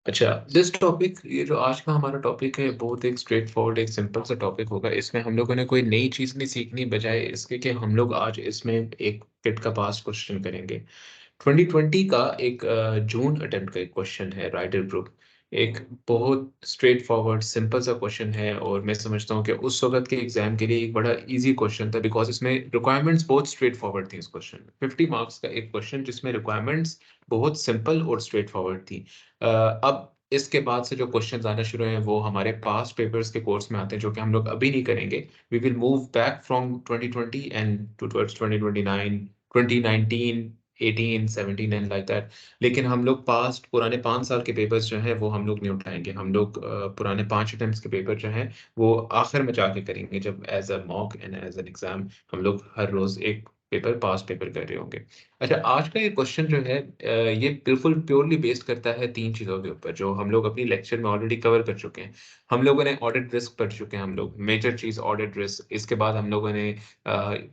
अच्छा, this topic, ये जो आज का हमारा टॉपिक है, बहुत एक स्ट्रेट फॉरवर्ड, एक सिंपल सा टॉपिक होगा। इसमें हम लोगों ने कोई नई चीज़ नहीं सीखनी, बजाय इसके कि हम लोग आज इसमें एक किट का पास क्वेश्चन करेंगे। 2020 का एक जून अटेम्प्ट का एक क्वेश्चन है, राइडर ग्रुप। एक बहुत स्ट्रेट फॉरवर्ड सिंपल सा क्वेश्चन है, और मैं समझता हूँ कि उस वक्त के एग्जाम के लिए एक बड़ा इजी क्वेश्चन था, बिकॉज इसमें रिक्वायरमेंट्स बहुत स्ट्रेट फॉरवर्ड थी। इस क्वेश्चन में 50 मार्क्स का एक क्वेश्चन जिसमें रिक्वायरमेंट्स बहुत सिंपल और स्ट्रेट फॉरवर्ड थी। अब इसके बाद से जो क्वेश्चंस आना शुरू हैं वो हमारे पास्ट पेपर्स के कोर्स में आते हैं, जो कि हम लोग अभी नहीं करेंगे। We will move back from 2020 and towards 2029, 2019, 18, 17 and like that. लेकिन हम लोग पास्ट पुराने 5 साल के पेपर्स जो हैं वो हम लोग नहीं उठाएंगे। हम लोग पुराने 5 अटेम्प्ट्स के पेपर जो हैं वो आखिर में जाके करेंगे, जब as a mock and as an exam हम लोग हर रोज एक पेपर पास पेपर कर रहे होंगे। अच्छा, आज का ये क्वेश्चन जो है ये बिल्कुल प्योरली बेस्ड करता है तीन चीज़ों के ऊपर, जो हम लोग अपनी लेक्चर में ऑलरेडी कवर कर चुके हैं। हम लोगों ने ऑडिट रिस्क पढ़ चुके हैं, हम लोग मेजर चीज़ ऑडिट रिस्क। इसके बाद हम लोगों ने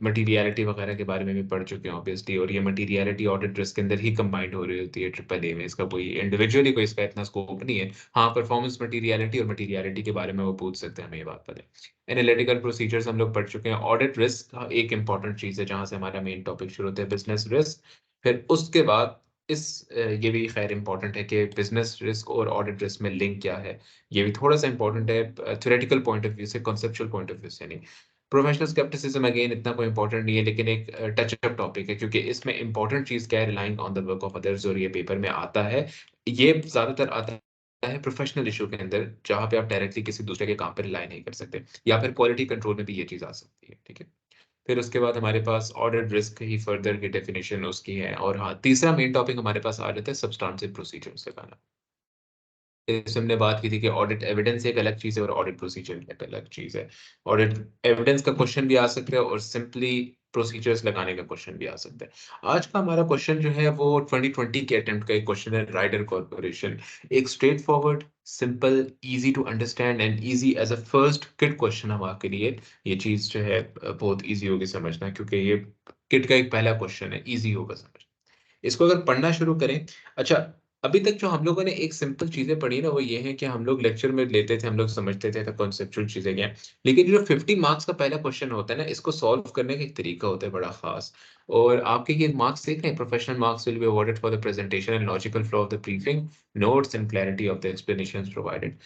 मटीरियलिटी वगैरह के बारे में भी पढ़ चुके हैं ऑब्वियसली, और ये मटीरियलिटी ऑडिट रिस्क के अंदर ही कंबाइंड हो रही होती है ट्रिपल ए में। इसका कोई इंडिविजुअली कोई इसका इतना स्कोप नहीं है। हाँ, परफॉर्मेंस मटीरियलिटी और मटीरियलिटी के बारे में वो पूछ सकते हैं, हमें ये बात पता है। एनालिटिकल प्रोसीजर्स हम लोग पढ़ चुके हैं। ऑडिट रिस्क एक इंपॉर्टेंट चीज़ है, जहाँ से हमारा मेन टॉपिक शुरू होता है, बिजनेस रिस्क। फिर उसके बाद ये भी खैर इंपॉर्टेंट है कि बिजनेस रिस्क और ऑडिट रिस्क में लिंक क्या है। ये भी थोड़ा सा इंपॉर्टेंट है, थ्योरेटिकल पॉइंट ऑफ व्यू से, कॉन्सेप्चुअल पॉइंट ऑफ व्यू से नहीं। प्रोफेशनल स्केप्टिसिज्म अगेन इतना कोई इंपॉर्टेंट नहीं है, लेकिन एक टच अप टॉपिक है, क्योंकि इसमें इंपॉर्टेंट चीज क्या है, relying on the work of others, और ये पेपर में आता है। ये ज्यादातर आता है प्रोफेशनल इशू के अंदर, जहां पे आप डायरेक्टली किसी दूसरे के काम पर रिलाई नहीं कर सकते, या फिर क्वालिटी कंट्रोल में भी ये चीज आ सकती है। ठीक है। फिर उसके बाद हमारे पास ऑडिट रिस्क ही फर्दर की डेफिनेशन उसकी है। और हाँ, तीसरा मेन टॉपिक हमारे पास आ जाता है सब्सटेंटिव प्रोसीजर्स का। इसमें हमने बात की थी कि ऑडिट एविडेंस एक अलग चीज है और ऑडिट प्रोसीजर एक अलग चीज है। ऑडिट एविडेंस का क्वेश्चन भी आ सकता है, और सिंपली प्रोसीजर्स लगाने का क्वेश्चन भी आ सकता है। आज का हमारा क्वेश्चन जो है वो 2020 के अटेम्प्ट का एक क्वेश्चन है, राइडर कॉर्पोरेशन। एक straightforward, simple, easy to understand and easy as a first kit question हम आपके लिए। ये चीज जो है बहुत इजी होगी समझना, क्योंकि ये किट का एक पहला क्वेश्चन है, इजी होगा समझना। इसको अगर पढ़ना शुरू करें। अच्छा, अभी तक जो हम लोगों ने एक सिंपल चीजें पढ़ी ना, वो ये है कि हम लोग लेक्चर में लेते थे, हम लोग समझते थे कॉन्सेप्चुअल चीजें क्या हैं। लेकिन जो 50 मार्क्स का पहला क्वेश्चन होता है ना, इसको सॉल्व करने का एक तरीका होता है बड़ा खास। और आपके ये मार्क्स देख रहे हैं, professional marks will be awarded for the presentation and logical flow of the briefing, notes and clarity of the explanations provided.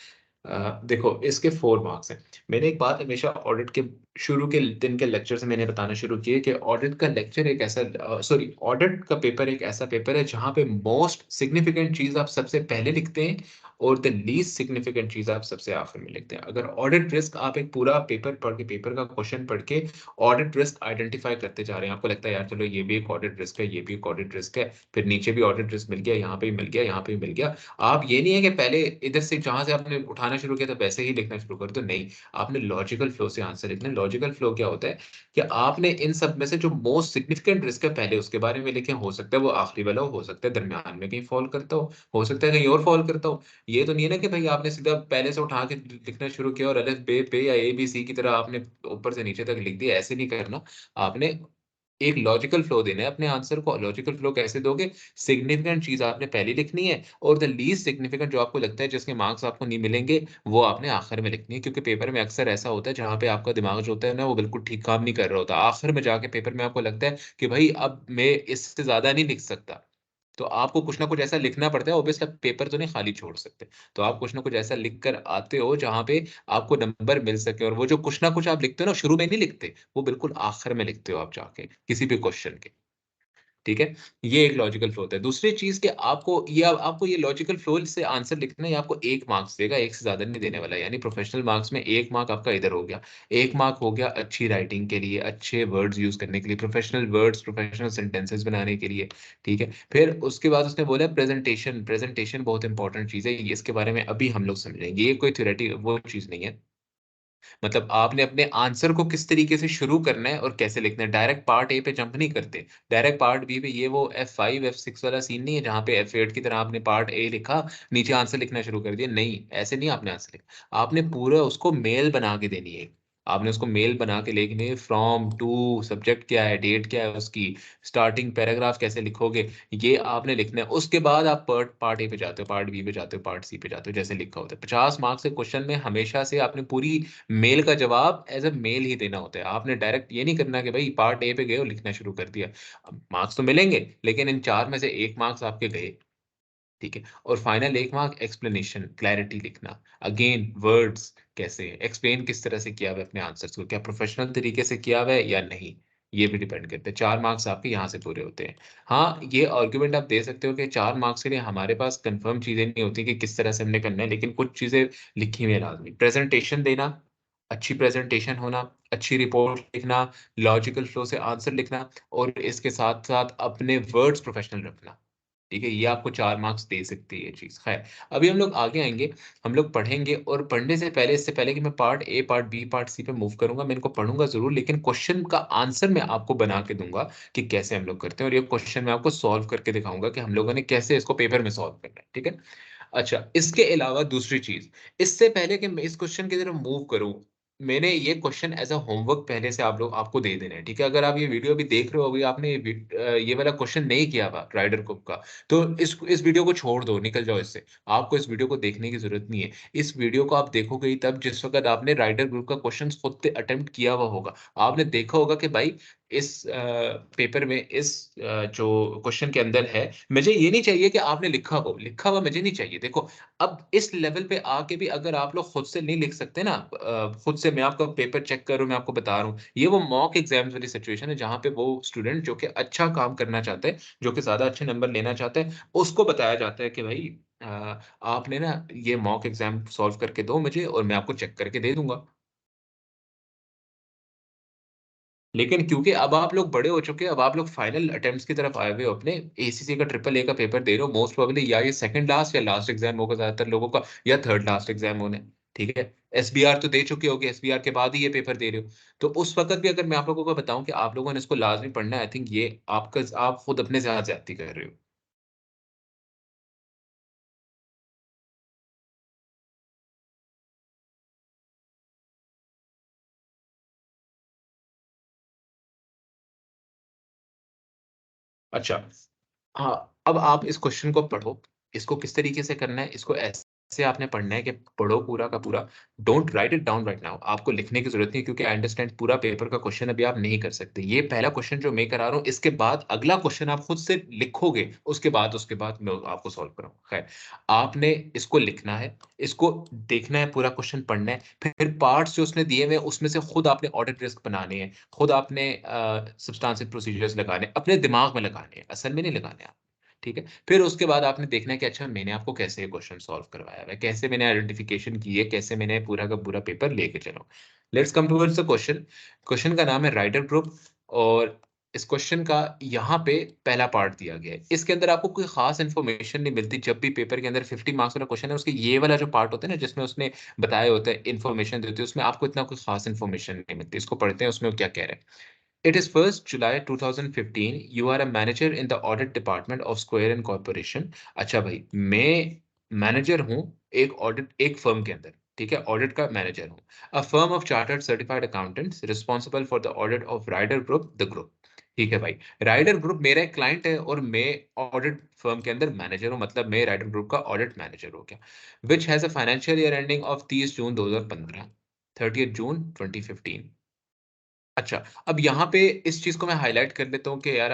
देखो, इसके 4 मार्क्स हैं। मैंने एक बात हमेशा ऑडिट के शुरू के दिन के लेक्चर से मैंने बताना शुरू किया कि ऑडिट का लेक्चर एक ऐसा, सॉरी, ऑडिट का पेपर एक ऐसा पेपर है जहां पे मोस्ट सिग्निफिकेंट चीज आप सबसे पहले लिखते हैं, और द लीस्ट सिग्निफिकेंट चीज आप सबसे आखिर में लिखते हैं। अगर ऑडिट रिस्क आप एक पूरा पेपर पढ़ के, पेपर का क्वेश्चन पढ़ के ऑडिट रिस्क आइडेंटिफाई करते जा रहे हैं, आपको लगता है यार चलो ये भी एक ऑडिट रिस्क है, ये भी एक ऑडिट रिस्क है, फिर नीचे भी ऑडिट रिस्क मिल गया, यहाँ पे भी मिल गया, यहाँ पे भी मिल गया। आप ये नहीं है कि पहले इधर से जहां से आपने उठाना शुरू किया था वैसे ही लिखना शुरू कर दो, नहीं। आपने लॉजिकल फ्लो से आंसर लिखना है। लॉजिकल फ्लो क्या होता है कि आपने इन सब में से जो मोस्ट सिग्निफिकेंट रिस्क है पहले उसके बारे में लिखे। हो सकता है वो आखिरी वाला हो सकता है दरमियान में कहीं फॉल करता हो सकता है कहीं और फॉल करता हो। ये तो नहीं है ना कि भाई आपने सीधा पहले से उठा के लिखना शुरू किया और अलफ बे पे या ए बी सी की तरह आपने ऊपर से नीचे तक लिख दिया, ऐसे नहीं करना। आपने एक लॉजिकल फ्लो देना है अपने आंसर को। लॉजिकल फ्लो कैसे दोगे? सिग्निफिकेंट चीज आपने पहले लिखनी है, और द लीस्ट सिग्निफिकेंट जो आपको लगता है जिसके मार्क्स आपको नहीं मिलेंगे, वो आपने आखिर में लिखनी है। क्योंकि पेपर में अक्सर ऐसा होता है जहां पे आपका दिमाग जो होता है ना, वो बिल्कुल ठीक काम नहीं कर रहा होता। आखिर में जाके पेपर में आपको लगता है कि भाई अब मैं इससे ज्यादा नहीं लिख सकता, तो आपको कुछ ना कुछ ऐसा लिखना पड़ता है। ऑब्वियसली आप पेपर तो नहीं खाली छोड़ सकते, तो आप कुछ ना कुछ ऐसा लिख कर आते हो जहां पे आपको नंबर मिल सके। और वो जो कुछ ना कुछ आप लिखते हो ना, शुरू में नहीं लिखते, वो बिल्कुल आखिर में लिखते हो आप जाके किसी भी क्वेश्चन के। ठीक है। ये एक लॉजिकल फ्लो होता है। दूसरी चीज कि आपको ये लॉजिकल फ्लो से आंसर लिखना है, ये आपको 1 मार्क्स देगा, एक से ज्यादा नहीं देने वाला। यानी प्रोफेशनल मार्क्स में 1 मार्क आपका इधर हो गया। 1 मार्क हो गया अच्छी राइटिंग के लिए, अच्छे वर्ड्स यूज करने के लिए, प्रोफेशनल वर्ड्स, प्रोफेशनल सेंटेंसेस बनाने के लिए। ठीक है। फिर उसके बाद उसने बोला प्रेजेंटेशन। प्रेजेंटेशन बहुत इंपॉर्टेंट चीज है, इसके बारे में अभी हम लोग समझेंगे। ये कोई थ्योरेटिक वो चीज नहीं है। मतलब आपने अपने आंसर को किस तरीके से शुरू करना है और कैसे लिखना है। डायरेक्ट पार्ट ए पे जंप नहीं करते, डायरेक्ट पार्ट बी पे। ये वो F5 F6 वाला सीन नहीं है जहां पे F8 की तरह आपने पार्ट ए लिखा, नीचे आंसर लिखना शुरू कर दिया। नहीं, ऐसे नहीं आपने आंसर लिखा। आपने पूरा उसको मेल बना के देनी है। आपने उसको मेल बना के लिखनी है, फ्रॉम टू, सब्जेक्ट क्या है, डेट क्या है उसकी, स्टार्टिंग पैराग्राफ कैसे लिखोगे, ये आपने लिखना है। उसके बाद आप पार्ट ए पे जाते हो, पार्ट बी पे जाते हो, पार्ट सी पे जाते हो, जैसे लिखा होता है। 50 मार्क्स के क्वेश्चन में हमेशा से आपने पूरी मेल का जवाब एज अ मेल ही देना होता है। आपने डायरेक्ट ये नहीं करना कि भाई पार्ट ए पे गए और लिखना शुरू कर दिया। मार्क्स तो मिलेंगे, लेकिन इन 4 में से 1 मार्क्स आपके गए। ठीक है। और फाइनल 1 मार्क एक्सप्लेनेशन, क्लैरिटी लिखना। अगेन वर्ड्स कैसे एक्सप्लेन, किस तरह से किया हुआ है अपने आंसर्स को, क्या प्रोफेशनल तरीके से किया हुआ है या नहीं, ये भी डिपेंड करते हैं। 4 मार्क्स आपके यहाँ से पूरे होते हैं। हाँ, ये आर्ग्यूमेंट आप दे सकते हो कि 4 मार्क्स के लिए हमारे पास कंफर्म चीजें नहीं होती कि किस तरह से हमने करना है, लेकिन कुछ चीजें लिखी हुई है लाजमी। प्रेजेंटेशन देना, अच्छी प्रेजेंटेशन होना, अच्छी रिपोर्ट लिखना, लॉजिकल फ्लो से आंसर लिखना, और इसके साथ साथ अपने वर्ड्स प्रोफेशनल रखना। ठीक है, ये आपको 4 मार्क्स दे सकती है ये चीज। खैर, अभी हम लोग आगे आएंगे, हम लोग पढ़ेंगे। और पढ़ने से पहले, इससे पहले कि मैं part A, part B, part C पे मूव करूंगा, मैं इनको पढ़ूंगा जरूर, लेकिन क्वेश्चन का आंसर मैं आपको बना के दूंगा कि कैसे हम लोग करते हैं। और ये क्वेश्चन मैं आपको सॉल्व करके दिखाऊंगा कि हम लोगों ने कैसे इसको पेपर में सॉल्व करना है। ठीक है। अच्छा, इसके अलावा दूसरी चीज, इससे पहले कि मैं इस क्वेश्चन की तरफ मूव करूं, मैंने ये क्वेश्चन एज अ होमवर्क पहले से आप लोग आपको दे देने हैं। ठीक है। अगर आप ये वीडियो भी देख रहे हो, अभी आपने ये वाला क्वेश्चन नहीं किया हुआ राइडर कुप का, तो इस वीडियो को छोड़ दो, निकल जाओ इससे। आपको इस वीडियो को देखने की जरूरत नहीं है। इस वीडियो को आप देखोगे ही तब जिस वक्त आपने राइडर ग्रुप का क्वेश्चन खुद से अटेम्प्ट किया हुआ होगा। आपने देखा होगा कि भाई इस पेपर में, इस जो क्वेश्चन के अंदर है, मुझे ये नहीं चाहिए कि आपने लिखा हो, लिखा हुआ मुझे नहीं चाहिए। देखो, अब इस लेवल पे आके भी अगर आप लोग खुद से नहीं लिख सकते ना, खुद से मैं आपका पेपर चेक कर रहा हूं, मैं आपको बता रहा हूँ, ये वो मॉक एग्जाम्स वाली सिचुएशन है जहां पे वो स्टूडेंट जो कि अच्छा काम करना चाहते हैं, जो कि ज्यादा अच्छे नंबर लेना चाहते हैं, उसको बताया जाता है कि भाई आपने ना ये मॉक एग्जाम सॉल्व करके दो मुझे, और मैं आपको चेक करके दे दूंगा। लेकिन क्योंकि अब आप लोग बड़े हो चुके हैं, अब आप लोग फाइनल अटेम्प्ट्स की तरफ आए हुए हो, अपने एसीसी का, ट्रिपल ए का पेपर दे रहे हो, मोस्ट प्रोबेबली या ये सेकंड लास्ट या लास्ट एग्जाम होगा ज्यादातर लोगों का, या थर्ड लास्ट एग्जाम होने। ठीक है। एसबीआर तो दे चुके होगे, एसबीआर के बाद ही ये पेपर दे रहे हो। तो उस वक्त भी अगर मैं आप लोगों को बताऊं कि आप लोगों ने इसको लाजमी पढ़ना है, आई थिंक ये आपका, आप खुद अपने से ज्यादती कर रहे हो। अच्छा, हाँ, अब आप इस क्वेश्चन को पढ़ो। इसको किस तरीके से करना है, इसको ऐसे आपने पढ़ना है कि पढ़ो पूरा का पूरा। Don't write it down right now, आपको लिखने की जरूरत नहीं है, क्योंकि आई अंडरस्टैंड पूरा पेपर का क्वेश्चन अभी आप नहीं कर सकते। ये पहला क्वेश्चन जो मैं करा रहा हूँ, इसके बाद अगला क्वेश्चन आप खुद से लिखोगे, उसके बाद मैं आपको सॉल्व कराऊंगा। खैर, आपने इसको लिखना है, इसको देखना है, पूरा क्वेश्चन पढ़ना है, फिर पार्ट्स जो उसने दिए हुए हैं उसमें से खुद आपने ऑडिट रिस्क बनाने हैं, खुद आपने सब्सटेंशियल प्रोसीजर्स लगाने, अपने दिमाग में लगाने हैं, असल में नहीं लगाने आप। ठीक है। फिर उसके बाद आपने देखना है कि अच्छा, मैंने आपको कैसे ये क्वेश्चन सॉल्व करवाया है, कैसे मैंने आइडेंटिफिकेशन की है, कैसे मैंने पूरा का पूरा पेपर लेके चलो। Let's come towards the question. Question का नाम है राइडर ग्रुप। और इस क्वेश्चन का यहाँ पे पहला पार्ट दिया गया है। इसके अंदर आपको कोई खास इन्फॉर्मेशन नहीं मिलती। जब भी पेपर के अंदर 50 मार्क्स वाला क्वेश्चन है, उसके ये वाला जो पार्ट होता है ना, जिसमें उसने बताया होता है, इन्फॉर्मेशन देती है, उसमें आपको इतना कोई खास इन्फॉर्मेशन नहीं मिलती। इसको पढ़ते हैं, उसमें वो क्या कह रहे हैं। It is 1st July 2015. You are a manager in the audit department of Square and Corporation. अच्छा भाई, मैं मैनेजर हूँ एक फर्म के अंदर। ठीक है, ऑडिट का मैनेजर हूँ। A firm of chartered certified accountants responsible for the audit of Ryder Group, the group. ठीक है भाई, राइडर ग्रुप मेरा एक क्लाइंट है और मैं ऑडिट फर्म के अंदर मैनेजर हूँ, मतलब मैं राइडर ग्रुप का ऑडिट मैनेजर हो गया। Which has a financial year ending of 30 जून 2015, 30 जून 2015। अच्छा, अब यहाँ पे इस चीज़ को मैं हाइलाइट कर देता हूँ कि यार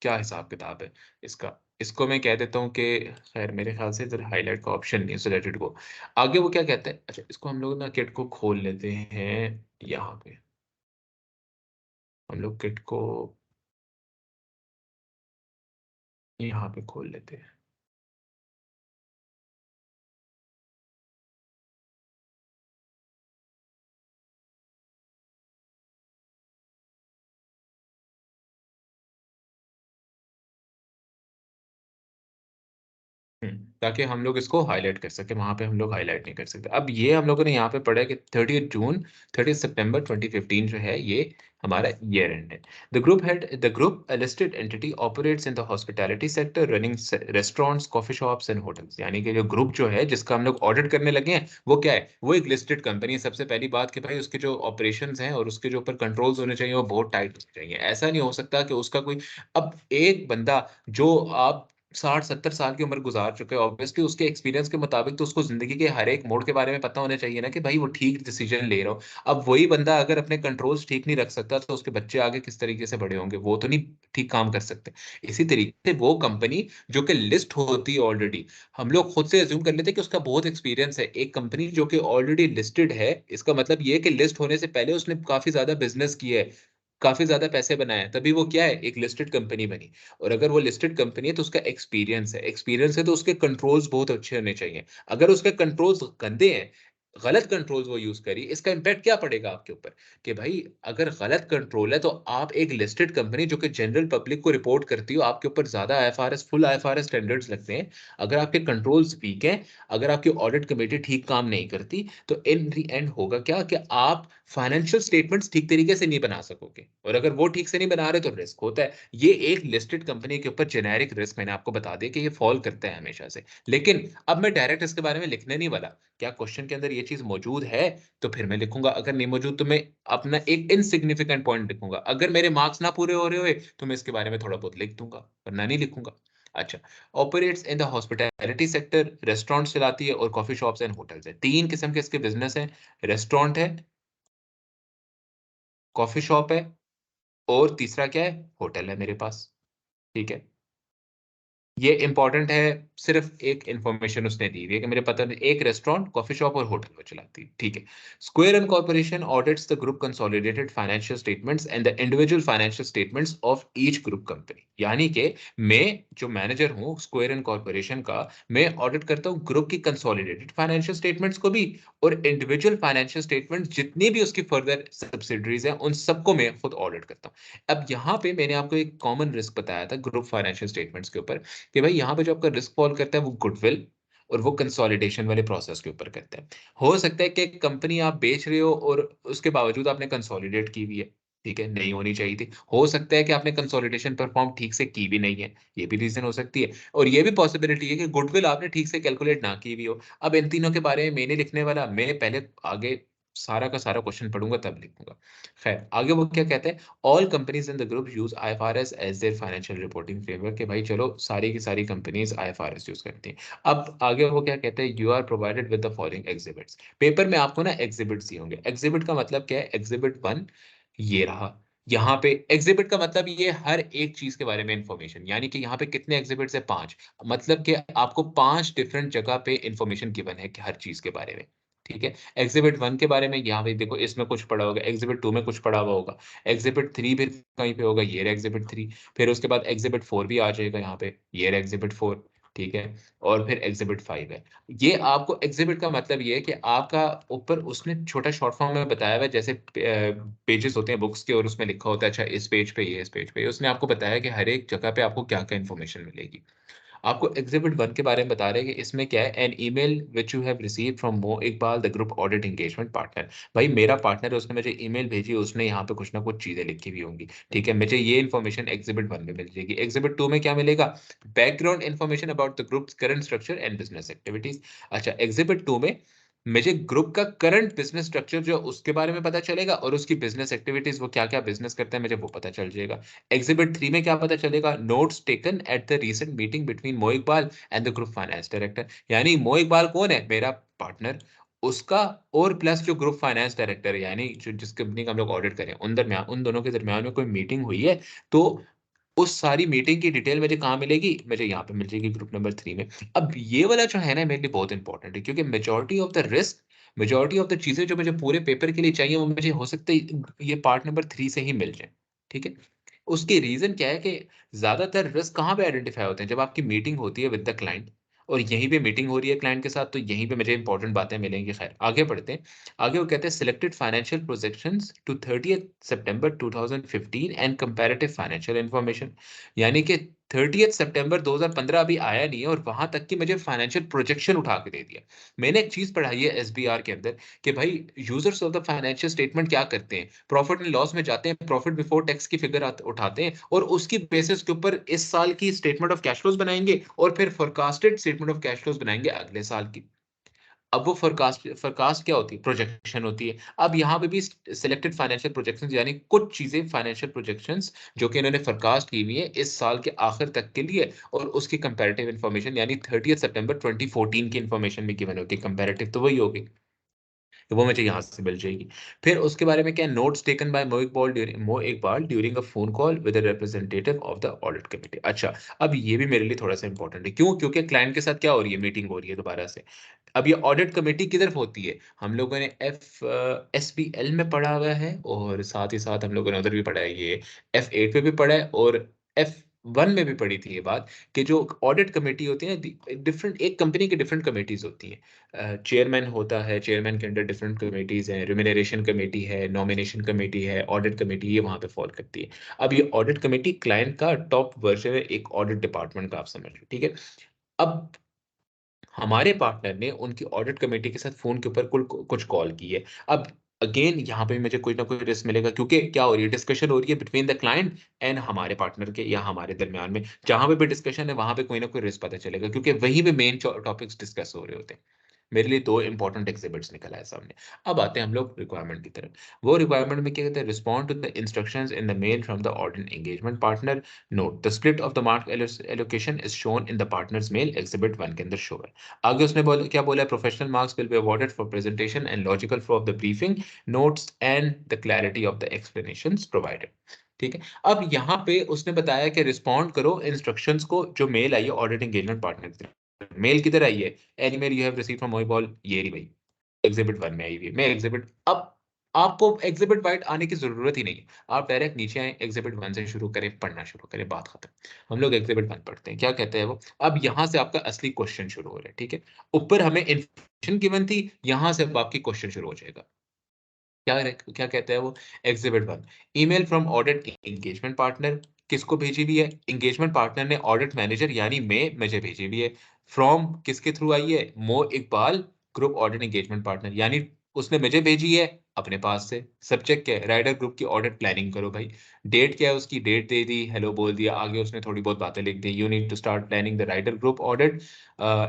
क्या हिसाब किताब है इसका। इसको मैं कह देता हूँ कि खैर, मेरे ख्याल से इधर हाइलाइट का ऑप्शन नहीं है, सो लेट इट गो। आगे वो क्या कहते हैं, अच्छा, इसको हम लोग ना किट को खोल लेते हैं यहाँ पे। हम लोग किट को यहाँ पे खोल लेते हैं। ताकि हम लोग इसको हाइलाइट कर सकें, वहाँ पे हम लोग हाइलाइट नहीं कर सकते। अब ये हम लोगों ने यहाँ पे पढ़ा है कि 30th जून 30th सितंबर 2015 जो है ये हमारा ईयर एंड है। The group a listed entity operates in the hospitality sector running restaurants, coffee shops and hotels. यानी कि जो ग्रुप जो है जिसका हम लोग ऑडिट करने लगे हैं वो क्या है? वो एक लिस्टेड कंपनी है। सबसे पहली बात कि भाई उसके जो ऑपरेशंस हैं और उसके जो ऊपर कंट्रोल्स होने चाहिए वो बहुत टाइट होने चाहिए। ऐसा नहीं हो सकता कि उसका कोई अब एक बंदा जो आप 60-70 साल की उम्र गुजार चुके हैं, ऑब्वियसली उसके एक्सपीरियंस के मुताबिक तो उसको ज़िंदगी के हर एक मोड़ के बारे में पता होना चाहिए ना कि भाई वो ठीक डिसीजन ले रहा हो। अब वही बंदा अगर अपने कंट्रोल्स ठीक नहीं रख सकता, तो उसके बच्चे आगे किस तरीके से बड़े होंगे? वो तो नहीं ठीक काम कर सकते। इसी तरीके से वो कंपनी जो कि लिस्ट होती है ऑलरेडी, हम लोग खुद से अज़्यूम कर लेते हैं कि उसका बहुत एक्सपीरियंस है। एक कंपनी जो कि ऑलरेडी लिस्टेड है, इसका मतलब ये है कि लिस्ट होने से पहले उसने काफ़ी ज़्यादा बिज़नेस किया है। काफ़ी ज़्यादा पैसे बनाए हैं, तभी वो क्या है? एक लिस्टेड कंपनी बनी। और अगर वो लिस्टेड कंपनी है तो उसका एक्सपीरियंस है। एक्सपीरियंस है तो उसके कंट्रोल्स बहुत अच्छे होने चाहिए। अगर उसके कंट्रोल्स गंदे हैं, गलत कंट्रोल्स वो यूज़ करी, इसका इम्पैक्ट क्या पड़ेगा आपके ऊपर? कि भाई अगर गलत कंट्रोल है तो आप एक लिस्टेड कंपनी जो कि जनरल पब्लिक को रिपोर्ट करती हो, आपके ऊपर ज़्यादा आईएफआरएस फुल आईएफआरएस स्टैंडर्ड्स लगते हैं। अगर आपके कंट्रोल्स वीक हैं, अगर आपकी ऑडिट कमेटी ठीक काम नहीं करती, तो इन द एंड होगा क्या कि आप फाइनेंशियल स्टेटमेंट्स ठीक तरीके से नहीं बना सकोगे। और अगर वो ठीक से नहीं बना रहे तो रिस्क होता है। ये एक लिस्टेड कंपनी के ऊपर जेनेरिक रिस्क मैंने आपको बता दिया कि ये फॉल करता है हमेशा से। लेकिन अब मैं डायरेक्ट इसके बारे में लिखने नहीं वाला। क्या क्वेश्चन के अंदर ये चीज़ मौजूद है, तो फिर मैं लिखूँगा, अगर नहीं मौजूद तो मैं अपना एक इनसिग्निफिकेंट पॉइंट लिखूँगा। अगर मेरे मार्क्स ना पूरे हो रहे हुए, तो मैं इसके बारे में थोड़ा बहुत लिख दूँगा, वरना नहीं लिखूँगा। अच्छा, operates in the hospitality sector, restaurants चलाती है और कॉफी शॉप्स एंड होटल्स है। 3 किस्म के इसके बिज़नेस हैं, रेस्टोरेंट है, कॉफ़ी शॉप है और तीसरा क्या है? होटल है मेरे पास, ठीक है? ये इम्पोर्टेंट है, सिर्फ़ एक इन्फॉर्मेशन उसने दी हुई है कि मेरे पता नहीं एक रेस्टोरेंट, कॉफ़ी शॉप और होटल वो चलाती है, ठीक है। Square and corporation audits the group consolidated financial statements and the individual financial statements of each group company. यानी कि मैं जो मैनेजर हूँ स्क्वायर एंड कॉर्पोरेशन का, मैं ऑडिट करता हूँ ग्रुप की कंसोलिडेटेड फाइनेंशियल स्टेटमेंट्स को भी और इंडिविजुअल फाइनेंशियल स्टेटमेंट्स जितनी भी उसकी फर्दर सब्सिडियरीज़ हैं, उन सबको मैं खुद ऑडिट करता हूँ। अब यहाँ पे मैंने आपको एक कॉमन रिस्क बताया था ग्रुप फाइनेंशियल स्टेटमेंट्स के ऊपर कि भाई यहाँ पे जो आपका रिस्क फॉल करता है वो गुडविल और वो कंसोलिडेशन वाले प्रोसेस के ऊपर करता है। हो सकता है कि एक कंपनी आप बेच रहे हो और उसके बावजूद आपने कंसोलिडेट की हुई है, ठीक है? नहीं होनी चाहिए थी। हो सकता है कि आपने कंसोलिडेशन परफॉर्म ठीक से की भी नहीं है, ये भी रीज़न हो सकती है और ये भी पॉसिबिलिटी है कि गुडविल आपने ठीक से कैलकुलेट ना की हुई हो। अब इन तीनों के बारे में मैं नहीं लिखने वाला, मैं पहले आगे सारा का सारा क्वेश्चन पढ़ूँगा तब लिखूँगा। खैर, आगे वो क्या कहते हैं, all companies in the group use IFRS as there financial reporting framework कि भाई चलो सारी की सारी कंपनीज़ आईएफआरएस यूज़ करती हैं। अब आगे वो क्या कहते हैं, you are provided with the following exhibits. Paper में आपको ना एक्जिबिट्स दिए होंगे। एक्जिबिट का मतलब क्या है, एक्जिबिट 1 ये रहा। यहाँ पे एक्जिबिट का मतलब ये हर एक चीज़ के बारे में इन्फॉर्मेशन, यानी कि यहाँ पे कितने एक्जिबिट्स हैं? 5। मतलब कि आपको 5 डिफरेंट जगह पे इन्फॉर्मेशन गिवन है कि हर चीज़ के बारे में, ठीक है? एक्जिबिट 1 के बारे में यहाँ पे देखो इसमें कुछ पड़ा होगा, एक्जिबिट 2 में कुछ पड़ा हुआ होगा, एक्जिबिट 3 भी कहीं पे होगा, ये रहा एक्जिबिट 3, फिर उसके बाद एक्जिबिट 4 भी आ जाएगा यहाँ पे, ये रहा एक्जिबिट 4, ठीक है? और फिर एक्जिबिट 5 है। ये आपको एक्जिबिट का मतलब ये है कि आपका ऊपर उसने छोटा शॉर्ट फॉर्म में बताया हुआ है, जैसे पेजेस होते हैं बुक्स के और उसमें लिखा होता है अच्छा इस पेज पे ये, इस पेज पे ये, उसने आपको बताया कि हर एक जगह पे आपको क्या-क्या इन्फॉर्मेशन मिलेगी। आपको एग्ज़िबिट 1 के बारे में बता रहे हैं कि इसमें क्या है, an email which you have received from Mo Iqbal the group audit engagement partner. भाई मेरा पार्टनर है, उसने मुझे ईमेल भेजी, उसने यहाँ पे कुछ ना कुछ चीज़ें लिखी हुई होंगी, ठीक है? मुझे ये इन्फॉर्मेशन एग्ज़िबिट 1 में मिल जाएगी। एग्ज़िबिट 2 में क्या मिलेगा? Background information about the groups current structure and business activities. अच्छा, एग्ज़िबिट 2 में मुझे ग्रुप का करंट बिज़नेस स्ट्रक्चर जो उसके बारे में पता चलेगा और उसकी बिज़नेस एक्टिविटीज़, वो क्या-क्या बिज़नेस करते हैं, मुझे वो पता चल जाएगा। एग्जिबिट 3 में क्या पता चलेगा? Notes taken at the recent meeting between Mo Iqbal and the group finance director. यानी मो इकबाल कौन है? मेरा पार्टनर। उसका और प्लस जो ग्रुप फाइनेंस डायरेक्टर है, यानी जो जिस कंपनी का हम लोग ऑडिट कर रहे हैं, उन दोनों के दरमियान में कोई मीटिंग हुई है, तो उस सारी मीटिंग की डिटेल मुझे कहाँ मिलेगी? मुझे यहाँ पे मिल जाएगी ग्रुप नंबर 3 में। अब ये वाला जो है ना मेरे लिए बहुत इंपॉर्टेंट है, क्योंकि मेजॉरिटी ऑफ द चीज़ें जो मुझे पूरे पेपर के लिए चाहिए वो मुझे हो सकता है ये पार्ट नंबर 3 से ही मिल जाए। ठीक है? उसकी रीज़न क्या है कि ज़्यादातर रिस्क कहाँ पे आइडेंटिफ़ाई होते हैं? जब आपकी मीटिंग होती है विद द क्लाइंट और यहीं पे मीटिंग हो रही है क्लाइंट के साथ, तो यहीं पे मुझे इंपॉर्टेंट बातें मिलेंगी। खैर, आगे बढ़ते हैं। आगे वो कहते हैं selected financial projections to 30th सितंबर 2015 एंड कंपैरेटिव फाइनेंशियल इन्फॉर्मेशन। यानी कि 30 सितंबर 2015 अभी आया नहीं है और वहां तक कि मुझे फाइनेंशियल प्रोजेक्शन उठा के दे दिया। मैंने एक चीज पढ़ाई है एसबीआर के अंदर कि भाई users of the financial statement क्या करते हैं, प्रॉफिट एंड लॉस में जाते हैं, प्रॉफिट बिफोर टैक्स की फिगर उठाते हैं और उसकी बेसिस के ऊपर इस साल की स्टेटमेंट ऑफ कैश फ्लोज बनाएंगे और फिर forecasted statement of cash flows बनाएंगे अगले साल की। अब वो फोरकास्ट फोरकास्ट क्या होती है, प्रोजेक्शन होती है। अब यहाँ पे भी सिलेक्टेड फाइनेंशियल प्रोजेक्शंस यानी कुछ चीजें फाइनेंशियल प्रोजेक्शंस जो कि इन्होंने फोरकास्ट की हुई है इस साल के आखिर तक के लिए और उसकी कंपैरेटिव इन्फॉर्मेशन यानी 30 सितंबर 2014 की इन्फॉर्मेशन भी गिवन होगी, कंपैरेटिव तो वही होगी, तो वो मुझे यहाँ से मिल जाएगी। फिर उसके बारे में क्या, नोट्स टेकन बाय मो Iqbal during a phone call with a representative of the audit committee. अच्छा, अब ये भी मेरे लिए थोड़ा सा इंपॉर्टेंट है, क्यों? क्योंकि क्लाइंट के साथ क्या हो रही है, मीटिंग हो रही है दोबारा से। अब ये ऑडिट कमेटी किधर होती है, हम लोगों ने SPL में पढ़ा हुआ है और साथ ही साथ हम लोगों ने उधर भी पढ़ा है, ये F8 पे भी पढ़ा है और F1 में भी पढ़ी थी ये बात कि जो ऑडिट कमेटी होती है, डिफरेंट, एक कंपनी की डिफरेंट कमेटीज होती हैं, चेयरमैन होता है, चेयरमैन के अंडर डिफरेंट कमेटीज हैं, रिम्यूनरेशन कमेटी है, नॉमिनेशन कमेटी है, ऑडिट कमेटी, ये वहां पे फॉल करती है। अब ये ऑडिट कमेटी क्लाइंट का टॉप वर्जन है एक ऑडिट डिपार्टमेंट का, आप समझ लो, ठीक है। अब हमारे पार्टनर ने उनकी ऑडिट कमेटी के साथ फोन के ऊपर कुल कुछ कॉल की है। अब अगेन यहाँ पे मुझे कोई ना कोई रिस्क मिलेगा क्योंकि क्या हो रही है, डिस्कशन हो रही है बिटवीन द क्लाइंट एंड हमारे पार्टनर के या हमारे दरमियान में, जहां पे भी डिस्कशन है वहां पे कोई ना कोई रिस्क पता चलेगा क्योंकि वहीं पे मेन टॉपिक्स डिस्कस हो रहे होते हैं। मेरे लिए दो इंपॉर्टेंट एग्जिबिट्स निकल आए सामने। अब आते हैं हम लोग रिक्वायरमेंट की तरफ। वो रिक्वायरमेंट में क्या कहते हैं, respond to the instructions in the mail from the audit engagement partner. Note the split of the mark allocation is shown in the partners mail, exhibit 1 के अंदर शो है। आगे उसने क्या बोला है, professional marks will be awarded for presentation and logical flow of the briefing notes and the clarity of the explanations provided. ठीक है। अब यहाँ पे उसने बताया कि रिस्पॉन्ड करो इंस्ट्रक्शंस को, जो मेल आई है ऑडिट एंगेजमेंट पार्टनर की तरफ। मेल किधर आई है, any mail you have receive from मोईबॉल, ये रही भाई, एग्जिबिट 1 में आई हुई है। मैं एग्जिबिट, अब आपको एग्जिबिट वाइट आने की जरूरत ही नहीं है, आप डायरेक्ट नीचे आए, एग्जिबिट 1 से शुरू करें, पढ़ना शुरू करें, बात खत्म। हम लोग एग्जिबिट 1 पढ़ते हैं, क्या कहते हैं वो। अब यहां से आपका असली क्वेश्चन शुरू हो रहा है, ठीक है। ऊपर हमें इंफॉर्मेशन गिवन थी, यहां से अब आपकी क्वेश्चन शुरू हो जाएगा। क्या कहते हैं वो, exhibit 1, email from audit engagement partner, किसको भेजी हुई है, एंगेजमेंट पार्टनर ने ऑडिट मैनेजर यानी मैं, मुझे भेजी हुई है। फ्रॉम किसके थ्रू आई है, मो Iqbal, group audit engagement partner, यानी उसने मुझे भेजी है अपने पास से। सब्जेक्ट क्या है, राइडर ग्रुप की ऑडिट प्लानिंग करो भाई। डेट क्या है उसकी, डेट दे दी, हेलो बोल दिया, आगे उसने थोड़ी बहुत बातें लिख दी, you need to start planning the Rider group audit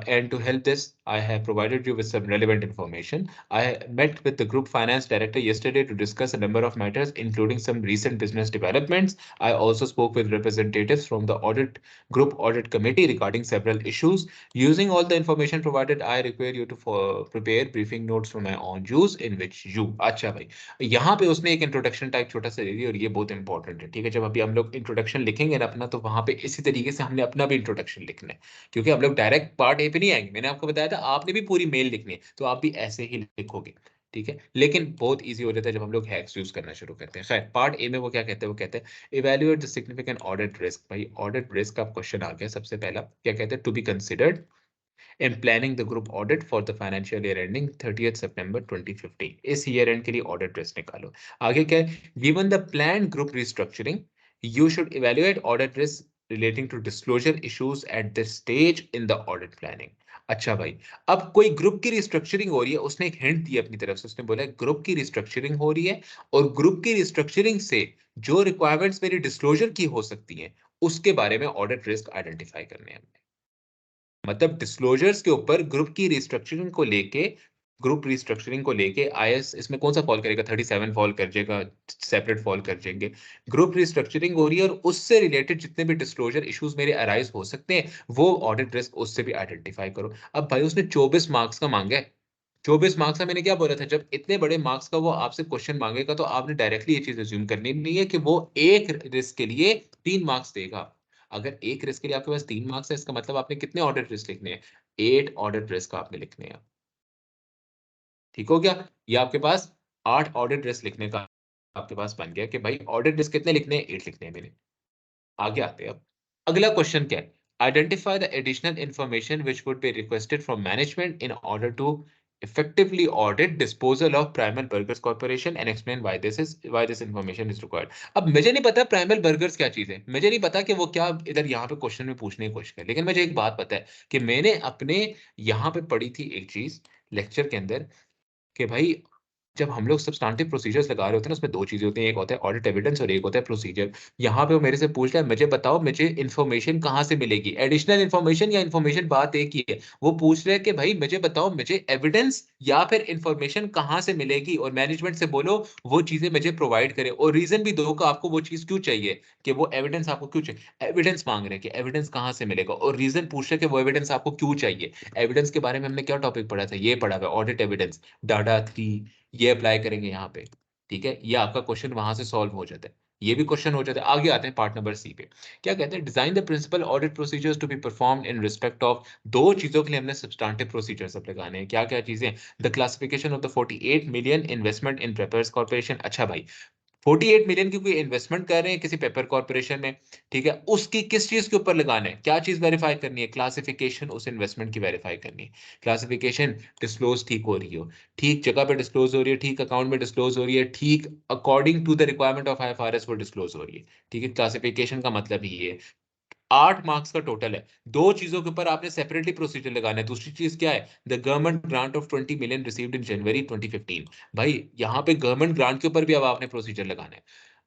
and to help this I have provided you with some relevant information. I met with the group finance director yesterday to discuss a number of matters, including some recent business developments. I also spoke with representatives from the audit committee regarding several issues. Using all the information provided, I require you to prepare briefing notes for my own use in which you। अच्छा भाई, यहाँ पे उसने एक introduction type छोटा सा दे दिया और ये बहुत इंपॉर्टेंट है, ठीक है। जब अभी हम लोग इंट्रोडक्शन लिखेंगे ना अपना, तो वहां पे इसी तरीके से हमने अपना भी इंट्रोडक्शन लिखना है, क्योंकि हम लोग डायरेक्ट पार्ट ए पे नहीं आएंगे। मैंने आपको बताया था आपने भी पूरी मेल लिखनी है, तो आप भी ऐसे ही लिखोगे, ठीक है। लेकिन बहुत इजी हो जाता है जब हम लोग हैक्स यूज करना शुरू करते हैं। खैर, पार्ट ए में वो क्या कहते हैं, वो कहते हैं evaluate the significant audit risk. भाई ऑडिट रिस्क का क्वेश्चन आ गया सबसे पहला, क्या कहते हैं, to be considered in planning the group audit for the financial year ending 30th September 2015। इस ईयर एंड के लिए ऑडिट रिस्क निकालो। आगे क्या है, given the planned group restructuring you should evaluate audit risk relating to disclosure issues at this stage in the audit planning। अच्छा भाई, अब कोई ग्रुप की रिस्ट्रक्चरिंग हो रही है, उसने एक हिंट दी अपनी तरफ से, उसने बोला ग्रुप की रिस्ट्रक्चरिंग हो रही है और ग्रुप की रिस्ट्रक्चरिंग से जो रिक्वायरमेंट्स मेरी डिस्क्लोजर की हो सकती हैं उसके बारे में ऑडिट रिस्क आइडेंटिफाई करने हैं। मतलब डिस्क्लोजर्स के ऊपर ग्रुप की रिस्ट्रक्चरिंग को लेके, ग्रुप रिस्ट्रक्चरिंग को लेके आईएस इसमें कौन सा फॉल करेगा, 37 फॉल कर जाएगा, सेपरेट फॉल कर जाएंगे। ग्रुप रिस्ट्रक्चरिंग हो रही है और उससे रिलेटेड जितने भी डिस्क्लोजर इश्यूज मेरे अराइज हो सकते हैं वो ऑडिट रिस्क उससे भी आइडेंटिफाई करो। अब भाई उसने 24 मार्क्स का मांगा है, 24 मार्क्स का, मैंने क्या बोला था, जब इतने बड़े मार्क्स का वो आपसे क्वेश्चन मांगेगा तो आपने डायरेक्टली ये चीज अज्यूम करनी नहीं है कि वो एक रिस्क के लिए 3 मार्क्स देगा। अगर एक रिस्क के लिए आपके पास 3 मार्क्स है, इसका मतलब आपने कितने ऑडिट रिस्क लिखने हैं, 8 ऑडिट रिस्क आपने लिखने हैं। ठीक हो गया, ये आपके पास 8 ऑडिट रिस्क लिखने का आपके पास बन गया कि भाई ऑडिट रिस्क कितने लिखने हैं, 8 लिखने हैं मैंने। आगे आते हैं अब, अगला क्वेश्चन क्या है, identify the additional information which would be requested from management in order to effectively audit disposal of Primal Burgers Corporation and explain why this information is required. अब मुझे नहीं पता प्राइमल बर्गर्स क्या चीज है, मुझे नहीं पता कि वो क्या इधर यहाँ पे क्वेश्चन में पूछने की कोशिश कर, लेकिन मुझे एक बात पता है कि मैंने अपने यहाँ पे पढ़ी थी एक चीज लेक्चर के अंदर कि भाई जब हम लोग सब्सटैंटिव प्रोसीजर्स लगा रहे होते हैं ना, उसमें 2 चीज़ें होती हैं, एक होता है ऑडिट एविडेंस और एक होता है प्रोसीजर। यहाँ पे वो मेरे से पूछ रहा है, मुझे बताओ मुझे इन्फॉर्मेशन कहाँ से मिलेगी? एडिशनल इन्फॉर्मेशन या इन्फॉर्मेशन बात एक ही है। वो पूछ रहा है कि भाई मुझे बताओ मुझे एविडेंस या फिर इन्फॉर्मेशन कहाँ से मिलेगी और मैनेजमेंट से बोलो वो चीज़ें मुझे प्रोवाइड करे और रीज़न भी दो कि आपको वो चीज़ क्यों चाहिए, कि वो एविडेंस आपको क्यों चाहिए? एविडेंस माँग रहे हैं कि एविडेंस कहाँ से मिलेगा और रीज़न पूछ रहे हैं कि वो एविडेंस आपको क्यों चाहिए? एविडेंस के बारे में हमने क्या टॉपिक पढ़ा था? ये पढ़ा हुआ है ऑडिट एविडेंस, डाटा 3 ये अप्लाई करेंगे यहाँ पे, ठीक है? ये आपका क्वेश्चन वहाँ से सॉल्व हो जाता है। ये भी क्वेश्चन हो जाता है। आगे आते हैं पार्ट नंबर सी पे। क्या कहते हैं? Design the principal audit procedures to be performed in respect of 2 चीज़ों के लिए हमने सब्सटैंटिव प्रोसीजर्स अब लगाने हैं। क्या-क्या चीज़ें? The classification of the 48 million investment in papers corporation. अच्छा भाई, 48 मिलियन की कोई इन्वेस्टमेंट कर रहे हैं किसी पेपर कॉर्पोरेशन में, ठीक है? उसकी किस चीज़ के ऊपर लगाना है? क्या चीज़ वेरीफाई करनी है? क्लासिफिकेशन उस इन्वेस्टमेंट की वेरीफाई करनी है। क्लासिफिकेशन डिस्क्लोज़ ठीक हो रही हो, ठीक जगह पे डिस्क्लोज़ हो रही है, ठीक अकाउंट में डिस्क्लोज़ हो रही है, ठीक according to the requirement of IFRS वो डिस्क्लोज़ हो रही है, ठीक है? क्लासिफिकेशन का मतलब ही ये है। 8 मार्क्स का टोटल है। 2 चीज़ों के ऊपर आपने सेपरेटली प्रोसीजर लगाना है। दूसरी चीज़ क्या है? The government grant of 20 million received in January 2015। भाई, यहाँ पे गवर्नमेंट ग्रांट के ऊपर भी अब आपने प्रोसीजर लगाना है।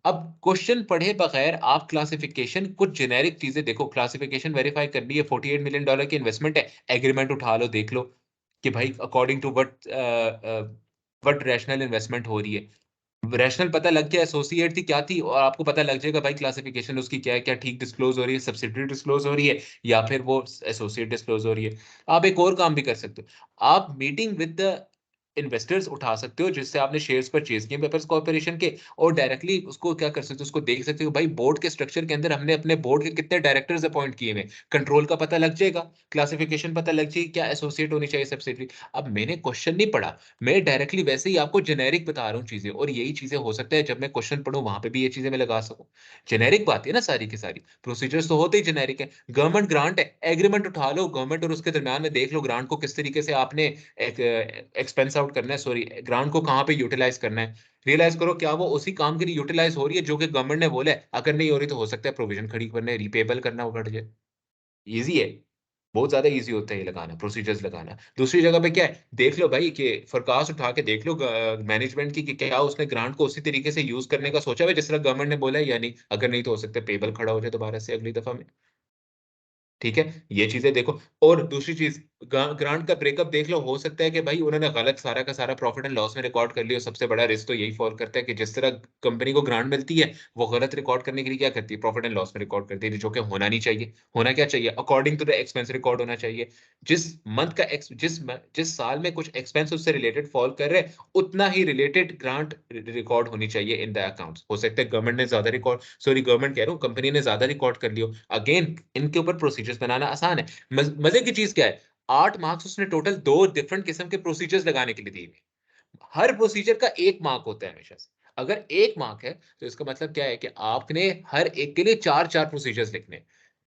अब क्वेश्चन पढ़े बगैर आप क्लासिफिकेशन कुछ जेनेरिक चीज़ें देखो, क्लासिफिकेशन वेरीफाई करनी है, $48 मिलियन की इन्वेस्टमेंट है, एग्रीमेंट उठा लो, देख लो कि भाई according to what rational investment हो रही है। रैशनल पता लग गया एसोसिएट थी क्या थी और आपको पता लग जाएगा भाई क्लासिफिकेशन उसकी क्या है, क्या ठीक डिस्क्लोज हो रही है, सब्सिडियरी डिस्क्लोज हो रही है या फिर वो एसोसिएट डिस्क्लोज हो रही है। आप एक और काम भी कर सकते हो, आप मीटिंग विद द इन्वेस्टर्स उठा सकते हो जिससे आपने शेयर्स परचेज किए पेपर्स कॉर्पोरेशन के और डायरेक्टली उसको क्या कर सकते हो, उसको देख सकते हो भाई बोर्ड के स्ट्रक्चर के अंदर हमने अपने बोर्ड के कितने डायरेक्टर्स अपॉइंट किए हुए, कंट्रोल का पता लग जाएगा, क्लासिफिकेशन पता लग जाएगी, क्या एसोसिएट होनी चाहिए सब्सिडियरी। अब मैंने क्वेश्चन नहीं पढ़ा, मैं डायरेक्टली वैसे ही आपको जेनेरिक बता रहा हूँ चीज़ें और यही चीज़ें हो सकता है जब मैं क्वेश्चन पढ़ूँ वहाँ पे भी ये चीज़ें मैं लगा सकूँ। जेनेरिक बात है ना सारी की सारी, प्रोसीजर्स तो होते ही जेनेरिक है। गवर्नमेंट ग्रांट है, एग्रीमेंट उठा लो गवर्नमेंट और उसके दरमियान में देख लो ग्रांट को किस तरीके से आपने एक एक्सपेंस आउट करना है, सॉरी ग्रांट को कहाँ पे यूटिलाइज़ करना है। रियलाइज़ करो क्या वो उसी काम के लिए यूटिलाइज़ हो रही है जो कि गवर्नमेंट ने बोला है? अगर नहीं हो रही तो हो सकता है प्रोविज़न खड़ी करने, रीपेबल करना वो बढ़ जाए। ईज़ी है। बहुत ज़्यादा ईज़ी होता है ये लगाना, प्रोसीजर्स लगाना। दूसरी जगह पे क्या है, देख लो भाई कि फोरकास्ट उठा के देख लो मैनेजमेंट की कि क्या उसने ग्रांट को उसी तरीके से यूज़ करने का सोचा है जिस तरह गवर्नमेंट ने बोला है या नहीं? अगर नहीं तो हो सकता है पेबल खड़ा हो जाए दोबारा से अगली दफ़ा में। ठीक है? ये चीज़ें देखो और दूसरी चीज़ ग्रांट का ब्रेकअप देख लो, हो सकता है कि भाई उन्होंने गलत सारा का सारा प्रॉफ़िट एंड लॉस में रिकॉर्ड कर लिया हो, सबसे बड़ा रिस्क तो यही फ़ॉल करता है कि जिस तरह कंपनी को ग्रांट मिलती है, वो गलत रिकॉर्ड करने के लिए क्या करती है, प्रॉफ़िट एंड लॉस में रिकॉर्ड करती है, जो कि होना नहीं चाहिए। होना क्या चाहिए? According to the expense record होना चाहिए। जिस साल में कुछ एक्सपेंस उससे रिलेटेड फ़ॉल कर रहे हैं, उतना ही रिलेटेड ग्रांट रिकॉर्ड होनी चाहिए इन द अकाउंट्स। हो सकता है गवर्नमेंट कह रहा हूँ, कंपनी ने ज़्यादा रिकॉर्ड कर लिया हो। अगेन इनके ऊपर प्रोसीजर्स बनाना आसान है। मज़े की चीज़ क्या है? 8 मार्क्स उसने टोटल 2 डिफरेंट किस्म के प्रोसीजर्स लगाने के लिए दिए हुए हैं। हर प्रोसीजर का 1 मार्क होता है हमेशा से। अगर 1 मार्क है, तो इसका मतलब क्या है कि आपने हर एक के लिए 4-4 प्रोसीजर्स लिखने हैं।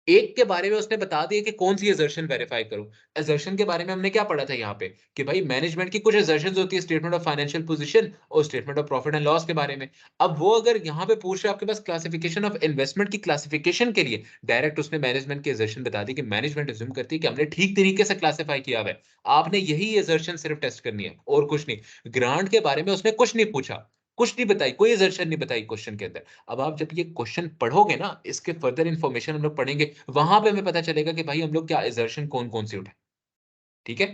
एक के बारे में उसने बता दिया कि कौन-सी असर्शन वेरीफाई करूँ। असर्शन के बारे में हमने क्या पढ़ा था यहाँ पे कि भाई मैनेजमेंट की कुछ असर्शंस होती है स्टेटमेंट ऑफ फाइनेंशियल पोजीशन और statement of profit and loss के बारे में। अब वो अगर यहाँ पे पूछ रहा है आपके पास क्लासिफिकेशन ऑफ इन्वेस्टमेंट की क्लासिफिकेशन के लिए, डायरेक्ट उसने मैनेजमेंट की असर्शन बता दी कि मैनेजमेंट अज़्यूम करती है कि हमने ठीक तरीके से क्लासिफाई किया हुआ है। आपने यही असर्शन सिर्फ टेस्ट करनी है और कुछ नहीं। ग्रांट के बारे में उसने कुछ नहीं पूछा, कुछ नहीं बताई, कोई असर्शन नहीं बताई क्वेश्चन के अंदर। अब आप जब ये क्वेश्चन पढ़ोगे ना, इसके फर्दर इन्फॉर्मेशन हम लोग पढ़ेंगे, वहाँ पे हमें पता चलेगा कि भाई हम लोग क्या असर्शन कौन-कौन सी उठाएँ, ठीक है?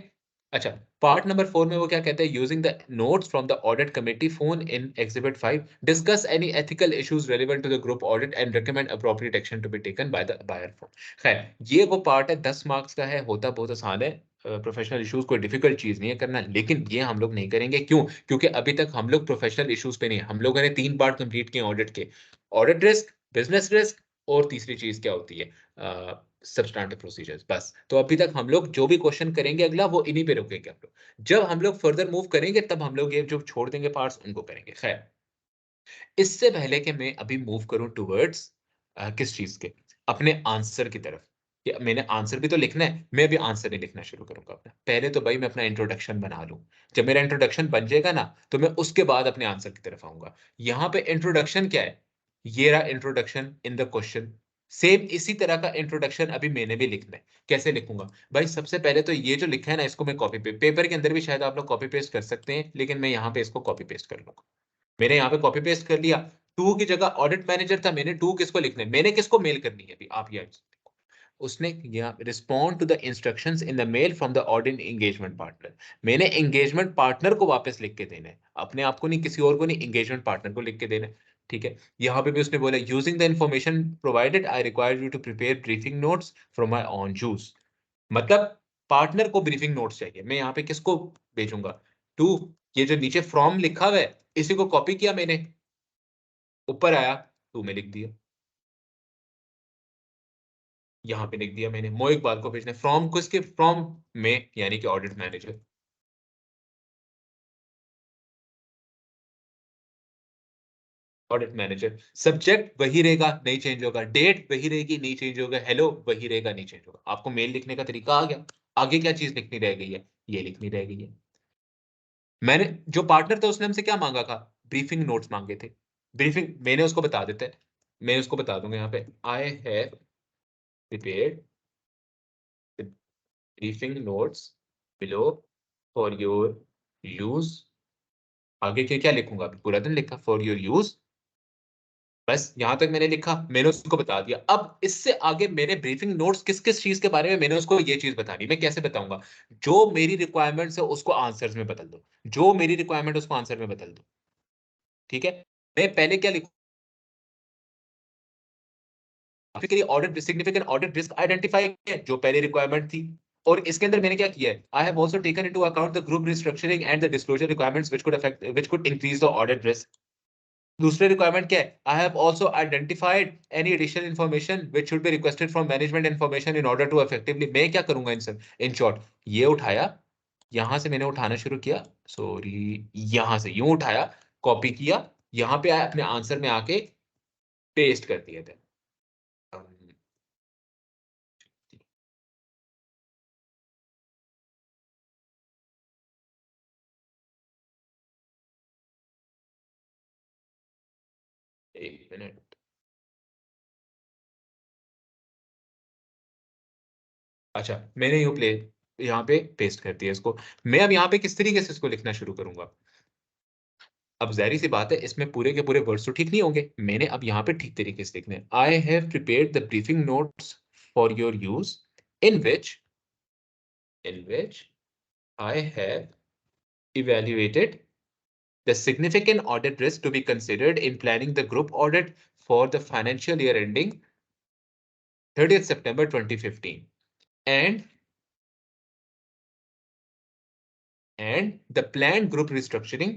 अच्छा, पार्ट नंबर 4 में वो क्या कहते हैं using the notes from the audit committee found in exhibit 5 discuss any ethical issues relevant to the group audit and recommend appropriate action to be taken by the buyer firm. खैर, ये वो part है 10 marks का है, होता बहुत आसान है। प्रोफेशनल इश्यूज कोई डिफिकल्ट चीज़ नहीं है करना, लेकिन ये हम लोग नहीं करेंगे, क्यों? क्योंकि अभी तक हम लोग प्रोफेशनल इश्यूज पे नहीं है, हम लोगों ने 3 पार्ट कंप्लीट किए ऑडिट के। ऑडिट रिस्क, बिज़नेस रिस्क और तीसरी चीज़ क्या होती है? सब्सटैंटिव प्रोसीजर्स बस। तो अभी तक हम लोग जो भी क्वेश्चन करेंगे अगला वो इन्हीं पे रुकेंगे हम लोग। जब हम लोग फर्दर मूव करेंगे तब हम लोग ये जो छोड़ देंगे पार्ट्स उनको करेंगे। खैर, इससे पहले कि मैं अभी मूव करूँ टुवर्ड्स किस चीज़ के? अपने आंसर की तरफ। कि मैंने आंसर भी तो लिखना है, मैं अभी आंसर नहीं लिखना शुरू करूँगा अपना। पहले तो भाई मैं अपना इंट्रोडक्शन बना लूँ। जब मेरा इंट्रोडक्शन बन जाएगा ना, तो मैं उसके बाद अपने आंसर की तरफ आऊँगा। यहाँ पे इंट्रोडक्शन क्या है? ये रहा introduction in the question. Same इसी तरह का इंट्रोडक्शन अभी मैंने भी लिखना है। कैसे लिखूँगा? भाई सबसे पहले तो ये जो लिखा है ना, इसको मैं कॉपी पे पेपर के अंदर भी शायद आप लोग कॉपी पेस्ट कर सकते हैं, लेकिन मैं यहाँ पे इसको कॉपी पेस्ट कर लूँगा। मैंने यहाँ पे कॉपी पेस्ट कर लिया। टू की जगह ऑडिट मैनेजर था, मैंने टू किसको लिखना है? मैंने किसको मेल करनी है अभी? आप ये उसने यहाँ respond to the instructions in the mail from the audit engagement partner. मैंने एंगेजमेंट पार्टनर को वापस लिख के देना है, अपने आप को नहीं, किसी और को नहीं, एंगेजमेंट पार्टनर को लिख के देना है। ठीक है, यहाँ पे भी उसने बोला using the information provided I require you to prepare briefing notes from my own use. मतलब पार्टनर को ब्रीफिंग नोट्स चाहिए, मैं यहाँ पे किसको भेजूंगा? टू। ये जो नीचे फ्रॉम लिखा हुआ है, इसी को कॉपी किया मैंने, ऊपर आया, टू में लिख दिया, यहाँ पे लिख दिया मैंने। मोहित बाल को भेजना फ्रॉम किसके? फ्रॉम में, यानी कि audit manager. Audit manager subject वही रहेगा, नहीं चेंज होगा। डेट वही रहेगी, नहीं चेंज होगा। हेलो वही रहेगा, नहीं चेंज होगा। आपको मेल लिखने का तरीका आ गया। आगे क्या चीज लिखनी रह गई है? ये लिखनी रह गई है। मैंने जो पार्टनर था उसने हमसे क्या मांगा था? ब्रीफिंग नोट्स मांगे थे। ब्रीफिंग मैंने उसको बता देता है, मैं उसको बता दूंगा यहाँ पे I have prepared briefing notes below for your use. आगे के क्या लिखूंगा? अभी पूरा दिन लिखा फॉर योर यूज। बस यहां तक मैंने लिखा, मैंने उसको बता दिया। अब इससे आगे मेरे ब्रीफिंग नोट्स किस किस चीज के बारे में, मैंने उसको ये चीज बतानी। मैं कैसे बताऊंगा? जो मेरी रिक्वायरमेंट्स है उसको आंसर्स में बदल दो, जो मेरी रिक्वायरमेंट उसको आंसर में बदल दो। ठीक है, मैं पहले क्या लिखूंगा के लिए? Audit significant audit risk identify है, जो पहले रिक्वायरमेंट थी। और इसके अंदर मैंने क्या किया है? I have also taken into account the group restructuring and the disclosure requirements which could increase the audit risk. दूसरे रिक्वायरमेंट क्या है? I have also identified any additional information which should be requested from management information in order to effectively. मैं क्या करूंगा इन सब? In short, ये उठाया, यहां से मैंने उठाना शुरू किया, सॉरी, यहां से यूं उठाया, कॉपी किया, यहां पे आया, अपने आंसर में आके पेस्ट कर दिए थे। एक मिनट। अच्छा, मैंने यूं प्ले यहाँ पे पेस्ट कर दिया इसको। मैं अब यहाँ पे किस तरीके से इसको लिखना शुरू करूंगा? अब ज़ाहिर सी बात है, इसमें पूरे के पूरे वर्ड्स तो ठीक नहीं होंगे। मैंने अब यहाँ पे ठीक तरीके से लिखने हैं। I have prepared the briefing notes for your use in which I have evaluated the significant audit risk to be considered in planning the group audit for the financial year ending 30th September 2015 and the planned group restructuring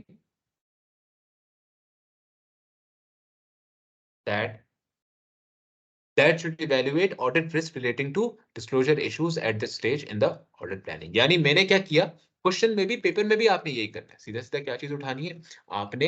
that should evaluate audit risk relating to disclosure issues at this stage in the audit planning। यानी मैंने क्या किया? Question में भी, paper में भी आपने यही करना है। सीधा सीधा क्या चीज उठानी है? आपने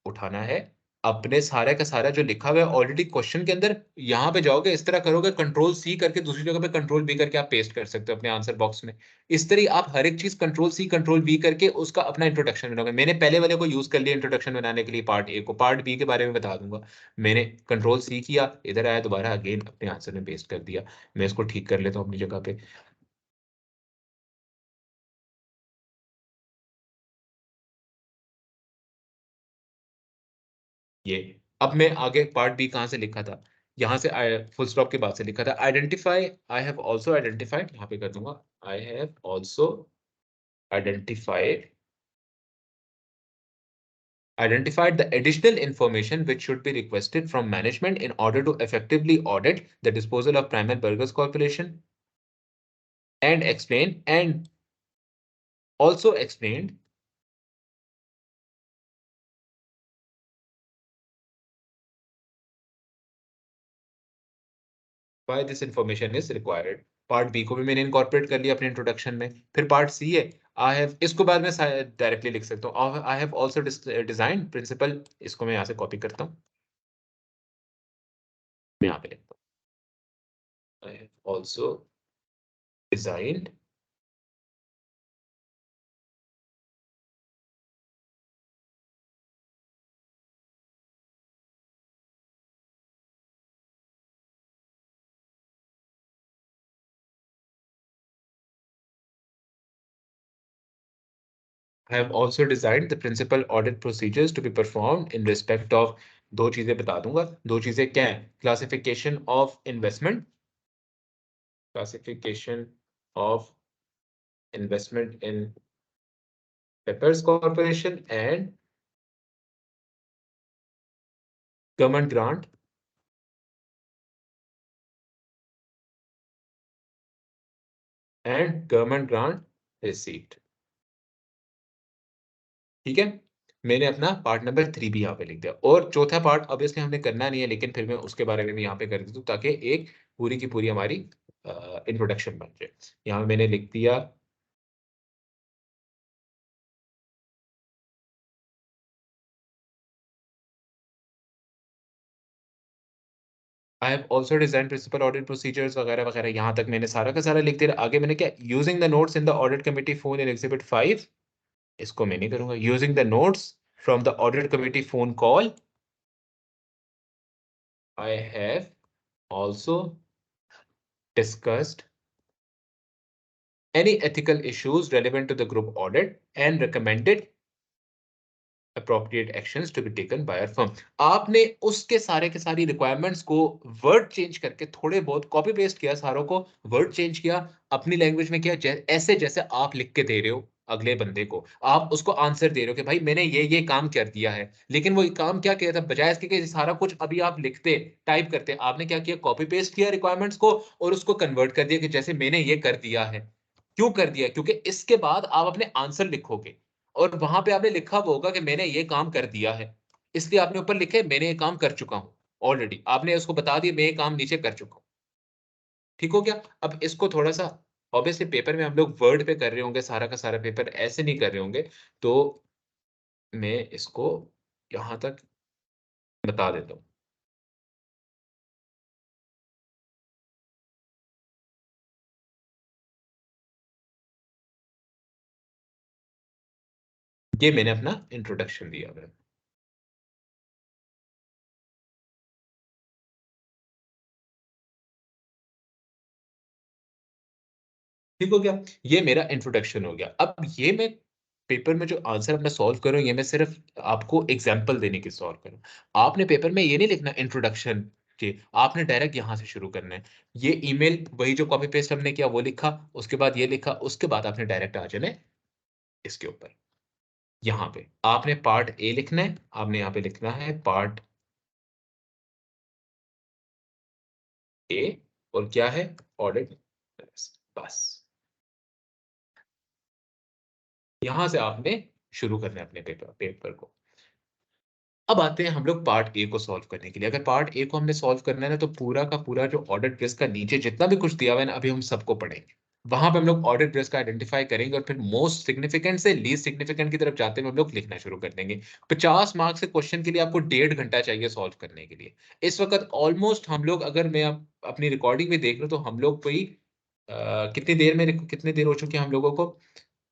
उठाना है अपने सारे का सारा जो लिखा हुआ है ऑलरेडी क्वेश्चन के अंदर। यहां पे जाओगे, इस तरह करोगे, कंट्रोल सी करके दूसरी जगह पे कंट्रोल बी करके आप पेस्ट कर सकते हो अपने आंसर बॉक्स में। इस तरह आप हर एक चीज कंट्रोल सी कंट्रोल बी करके उसका अपना इंट्रोडक्शन बनाओगे। मैंने पहले वाले को यूज कर लिया इंट्रोडक्शन बनाने के लिए, पार्ट ए को। पार्ट बी के बारे में बता दूंगा। मैंने कंट्रोल सी किया, इधर आया, दोबारा अगेन अपने आंसर में पेस्ट कर दिया। मैं इसको ठीक कर लेता हूँ अपनी जगह पे। ये अब मैं आगे पार्ट बी कहाँ से लिखा था? यहाँ से फुल स्टॉप के बाद से लिखा था identify. I have also identified, यहाँ पे कर दूंगा आई have also identified the additional information which should be requested from management in order to effectively audit the disposal of Primal Burgers Corporation, and also explained why this information is required। Part B को भी मैंने incorporate कर लिया अपने introduction में। फिर part सी है, I have, इसको बाद में डायरेक्टली लिख सकता हूँ। I have also design principal, इसको मैं यहाँ से कॉपी करता हूँ, मैं यहाँ पे लिखता I have also designed I have also designed the principal audit procedures to be performed in respect of दो चीजें बता दूंगा दो चीजें क्या है classification of investment in Peppers Corporation and government grant and government grant received. ठीक है मैंने अपना पार्ट नंबर 3 भी यहाँ पे लिख दिया और चौथा पार्ट ऑब्वियसली हमने करना नहीं है लेकिन फिर मैं उसके बारे में भी यहाँ पे कर देता हूँ ताकि एक पूरी की पूरी हमारी इंट्रोडक्शन बन जाए यहाँ मैंने लिख दिया I have also design principal audit procedures वगैरह वगैरह यहाँ तक मैंने सारा का सारा लिख दिया आगे मैंने क्या using the notes in the audit committee found in exhibit 5 इसको मैं नहीं करूंगा using the notes from the audit committee phone call I have also discussed any ethical issues relevant to the group audit and recommended appropriate actions to be taken by our firm. आपने उसके सारे के सारी requirements को word change करके थोड़े बहुत copy paste किया सारों को वर्ड चेंज किया अपनी लैंग्वेज में किया ऐसे जैसे आप लिख के दे रहे हो अगले बंदे को आप उसको आंसर दे रहे हो कि भाई मैंने ये काम कर दिया है लेकिन वो काम क्या किया था बजाय इसके कि सारा कुछ अभी आप लिखते टाइप करते आपने क्या किया कॉपी पेस्ट किया रिक्वायरमेंट्स को और उसको कन्वर्ट कर दिया कि जैसे मैंने ये कर दिया है क्यों कर दिया क्योंकि इसके बाद आप अपने आंसर लिखोगे और वहां पे आपने लिखा वो होगा कि मैंने ये काम कर दिया है इसलिए आपने ऊपर लिखे मैंने ये काम कर चुका हूं ऑलरेडी आपने उसको बता दिया मैं ये काम नीचे कर चुका हूं ठीक हो गया अब इसको थोड़ा सा ऑब्वियसली पेपर में हम लोग वर्ड पे कर रहे होंगे सारा का सारा पेपर ऐसे नहीं कर रहे होंगे तो मैं इसको यहां तक बता देता हूं ये मैंने अपना इंट्रोडक्शन दिया है ठीक हो गया ये मेरा इंट्रोडक्शन हो गया अब ये मैं पेपर में जो आंसर अपना सॉल्व करूं ये मैं सिर्फ आपको एग्जांपल देने की सॉल्व करूं आपने पेपर में ये नहीं लिखना इंट्रोडक्शन के आपने डायरेक्ट यहां से शुरू करना है ये ईमेल वही जो कॉपी पेस्ट हमने किया वो लिखा उसके बाद ये लिखा उसके बाद आपने डायरेक्ट आ जाना है इसके ऊपर यहाँ पे आपने पार्ट ए लिखना है आपने यहाँ पे लिखना है पार्ट ए और क्या है ऑडिट बस यहां से आपने शुरू करना है अपने पेपर को अब आते हैं हम लोग पार्ट ए को सॉल्व करने के लिए अगर पार्ट ए को हमने सॉल्व करना है ना तो पूरा का पूरा जो ऑडिट रिस्क का नीचे जितना भी कुछ दिया हुआ है ना अभी हम सबको पढ़ेंगे वहां पे हम लोग ऑडिट रिस्क का आइडेंटिफाई करेंगे और फिर मोस्ट सिग्निफिकेंट से लीस्ट सिग्निफिकेंट की तरफ जाते हुए हम लोग लिखना शुरू कर देंगे 50 मार्क्स के क्वेश्चन के लिए आपको 1.5 घंटा चाहिए सॉल्व करने के लिए इस वक्त ऑलमोस्ट हम लोग अगर मैं अपनी रिकॉर्डिंग में देख रहा हूँ तो हम लोग कोई कितने देर हो चुके हैं हम लोगों को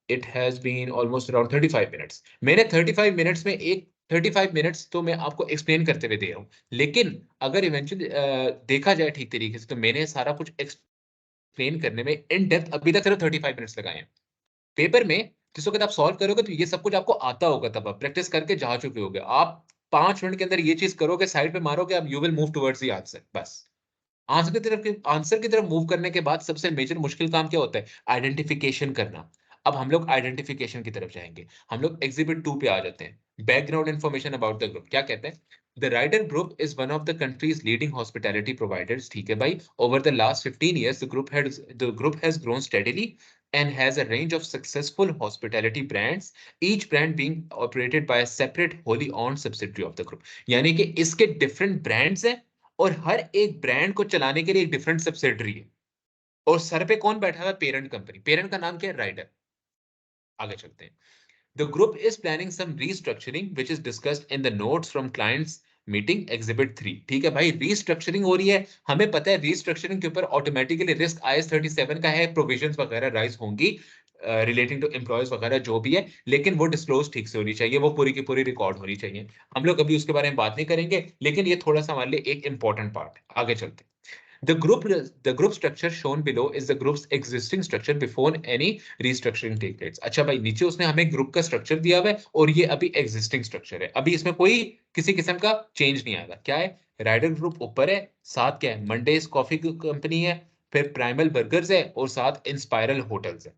it has been almost around 35 minutes मैंने 35 मिनट्स में एक 35 मिनट्स तो मैं आपको एक्सप्लेन करते हुए दे रहा हूँ लेकिन अगर इवेंचुअली देखा जाए ठीक तरीके से तो मैंने सारा कुछ एक्सप्लेन करने में इन डेप्थ अभी तक सिर्फ 35 मिनट्स लगाए हैं पेपर में जिस वक्त आप सॉल्व करोगे तो ये सब कुछ आपको आता होगा तब आप प्रैक्टिस करके जा चुके होगे आप 5 मिनट के अंदर ये चीज करोगे साइड पे मारोगे आप you will move towards the answer बस आंसर की तरफ मूव करने के बाद सबसे मेजर मुश्किल काम क्या होता है आइडेंटिफिकेशन करना अब हम लोग आइडेंटिफिकेशन की तरफ जाएंगे हम लोग एग्जिबिट 2 पे आ जाते हैं background information about the group क्या कहते हैं the Rider group is one of the country's leading hospitality providers ठीक है भाई over the last 15 years the group has grown steadily and has a range of successful hospitality brands each brand being operated by a separate wholly owned subsidiary of the group यानी कि इसके different brands हैं और हर एक brand को चलाने के लिए एक डिफरेंट सब्सिडरी है और सर पे कौन बैठा हुआ है पेरेंट कंपनी पेरेंट का नाम क्या है राइडर आगे चलते हैं the group is planning some restructuring which is discussed in the notes from clients meeting exhibit 3। ठीक है भाई, रीस्ट्रक्चरिंग हो रही है, हमें पता है रीस्ट्रक्चरिंग के ऊपर ऑटोमेटिकली रिस्क IAS 37 का है, प्रोविजंस वगैरह राइज होंगी रिलेटिंग टू एम्प्लॉयज वगैरह जो भी है, लेकिन वो डिस्क्लोज ठीक से होनी चाहिए, वो पूरी की पूरी रिकॉर्ड होनी चाहिए। हम लोग अभी उसके बारे में बात नहीं करेंगे, लेकिन ये थोड़ा सा हमारे लिए एक इंपॉर्टेंट पार्ट है। आगे चलते हैं। The group structure shown below is the group's existing structure before any restructuring take place। अच्छा भाई, नीचे उसने हमें ग्रुप का स्ट्रक्चर दिया हुआ है और ये अभी एग्जिस्टिंग स्ट्रक्चर है, अभी इसमें कोई किसी किस्म का चेंज नहीं आएगा। क्या है? राइडर ग्रुप ऊपर है, साथ क्या है? मंडेज कॉफी कंपनी है, फिर प्राइमल बर्गर्स है और साथ इंस्पायरल होटल्स है।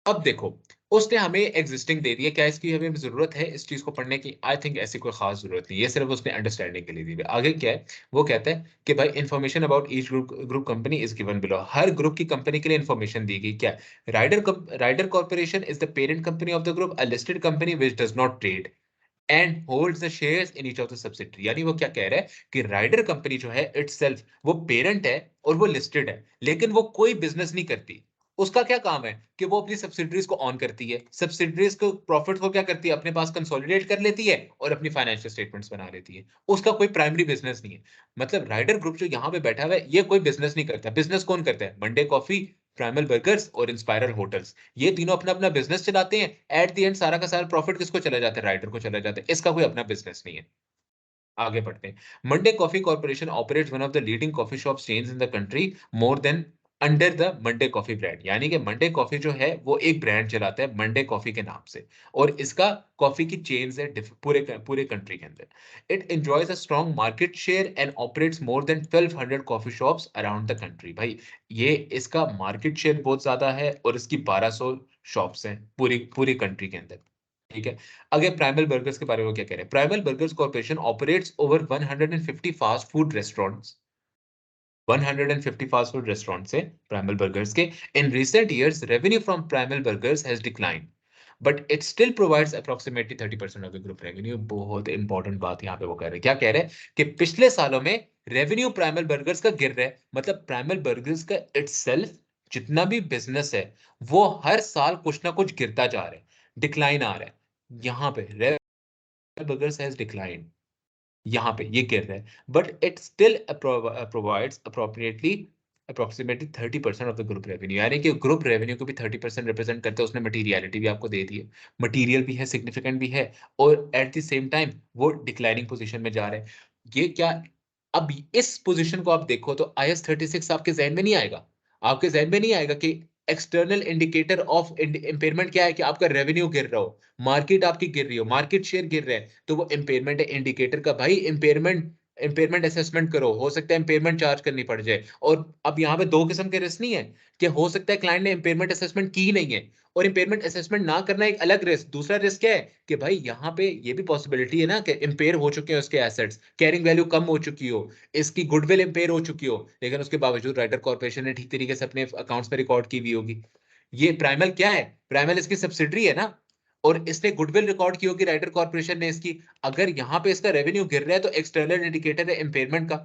अब देखो, उसने हमें एग्जिस्टिंग दे दी है, क्या इसकी हमें जरूरत है इस चीज को पढ़ने की? आई थिंक ऐसी कोई खास जरूरत नहीं है, सिर्फ उसने अंडरस्टैंडिंग के लिए दी है। आगे क्या है? वो कहता है कि भाई information about each group company is given below. हर ग्रुप की कंपनी के लिए इन्फॉर्मेशन दी गई। क्या? Rider corporation is the parent company of the group, a listed company which does not trade and holds the shares in each of the subsidiary. यानी वो क्या कह रहा है कि राइडर कंपनी जो है इटसेल्फ वो पेरेंट है और वो लिस्टेड है, लेकिन वो कोई बिजनेस नहीं करती। उसका क्या काम है कि वो अपनी सब्सिडरीज को ऑन करती है, सब्सिडरीज को प्रॉफिट को क्या करती है, अपने पास कंसोलिडेट कर लेती है और अपनी फाइनेंशियल स्टेटमेंट्स बना लेती है। उसका कोई प्राइमरी बिजनेस नहीं है। मतलब राइडर ग्रुप जो यहाँ पे बैठा हुआ है, ये कोई बिजनेस नहीं करता। बिजनेस कौन करता है? मंडे कॉफी, प्राइमल बर्गर्स और इंस्पायरल होटल्स। ये तीनों अपना अपना बिजनेस चलाते हैं। एट द एंड सारा का सारा प्रॉफिट किसको चला जाता है? राइडर को चला जाता है। इसका कोई अपना बिजनेस नहीं है। आगे बढ़ते हैं। Monday coffee corporation operates one of the leading coffee shop chains in the country more than under the Monday coffee brand. यानी कि मंडे कॉफी जो है वो एक ब्रांड चलाता है मंडे कॉफी के नाम से, और इसका कॉफी की चेन्स है पूरे पूरे कंट्री के अंदर। It enjoys a strong market share and operates more than 1200 coffee shops around the country. भाई, ये इसका मार्केट शेयर बहुत ज्यादा है और इसकी 1200 शॉप्स हैं पूरी पूरी कंट्री के अंदर। ठीक है। अगर प्राइमल बर्गर्स के बारे में वो क्या कह रहे हैं? Primal burgers corporation operates over 150 fast food restaurants. 150 fast food restaurants है प्राइमल बर्गर्स के। In recent years revenue from primal burgers has declined but it still provides approximately 30% of the group revenue. बहुत important बात यहाँ पे वो कह रहे हैं। क्या कह रहे हैं? कि पिछले सालों में रेवेन्यू प्राइमल बर्गर्स का गिर रहा है। मतलब प्राइमल बर्गर्स का इटसेल्फ जितना भी बिजनेस है, वो हर साल कुछ ना कुछ गिरता जा रहा है, डिक्लाइन आ रहा है। यहाँ पे burgers has declined, यहाँ पे ये गिर रहा है, but it still provides approximately 30% of the group revenue. यानी कि ग्रुप रेवेन्यू को भी 30% रिप्रेजेंट करते हैं। उसने मटीरियलिटी भी आपको दे दी है, मटीरियल भी है, सिग्निफिकेंट भी है, और एट द सेम टाइम वो डिक्लाइनिंग पोजीशन में जा रहे हैं। ये क्या? अब इस पोजीशन को आप देखो तो IAS 36 आपके जहन में नहीं आएगा। आपके जहन में नहीं आएगा कि एक्सटर्नल इंडिकेटर ऑफ इम्पेयरमेंट क्या है? कि आपका रेवेन्यू गिर रहा हो, मार्केट आपकी गिर रही हो, मार्केट शेयर गिर रहा है, तो वो इम्पेयरमेंट है इंडिकेटर का। भाई इम्पेयरमेंट असेसमेंट करो, हो सकता है इम्पेयरमेंट चार्ज करनी पड़ जाए। और अब यहाँ पे दो किस्म के रिस्क नहीं है कि हो सकता है क्लाइंट ने इम्पेयरमेंट असेसमेंट की ही नहीं है, और इम्पेयरमेंट असेसमेंट ना करना एक अलग रिस्क। दूसरा रिस्क क्या है? कि भाई यहाँ पे ये भी पॉसिबिलिटी है ना कि इम्पेयर हो चुके हैं उसके एसेट्स, कैरिंग वैल्यू कम हो चुकी हो, इसकी गुडविल इम्पेयर हो चुकी हो, लेकिन उसके बावजूद राइटर कॉर्पोरेशन ने ठीक तरीके से अपने अकाउंट्स में रिकॉर्ड की हुई होगी। ये प्राइमल क्या है? प्राइमल इसकी सब्सिडरी है ना, और इसने गुडविल रिकॉर्ड की होगी राइटर कॉर्पोरेशन ने इसकी। अगर यहाँ पे इसका रेवेन्यू गिर रहा है तो एक्सटर्नल इंडिकेटर है इम्पेयरमेंट का।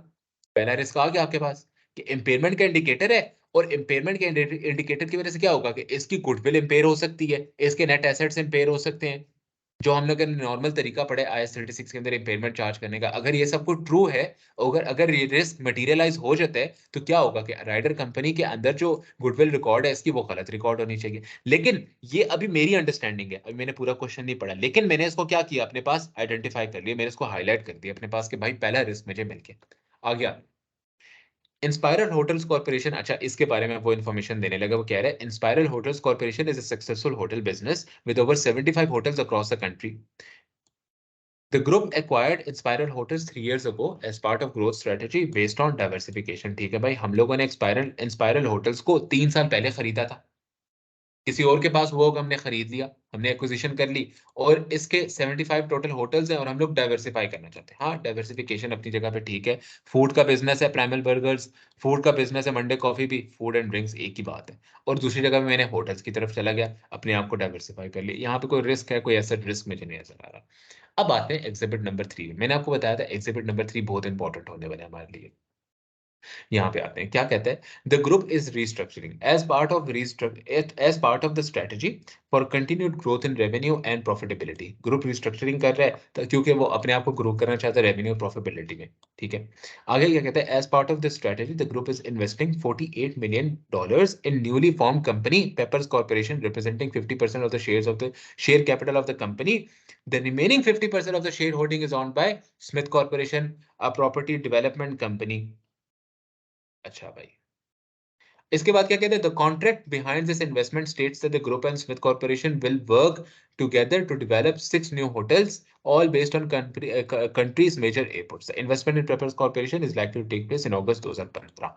पहला रिस्क आ गया आपके पास कि इम्पेयरमेंट का इंडिकेटर है, और इम्पेयरमेंट के इंडिकेटर की वजह से क्या होगा कि इसकी गुडविल इम्पेयर हो सकती है, इसके नेट एसेट्स इम्पेयर हो सकते हैं, जो हम लोग ने नॉर्मल तरीका पढ़े IAS 36 के अंदर इम्पेयरमेंट चार्ज करने का। अगर ये सब कुछ ट्रू है, अगर अगर ये रिस्क मटेरियलाइज हो जाता है, तो क्या होगा कि राइडर कंपनी के अंदर जो गुडविल रिकॉर्ड है इसकी वो गलत रिकॉर्ड होनी चाहिए। लेकिन ये अभी मेरी अंडरस्टैंडिंग है, अभी मैंने पूरा क्वेश्चन नहीं पढ़ा, लेकिन मैंने इसको क्या किया, अपने पास आइडेंटिफाई कर लिया, मैंने इसको हाईलाइट कर दिया अपने पास कि भाई पहला रिस्क मुझे मिल गया। आ गया इंस्पायरल होटल्स कॉर्पोरेशन। अच्छा, इसके बारे में वो इन्फॉर्मेशन देने लगा। वो कह रहा है Inspiral hotels corporation is a successful hotel business with over 75 hotels across the country. The group acquired Inspiral Hotels 3 years ago as part of growth strategy based on diversification। ठीक है भाई, हम लोगों ने इंस्पायरल होटल्स को 3 साल पहले खरीदा था, किसी और के पास वो हमने खरीद लिया, हमने एक्विजिशन कर ली, और इसके 75 टोटल होटल्स हैं, और हम लोग डाइवर्सिफाई करना चाहते हैं। हाँ, डाइवर्सिफिकेशन अपनी जगह पे ठीक है। फूड का बिजनेस है प्राइमल बर्गर्स, फूड का बिजनेस है मंडे कॉफी भी, फूड एंड ड्रिंक्स एक ही बात है। और दूसरी जगह पे मैंने होटल्स की तरफ चला गया, अपने आप को डाइवर्सिफाई कर लिया। यहाँ पे कोई रिस्क है? कोई ऐसा रिस्क मुझे नहीं नजर आ रहा। अब आते हैं एग्जिबिट नंबर 3। मैंने आपको बताया था एग्जिबिट नंबर 3 बहुत इंपॉर्टेंट होने वाला है हमारे लिए। यहाँ पे आते हैं, क्या कहते हैं, the group is restructuring as part of the strategy for continued growth in revenue and profitability. Group restructuring कर रहा है क्योंकि वो अपने आप को ग्रो करना चाहता है रेवेन्यू और प्रॉफिटेबिलिटी में। ठीक है, आगे क्या कहते हैं, as part of the strategy the group is investing $48 million in newly formed company Peppers Corporation, representing 50% of the shares of the share capital of the company. The remaining 50% of the shareholding is owned by Smith Corporation, a property development company. अच्छा भाई, इसके बाद क्या कहते हैं, the contract behind this investment states that the group and Smith corporation will work together to develop 6 new hotels, all based on country's major airports. The investment in Peppers Corporation is likely to take place in August 2015.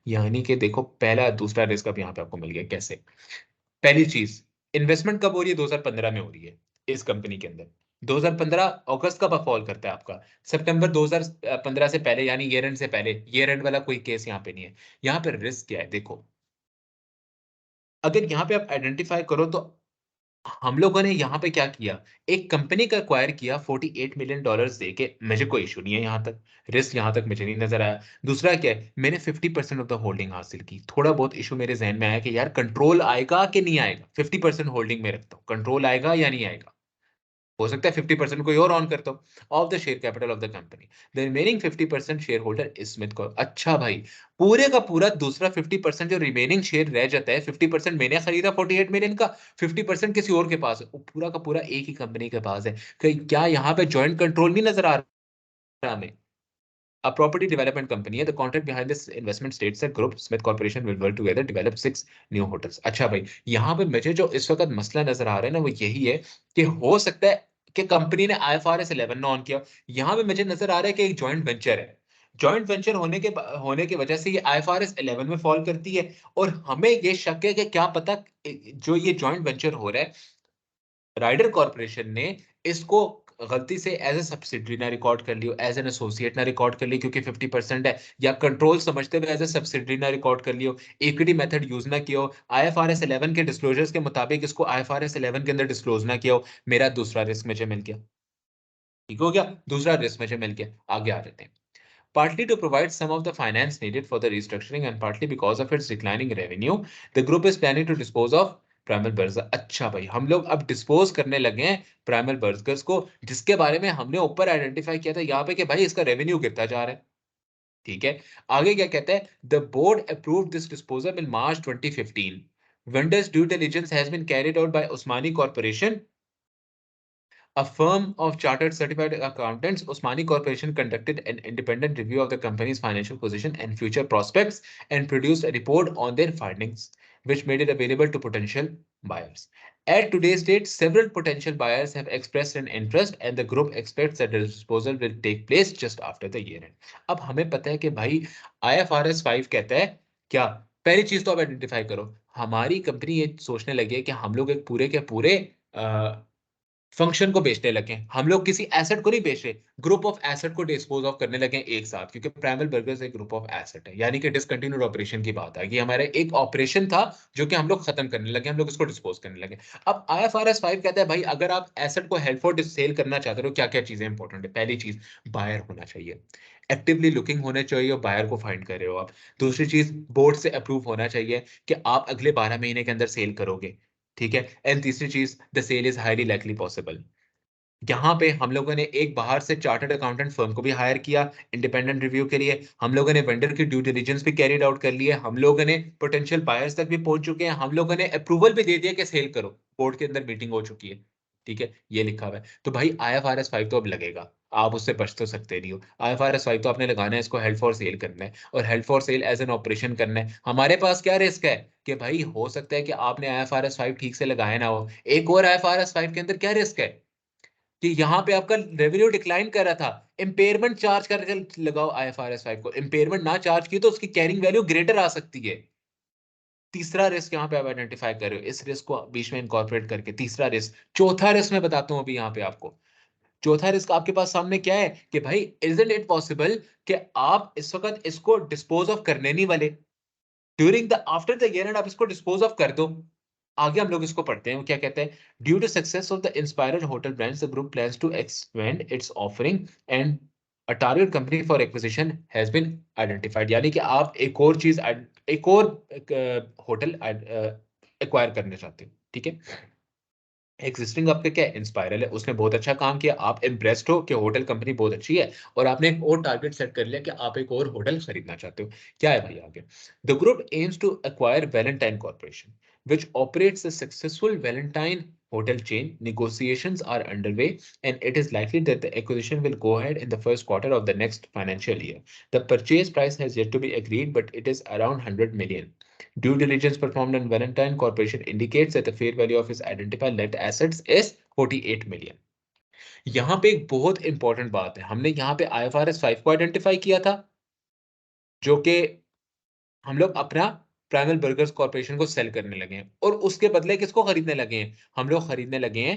यानी कि देखो, पहला दूसरा risk अब यहाँ पे आपको मिल गया। कैसे? पहली चीज, इन्वेस्टमेंट कब हो रही है? 2015 में हो रही है इस कंपनी के अंदर। 2015 अगस्त कब फॉल करता है आपका? सितंबर 2015 से पहले, यानी ईयर एंड से पहले। ईयर एंड वाला कोई केस यहाँ पे नहीं है। यहाँ पे रिस्क क्या है देखो, अगर यहाँ पे आप आइडेंटिफाई करो तो हम लोगों ने यहाँ पे क्या किया, एक कंपनी का एक्वायर किया $48 million दे के। मुझे कोई इशू नहीं है यहाँ तक, रिस्क यहाँ तक मुझे नहीं नजर आया। दूसरा क्या है, मैंने 50% ऑफ द होल्डिंग हासिल की। थोड़ा बहुत इशू मेरे जहन में आया कि यार कंट्रोल आएगा कि नहीं आएगा। 50% होल्डिंग में रखता हूँ, कंट्रोल आएगा या नहीं आएगा। हो सकता है 50% कोई और ऑन करता हो of the share capital of the company. The remaining 50% share holder is Smith को। अच्छा भाई, पूरे का पूरा दूसरा 50% जो रिमेनिंग शेयर रह जाता है, 50% मैंने खरीदा 48 million का, 50% किसी और के पास है, वो पूरा का पूरा एक ही कंपनी के पास है। क्या यहाँ पे जॉइंट कंट्रोल नहीं नजर आ रहा हमें? A property development company है। The contract behind this investment states that Group Smith Corporation will work together develop 6 new hotels। अच्छा भाई, यहाँ पे मुझे जो इस वक्त मसला नजर आ रहा है ना, वो यही है कि हो सकता है कि कंपनी ने IFRS 11 ऑन किया। यहाँ पे मुझे नजर आ रहा है कि एक जॉइंट वेंचर है। जॉइंट वेंचर होने की वजह से ये IFRS 11 में फॉल करती है। और हमें ये शक है कि क्या पता जो ये जॉइंट वेंचर हो रहा है, राइडर कॉर्पोरेशन ने इसको गलती से एज ए सब्सिडरी ना रिकॉर्ड कर लियो, एज एन एसोसिएट ना रिकॉर्ड कर लियो क्योंकि 50% है, या कंट्रोल समझते हुए एज ए सब्सिडरी ना रिकॉर्ड कर लियो, इक्विटी मेथड यूज ना किया हो, IFRS 11 के डिस्क्लोजर्स के मुताबिक इसको IFRS 11 के अंदर डिस्क्लोज ना किया हो। मेरा दूसरा रिस्क मुझे मिल गया। ठीक हो गया, दूसरा रिस्क मुझे मिल गया। आगे आ जाते हैं। Partly to provide some of the finance needed for the restructuring and partly because of its declining revenue, the group is planning to dispose of Primal Burger। अच्छा भाई, हम लोग अब डिस्पोज करने लगे हैं प्राइमल बर्गर्स को, जिसके बारे में हमने ऊपर आइडेंटिफाई किया था यहाँ पे कि भाई इसका रेवेन्यू गिरता जा रहा है। ठीक है, आगे क्या कहते हैं, the board approved this disposal in March 2015। Vendors due diligence has been carried out by Osmani Corporation, a firm of chartered certified accountants. Osmani Corporation conducted an independent review of the company's financial position and future prospects and produced a report on their findings, which made it available to potential buyers. At today's date, several potential buyers have expressed an interest, and the group expects that the disposal will take place just after the year end. अब हमें पता है कि भाई IFRS 5 कहता है क्या? पहली चीज तो आप आइडेंटिफाई करो, हमारी कंपनी ये सोचने लगी है कि हम लोग एक पूरे के पूरे फंक्शन को बेचने लगे। हम लोग किसी एसेट को नहीं बेच रहे, ग्रुप ऑफ एसेट को डिस्पोज ऑफ करने लगे एक साथ, क्योंकि प्राइमल बर्गर्स एक ग्रुप ऑफ एसेट है। यानी कि डिसकंटिन्यूड ऑपरेशन की बात है कि हमारा एक ऑपरेशन था जो कि हम लोग खत्म करने लगे, हम लोग इसको डिस्पोज करने लगे। अब IFRS 5 कहता है भाई अगर आप एसेट को हेल्ड फॉर सेल करना चाहते हो, क्या क्या चीजें इंपॉर्टेंट है? पहली चीज, बायर होना चाहिए, एक्टिवली लुकिंग होने चाहिए और बायर को फाइंड कर रहे हो आप। दूसरी चीज, बोर्ड से अप्रूव होना चाहिए कि आप अगले 12 महीने के अंदर सेल करोगे। ठीक है, एंड तीसरी चीज, the sale is highly likely possible. यहाँ पे हम लोगों ने एक बाहर से चार्टर्ड अकाउंटेंट फर्म को भी हायर किया इंडिपेंडेंट रिव्यू के लिए। हम लोगों ने वेंडर की ड्यू डिलिजेंस भी कैरिड आउट कर ली है। हम लोगों ने पोटेंशियल बायर्स तक भी पहुंच चुके हैं। हम लोगों ने अप्रूवल भी दे दिया कि सेल करो, बोर्ड के अंदर मीटिंग हो चुकी है। ठीक है, ये लिखा हुआ है। तो भाई IFRS 5 तो अब लगेगा, आप उससे बच तो सकते नहीं हो। IFRS 5 तो आपने लगाना है, इसको हेल्ड फॉर सेल करना है, और held for sale as an operation करना है। हमारे पास क्या रिस्क है कि भाई हो सकता है कि आपने IFRS 5 ठीक से लगाया ना हो। एक और IFRS 5 के अंदर क्या रिस्क है कि यहाँ पे आपका रेवेन्यू डिक्लाइन कर रहा था, इम्पेयरमेंट चार्ज करके लगाओ IFRS 5 को। इम्पेयरमेंट ना चार्ज की तो उसकी कैरिंग वैल्यू ग्रेटर आ सकती है। तीसरा रिस्क यहाँ पे आप आइडेंटिफाई कर रहे हो, इस रिस्क को बीच में इनकॉर्पोरेट करके तीसरा रिस्क। चौथा रिस्क मैं बताता हूँ अभी यहाँ पे आपको। चौथा रिस्क आपके पास सामने क्या है कि भाई इजंट इट पॉसिबल कि आप इस वक्त इसको डिस्पोज ऑफ करने नहीं वाले, during the after the year and आप इसको डिस्पोज ऑफ कर दो। आगे हम लोग इसको पढ़ते हैं, वो क्या कहते हैं, due to success of the inspired hotel brands the group plans to expand its offering and a target company for acquisition has been identified, यानी कि आप एक और चीज, एक और होटल एक्वायर करना चाहते हो, ठीक है। एक्जिस्टिंग आपका क्या है, इंस्पायरल है, उसने बहुत अच्छा काम किया, आप इम्प्रेस्ड हो कि होटल कंपनी बहुत अच्छी है, और आपने एक और टारगेट सेट कर लिया कि आप एक और होटल खरीदना चाहते हो। क्या है भाई आगे? The group aims to acquire Valentine corporation which operates a successful Valentine hotel chain. Negotiations are underway, and it is likely that the acquisition will go ahead in the first quarter of the next financial year. The purchase price has yet to be agreed, but it is around 100 million. Due diligence performed on Valentine Corporation indicates that the fair value of its identified net assets is 48 million. यहाँ पे एक बहुत important बात है, हमने यहाँ पे IFRS 5 को आइडेंटिफाई किया था, जो कि हम लोग अपना प्राइमल बर्गर्स कॉर्पोरेशन को सेल करने लगे हैं, और उसके बदले किसको खरीदने लगे हैं? हम लोग खरीदने लगे हैं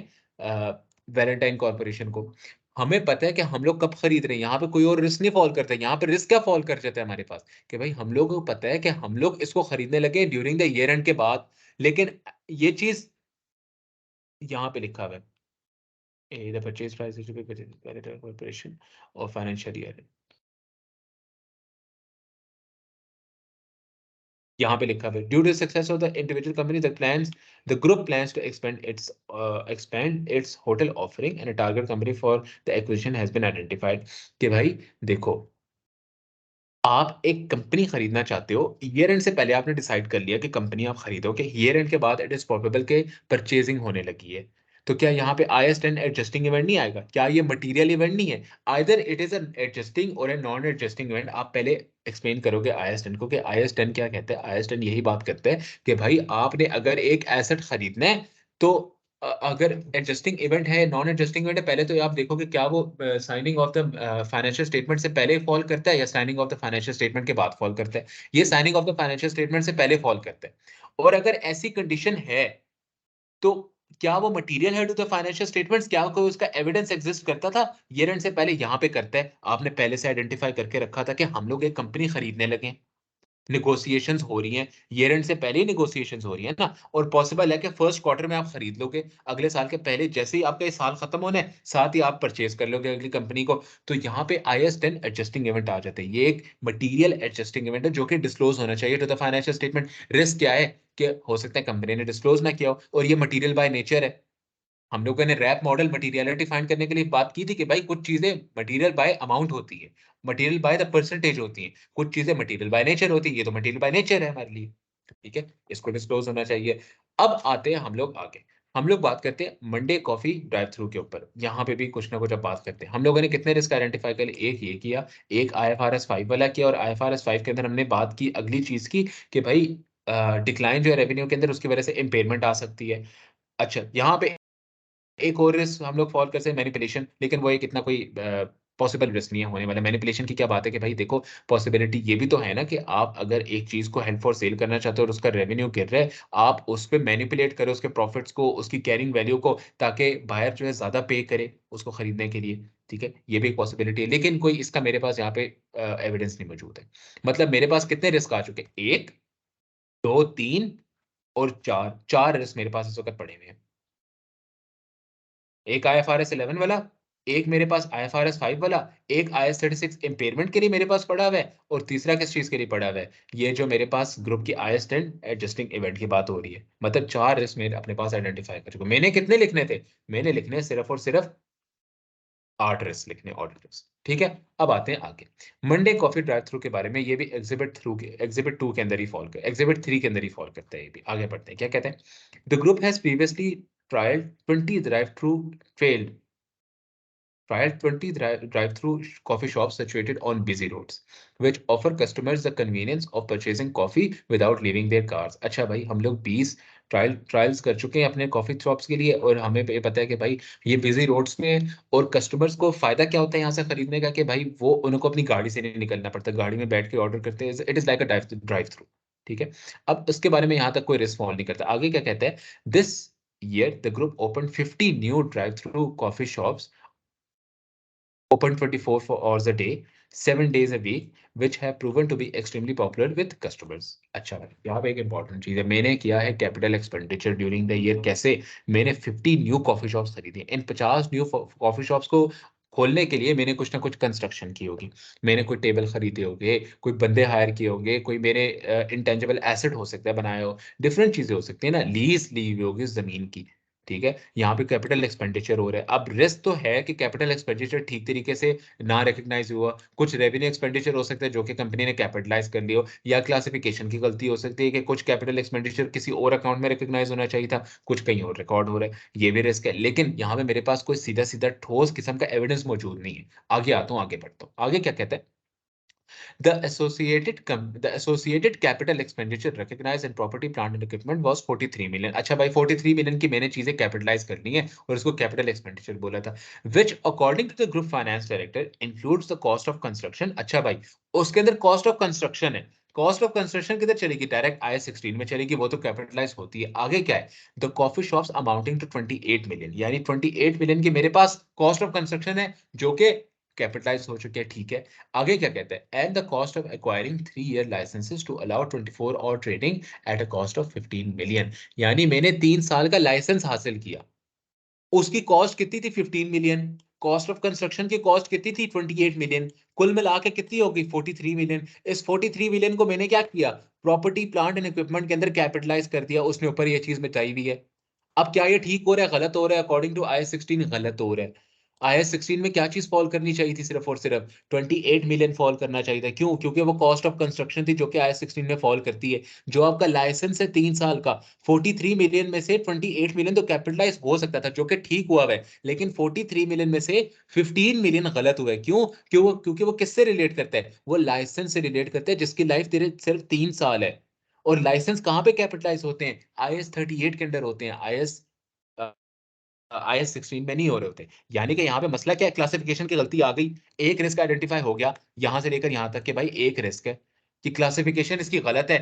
वैलेंटाइन कॉर्पोरेशन को। हमें पता है कि हम लोग कब खरीद रहे हैं, यहाँ पे कोई और रिस्क नहीं फॉल करता है, यहाँ पे रिस्क क्या फॉल कर जाता है हमारे पास, कि भाई हम लोगों को पता है कि हम लोग इसको खरीदने लगे ड्यूरिंग द ईयर एंड के बाद, लेकिन ये चीज यहाँ पे लिखा हुआ है, द परचेज प्राइस कॉर्पोरेशन और फाइनेंशियल ईयर, यहाँ पे लिखा है due to success of the individual company the group plans to expand its hotel offering and a target company for the acquisition has been identified. कि भाई देखो, आप एक कंपनी खरीदना चाहते हो, ईयर एंड से पहले आपने डिसाइड कर लिया कि कंपनी आप खरीदोगे, ईयर एंड के बाद इट इज पॉसिबल के परचेजिंग होने लगी है, तो क्या यहाँ पे IS 10 एडजस्टिंग इवेंट नहीं आएगा? क्या ये मटेरियल इवेंट नहीं है? Either it is an adjusting और ए नॉन एडजस्टिंग इवेंट। आप पहले एक्सप्लेन करोगे IS 10 को कि IS 10 क्या कहते हैं। IS 10 यही बात करते हैं कि भाई आपने अगर एक एसेट खरीदना है, तो अगर एडजस्टिंग इवेंट है, नॉन एडजस्टिंग इवेंट है, पहले तो आप देखोगे क्या वो signing off the financial statement से पहले फॉल करता है या signing off the financial statement के बाद फॉल करता है। ये signing off the financial statement से पहले फॉल करता है, और अगर ऐसी कंडीशन है, तो क्या वो मटेरियल है टू द फाइनेंशियल स्टेटमेंट्स? क्या कोई उसका एविडेंस एग्जिस्ट करता था ईयर एंड से पहले? यहाँ पे करता है, आपने पहले से आइडेंटिफाई करके रखा था कि हम लोग एक कंपनी खरीदने लगे, निगोशिएशंस हो रही हैं, ईयर एंड से पहले ही निगोशिएशंस हो रही है ना, और पॉसिबल है कि फर्स्ट क्वार्टर में आप खरीद लोगे, अगले साल के पहले, जैसे ही आपका ये साल खत्म होना है, साथ ही आप परचेज कर लोगे अगली कंपनी को। तो यहाँ पे IS 10 एडजस्टिंग इवेंट आ जाते हैं। ये एक मटेरियल एडजस्टिंग इवेंट है जो कि डिस्क्लोज होना चाहिए to the financial statement. Risk क्या है कि हो सकता है कंपनी ने डिस्क्लोज ना किया हो, और ये मटेरियल बाय नेचर है। हम लोगों ने रैप मॉडल मटेरियलिटी फाइंड करने के लिए बात की थी कि भाई कुछ चीजें मटेरियल बाय अमाउंट होती है, मटेरियल बाय द परसेंटेज होती है, कुछ चीजें मटेरियल बाय नेचर होती है, ये तो मटेरियल बाय नेचर है हमारे लिए, ठीक है। इसको डिस्क्लोज होना चाहिए। अब आते हैं हम लोग आगे, हम लोग बात करते हैं मंडे कॉफी ड्राइव थ्रू के ऊपर। यहाँ पे भी कुछ ना कुछ अब बात करते हैं। हम लोगों ने कितने रिस्क आइडेंटिफाई कर लिए? एक ये किया, एक IFRS 5 वाला किया, और IFRS 5 के अंदर हमने बात की अगली चीज की कि भाई डिक्लाइन जो है रेवेन्यू के अंदर, उसकी वजह से इम्पेयरमेंट आ सकती है। अच्छा, यहाँ पे एक और रिस्क हम लोग फॉल करते हैं, मैनिपुलेशन, लेकिन वो एक इतना कोई पॉसिबल रिस्क नहीं है होने वाला। मैनिपुलेशन की क्या बात है कि भाई देखो, पॉसिबिलिटी ये भी तो है ना कि आप अगर एक चीज को हेल्ड फॉर सेल करना चाहते हो और उसका रेवेन्यू गिर रहा है, आप उस पे मैनिपुलेट करो उसके प्रॉफिट्स को, उसकी कैरिंग वैल्यू को, ताकि बायर जो है ज्यादा पे करे उसको खरीदने के लिए, ठीक है। ये भी एक पॉसिबिलिटी है, लेकिन कोई इसका मेरे पास यहाँ पे एविडेंस नहीं मौजूद है। मतलब मेरे पास कितने रिस्क आ चुके हैं? एक, दो, तीन और चार, चार रिस्क मेरे पास इस वक्त पड़े हुए हैं। एक IFRS 11 वाला, एक मेरे पास IFRS 5 वाला, एक IAS 36 इम्पेयरमेंट के लिए मेरे पास पड़ा हुआ है, और तीसरा किस चीज के लिए पड़ा हुआ है? ये जो मेरे पास ग्रुप की IAS 10 एडजस्टिंग इवेंट की बात हो रही है। मतलब चार रिस्क मैंने अपने पास आइडेंटिफाई कर चुका हूं। मैंने कितने लिखने थे? मैंने लिखने हैं सिर्फ और सिर्फ 8 रिस्क लिखने, ऑडिट रिस्क, ठीक है। अब आते हैं आगे, मंडे कॉफी ड्राइव थ्रू के बारे में। ये भी एग्जिबिट 2 के अंदर ही फॉल कर, एग्जिबिट 3 के अंदर ही फॉल करता है। ये भी आगे बढ़ते हैं, क्या कहते हैं? The group has previously trialed 20 drive-through failed tried 20 drive-through coffee shops situated on busy roads, which offer customers the convenience of purchasing coffee without leaving their cars. अच्छा भाई, हम लोग 20 ट्रायल्स कर चुके हैं अपने कॉफी शॉप्स के लिए, और हमें ये पता है कि भाई ये बिजी रोड्स में, और कस्टमर्स को फायदा क्या होता है यहाँ से खरीदने का, कि भाई वो उनको अपनी गाड़ी से नहीं निकलना पड़ता, गाड़ी में बैठ के ऑर्डर करते हैं। It is like a drive through, ठीक है। अब उसके बारे में यहाँ तक कोई रिस्क फॉल नहीं करता। आगे क्या कहते हैं? This year the group opened 50 new drive-through coffee shops open 24 hours a day, 7 days a week, which have proven to be extremely popular with customers. अच्छा भाई, यहाँ पे एक इंपॉर्टेंट चीज है, मैंने किया है capital expenditure during the year. कैसे? मैंने 50 न्यू कॉफी शॉप्स खरीदी। इन 50 न्यू कॉफी शॉप्स को खोलने के लिए मैंने कुछ ना कुछ कंस्ट्रक्शन की होगी। मैंने कोई टेबल खरीदे होंगे, कोई बंदे हायर किए होंगे, कोई मेरे इंटेंजिबल एसेट हो सकता है बनाया हो, डिफरेंट चीज़ें हो सकती है ना, लीज़ ली हुई होगी ज़मीन की, ठीक है? यहाँ पे कैपिटल एक्सपेंडिचर हो रहा है। अब रिस्क तो है कि कैपिटल एक्सपेंडिचर ठीक तरीके से ना रिकॉग्नाइज़ हुआ, कुछ रेवेन्यू एक्सपेंडिचर हो सकता है जो कि कंपनी ने कैपिटलाइज़ कर लिया हो, या क्लासिफिकेशन की गलती हो सकती है कि कुछ कैपिटल एक्सपेंडिचर किसी और अकाउंट में रिकॉग्नाइज़ होना चाहिए था, कुछ कहीं और रिकॉर्ड हो रहा है। ये भी रिस्क है। लेकिन यहाँ पे मेरे पास कोई सीधा-सीधा ठोस किस्म का एविडेंस मौजूद नहीं है। आगे आता हूँ, आगे बढ़ता हूँ। आगे क्या कहता है? The associated capital expenditure recognized in property, plant and equipment was 43 million. अच्छा भाई 43 मिलियन की मैंने चीजें कैपिटलाइज करनी है और इसको कैपिटल एक्सपेंडिचर बोला था, which according to the group finance director includes the cost of construction. अच्छा भाई, उसके अंदर कॉस्ट ऑफ कंस्ट्रक्शन है। कॉस्ट ऑफ कंस्ट्रक्शन किधर चलेगी? डायरेक्ट आई 16 में चलेगी, वो तो कैपिटलाइज होती है। आगे क्या है? The coffee shops amounting to 28 million, यानी 28 मिलियन की मेरे पास कॉस्ट ऑफ कंस्ट्रक्शन है जो कि कैपिटलाइज हो चुके हैं, ठीक है। आगे क्या कहते हैं? And the cost of acquiring 3 year licences to allow 24 hour trading at a cost of 15 million, यानी मैंने 3 साल का लाइसेंस हासिल किया, उसकी कॉस्ट कितनी थी? 15 मिलियन। कॉस्ट ऑफ कंस्ट्रक्शन की कॉस्ट कितनी थी? 28 मिलियन। कुल मिला के कितनी होगी? 43 मिलियन। इस 43 मिलियन को मैंने क्या किया? प्रॉपर्टी, प्लांट एंड इक्विपमेंट के अंदर कैपिटलाइज कर दिया। उसने ऊपर ये चीज बताई हुई है। अब क्या ये ठीक हो रहा है, गलत हो रहा है? अकॉर्डिंग टू आई 16 गलत हो रहा है। आई 16 में क्या चीज फॉल करनी चाहिए थी? सिर्फ और सिर्फ 28 मिलियन फॉल करना चाहिए था। क्यों? क्योंकि वो कॉस्ट ऑफ कंस्ट्रक्शन थी जो कि आई 16 में फॉल करती है। जो आपका लाइसेंस है 3 साल का, 43 मिलियन में से 28 मिलियन तो कैपिटलाइज हो सकता था, जो कि ठीक हुआ है। लेकिन 43 मिलियन में से 15 मिलियन गलत हुआ है। क्यों? क्योंकि वो किससे रिलेट करता है? वो लाइसेंस से रिलेट करता है जिसकी लाइफ तेरे सिर्फ 3 साल है। और लाइसेंस कहाँ पे कैपिटलाइज होते हैं? आईएस 38 के अंदर होते हैं। आईएस आईएस 16 में नहीं हो रहे होते। यानी कि यहाँ पे मसला क्या है? क्लासिफिकेशन की गलती आ गई। एक रिस्क आइडेंटिफाई हो गया यहां से लेकर यहां तक कि भाई एक रिस्क है कि क्लासिफिकेशन इसकी गलत है।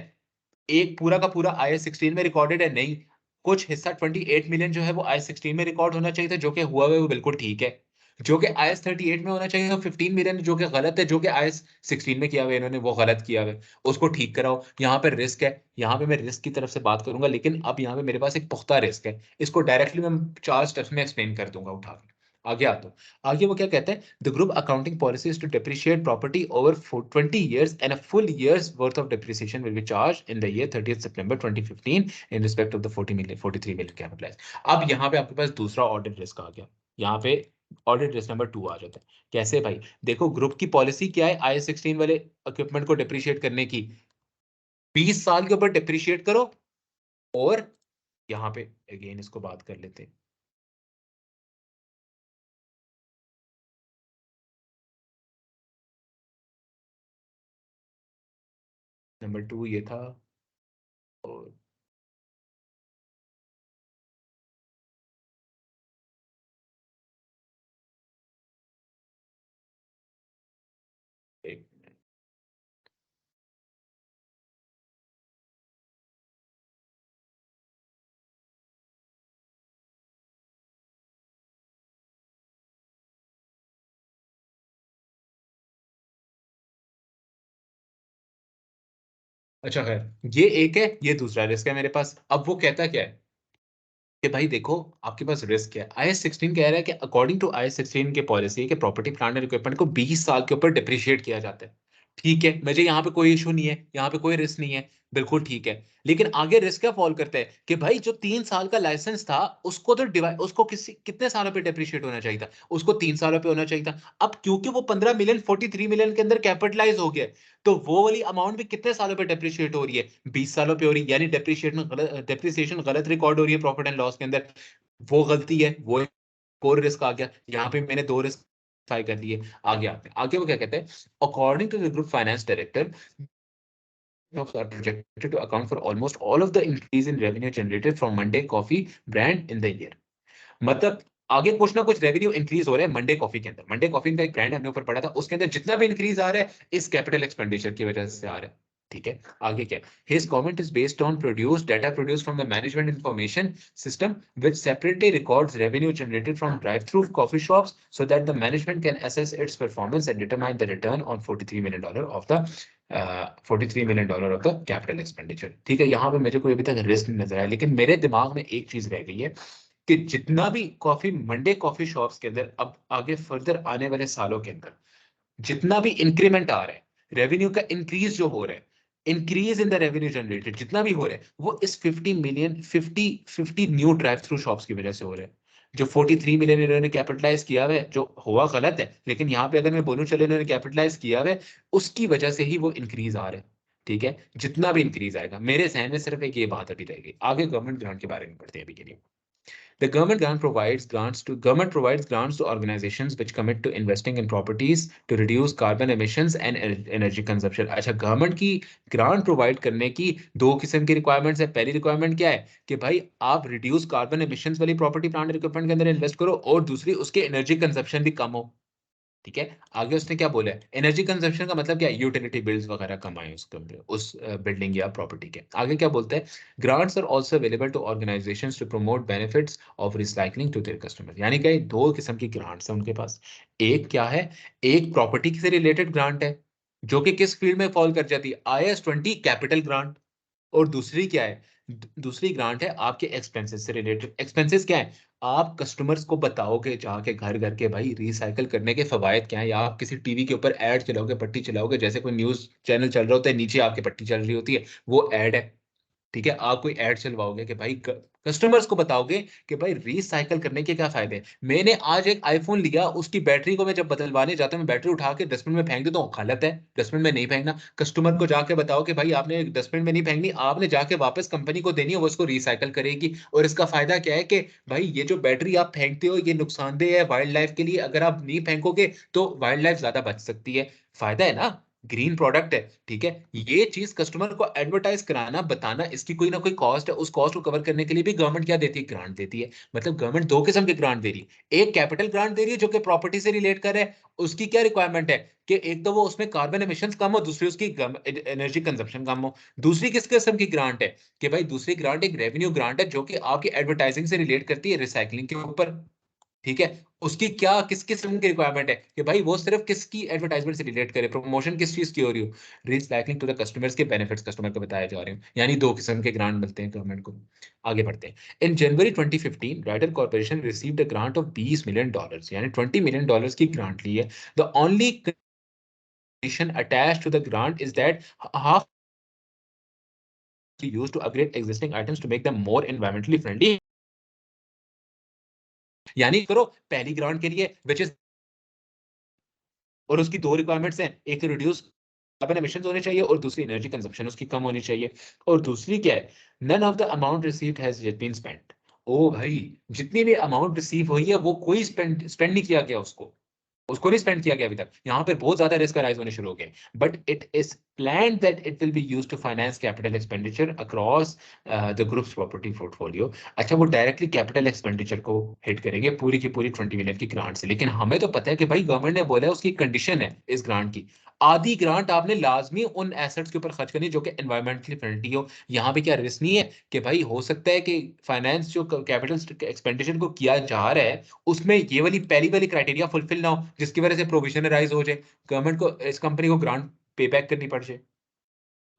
एक पूरा का पूरा आईएस 16 में रिकॉर्डेड है नहीं, कुछ हिस्सा 28 मिलियन जो है वो आईएस 16 में रिकॉर्ड होना चाहिए था, जो कि हुआ है वो बिल्कुल ठीक है। जो कि आईएस 38 में होना चाहिए था 15 मिलियन, जो कि गलत है, जो कि आईएस 16 में किया हुआ है इन्होंने, वो गलत किया हुआ है। उसको ठीक कराओ। यहाँ पे रिस्क है, यहाँ पे मैं रिस्क की तरफ से बात करूंगा, लेकिन अब यहाँ पे मेरे पास एक पुख्ता रिस्क है। इसको डायरेक्टली मैं 4 स्टेप्स में एक्सप्लेन कर दूंगा उठा के। आगे आता हूँ। आगे वो क्या कहते हैं? The group accounting policy is to depreciate property over 20 years and a full year's worth of depreciation will be charged in the year 30th September 2015 in respect of the 43 million capitalized. अब यहाँ पे आपके पास दूसरा audit risk आ गया। यहाँ पे audit risk number 2 आ जाता है। कैसे भाई? देखो ग्रुप की पॉलिसी क्या है आई 16 वाले इक्विपमेंट को डिप्रिशिएट करने की? 20 साल के ऊपर डिप्रिशिएट करो। और यहाँ पे अगेन इसको बात कर लेते हैं। नंबर 2 ये था। और एक अच्छा खैर, ये एक है, ये दूसरा रिस्क है मेरे पास। अब वो कहता क्या है कि भाई देखो, आपके पास रिस्क है। आईएस 16 कह रहा है कि अकॉर्डिंग टू आईएस 16 की पॉलिसी है कि प्रॉपर्टी, प्लांट एंड इक्विपमेंट को 20 साल के ऊपर डिप्रिशिएट किया जाता है। ठीक है, मुझे यहाँ पे कोई इशू नहीं है, यहाँ पे कोई रिस्क नहीं है, बिल्कुल ठीक है। लेकिन आगे रिस्क क्या फॉल करता है कि भाई जो 3 साल का लाइसेंस था, उसको तो डिवाइड, उसको कितने सालों पे डिप्रिशिएट होना चाहिए था? उसको 3 सालों पे होना चाहिए था। अब क्योंकि वो 15 मिलियन 43 मिलियन के अंदर कैपिटलाइज हो गया, तो वो वाली अमाउंट भी कितने सालों पे डेप्रिशिएट हो रही है? 20 सालों पे हो रही है। यानी डेप्रिसिएशन गलत रिकॉर्ड हो रही है प्रॉफिट एंड लॉस के अंदर। वो गलती है, वो एक और रिस्क आ गया। यहाँ पे मैंने 2 रिस्क ट्राई कर लिए। आगे आते हैं, आगे वो क्या कहते हैं? According to the group finance director are projected to account for almost all of the increase in revenue generated from Monday Coffee brand in the year. मतलब आगे कुछ ना कुछ रेवेन्यू इंक्रीज हो रहा है मंडे कॉफी के अंदर। मंडे कॉफी का एक ब्रांड हमने ऊपर पढ़ा था, उसके अंदर जितना भी इंक्रीज आ रहा है इस कैपिटल एक्सपेंडिचर की वजह से आ रहा है। ठीक है, आगे क्या? His comment is based on produced data produced from the management information system, which separately records revenue generated from drive-through coffee shops so that the management can assess its performance and determine the return on $43 million of the $43 million of the capital expenditure. ठीक है, यहाँ पे मुझे कोई अभी तक risk नहीं नजर आया, लेकिन मेरे दिमाग में एक चीज रह गई है कि जितना भी कॉफी मंडे कॉफी शॉप्स के अंदर अब आगे फर्दर आने वाले सालों के अंदर जितना भी इंक्रीमेंट आ रहा है, रेवेन्यू का इंक्रीज जो हो रहा है, increase in the revenue generated जितना भी हो रहा है, वो इस 50 न्यू ड्राइव थ्रू शॉप्स की वजह से हो रहा है। जो 43 मिलियन इन्होंने कैपिटलाइज किया हुआ है, जो हुआ गलत है, लेकिन यहाँ पे अगर मैं बोलूं चलो इन्होंने कैपिटलाइज किया हुआ है, उसकी वजह से ही वो इंक्रीज आ रहा है। ठीक है, जितना भी इंक्रीज आएगा, मेरे जहन में सिर्फ एक ये बात अभी रहेगी। आगे गवर्नमेंट ग्रांट के बारे में पढ़ते हैं अभी के लिए। The government provides grants to organizations which commit to investing in properties to reduce carbon emissions and energy consumption. अच्छा, गवर्नमेंट की ग्रांट प्रोवाइड करने की दो किस्म की रिक्वायरमेंट्स है। पहली रिक्वायरमेंट क्या है कि भाई आप रिड्यूस कार्बन एमिशंस वाली प्रॉपर्टी प्लांट इक्विपमेंट के अंदर इन्वेस्ट करो, और दूसरी उसके एनर्जी कंजप्शन भी कम हो। ठीक है, आगे उसने क्या बोला है, एनर्जी कंजप्शन का मतलब क्या है, यूटिलिटी बिल्स वगैरह कम आए उसके अंदर, उस बिल्डिंग या प्रॉपर्टी के। आगे क्या बोलते हैं, grants are also available to organisations to promote benefits of recycling to their customers. यानी कि दो किस्म की ग्रांट्स हैं उनके पास। एक क्या है, एक प्रॉपर्टी से रिलेटेड ग्रांट है, जो कि किस फील्ड में फॉल कर जाती है, IS 20 कैपिटल ग्रांट। और दूसरी क्या है, दूसरी ग्रांट है आपके एक्सपेंसेस से रिलेटेड। एक्सपेंसेस क्या है, आप कस्टमर्स को बताओगे जाके घर घर के भाई रिसाइकल करने के फवायद क्या है, या आप किसी टीवी के ऊपर ऐड चलाओगे, पट्टी चलाओगे, जैसे कोई न्यूज चैनल चल रहा होता है, नीचे आपकी पट्टी चल रही होती है, वो ऐड है। ठीक है, आप कोई ऐड चलवाओगे कि भाई कस्टमर्स को बताओगे कि भाई रिसाइकल करने के क्या फायदे हैं। मैंने आज एक आईफोन लिया, उसकी बैटरी को मैं जब बदलवाने जाता हूँ, मैं बैटरी उठा के डस्टबिन में फेंक देता हूँ, गलत है, डस्टबिन में नहीं फेंकना। कस्टमर को जाके बताओ कि भाई आपने डस्टबिन में नहीं फेंकनी, आपने जाके वापस कंपनी को देनी है, वो उसको रिसाइकल करेगी। और इसका फायदा क्या है कि भाई ये जो बैटरी आप फेंकते हो, ये नुकसानदेह है वाइल्ड लाइफ के लिए, अगर आप नहीं फेंकोगे तो वाइल्ड लाइफ ज्यादा बच सकती है। फायदा है ना, ग्रीन प्रोडक्ट है। ठीक है, ये चीज कस्टमर को एडवर्टाइज कराना, बताना, इसकी कोई ना कोई कॉस्ट है, उस कॉस्ट को कवर करने के लिए भी गवर्नमेंट क्या देती है, ग्रांट देती है। मतलब गवर्नमेंट दो किस्म के ग्रांट दे रही है, एक कैपिटल ग्रांट दे रही है जो कि प्रॉपर्टी से रिलेट कर है। उसकी क्या रिक्वायरमेंट है कि एक तो वो उसमें कार्बन एमिशन कम हो, दूसरी उसकी एनर्जी कंजप्शन कम हो। दूसरी किस किस्म की ग्रांट है कि भाई दूसरी ग्रांट एक रेवेन्यू ग्रांट है, जो कि आपकी एडवर्टाइजिंग से रिलेट करती है, रिसाइकलिंग के ऊपर। ठीक है, उसकी क्या किस किस्म की रिक्वायरमेंट है कि भाई वो सिर्फ किसकी एडवर्टाइजमेंट से रिलेट करे, प्रमोशन किस चीज की हो रही हो, रिसाइकलिंग टू द कस्टमर्स के बेनिफिट्स कस्टमर को बताए जा रहे हैं। यानी दो किस्म के ग्रांट मिलते हैं गवर्नमेंट को। आगे बढ़ते हैं। In January 2015 Rider corporation received a grant of $20 million, यानी $20 मिलियन की ग्रांट ली है। The only condition attached to the grant is that half used to upgrade existing items to make them more environmentally friendly। यानी करो पहली grant के लिए which is, और उसकी दो रिक्वायरमेंट्स हैं, एक रिड्यूस कार्बन एमिशंस होने चाहिए और दूसरी एनर्जी कंजप्शन उसकी कम होनी चाहिए। और दूसरी क्या है, none of the amount received has yet been spent. ओ भाई, जितनी भी अमाउंट रिसीव हुई है वो कोई स्पेंड नहीं किया गया, उसको नहीं स्पेंड किया गया अभी तक। यहाँ पे बहुत ज्यादा रिस्क अराइज होने शुरू हो गए। But it is planned that it will be used to finance capital expenditure across the group's property portfolio. अच्छा, वो डायरेक्टली कैपिटल एक्सपेंडिचर को हिट करेंगे पूरी की पूरी 20 मिलियन की ग्रांट से। लेकिन हमें तो पता है कि भाई गवर्नमेंट ने बोला है, उसकी कंडीशन है इस ग्रांट की, आधी ग्रांट आपने लाजमी उन एसेट्स के ऊपर खर्च करनी जो कि एनवायरमेंटली फ्रेंडली हो। यहाँ पे क्या रिस्क नहीं है कि भाई हो सकता है कि फाइनेंस जो कैपिटल एक्सपेंडिचर को किया जा रहा है, उसमें ये वाली पहली वाली क्राइटेरिया फुलफिल ना हो, जिसकी वजह से प्रोविजन राइज हो जाए, गवर्नमेंट को इस कंपनी को ग्रांट पे बैक करनी पड़ जाए।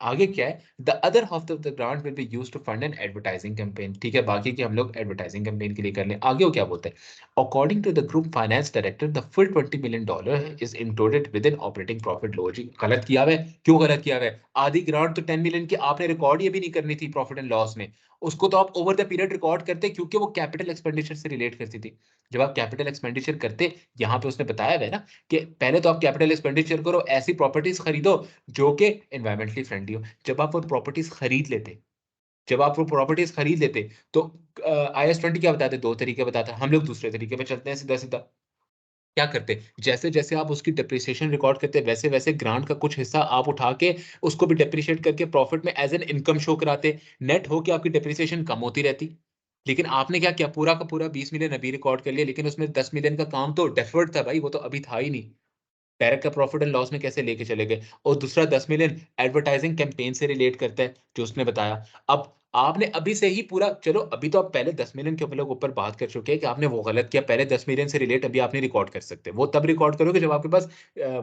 आगे क्या है, the other half of the grant will be used to fund an advertising campaign. ठीक है, बाकी की हम लोग एडवर्टाइजिंग कैंपेन के लिए कर लें। आगे वो क्या बोलते हैं, according to the group finance director the full $20 million is included within operating profit. लो जी, गलत किया हुआ है। क्यों गलत किया हुआ है, आधी ग्रांट तो 10 मिलियन की आपने रिकॉर्ड ये भी नहीं करनी थी प्रॉफिट एंड लॉस में, उसको तो आप ओवर द पीरियड रिकॉर्ड करते, क्योंकि वो कैपिटल एक्सपेंडिचर से रिलेट करती थी। जब आप कैपिटल एक्सपेंडिचर करते, यहाँ पे उसने बताया हुआ है ना कि पहले तो आप कैपिटल एक्सपेंडिचर करो, ऐसी प्रॉपर्टीज खरीदो जो कि एनवायरमेंटली फ्रेंडली हो। जब आप वो प्रॉपर्टीज खरीद लेते तो IS 20 क्या बताते, दो तरीके बताते, हम लोग दूसरे तरीके पे चलते हैं, सीधा सीधा क्या करते, जैसे जैसे आप उसकी डिप्रिसिएशन रिकॉर्ड करते, वैसे वैसे ग्रांट का कुछ हिस्सा आप उठा के उसको भी डिप्रिशिएट करके प्रॉफिट में एज एन इनकम शो कराते, नेट हो के आपकी डिप्रिसिएशन कम होती रहती। लेकिन आपने क्या किया, पूरा का पूरा 20 मिलियन अभी रिकॉर्ड कर लिया, लेकिन उसमें 10 मिलियन का काम तो डेफर्ड था भाई, वो तो अभी था ही नहीं। डायरेक्ट का प्रॉफिट एंड लॉस में कैसे लेके चले गए। और दूसरा 10 मिलियन एडवर्टाइजिंग कैंपेन से रिलेट करता है, जो उसने बताया। अब आपने अभी से ही पूरा, चलो अभी तो आप पहले 10 मिलियन के हम लोग ऊपर बात कर चुके हैं कि आपने वो गलत किया, पहले 10 मिलियन से रिलेट अभी आप नहीं रिकॉर्ड कर सकते। वो तब रिकॉर्ड करोगे जब आपके पास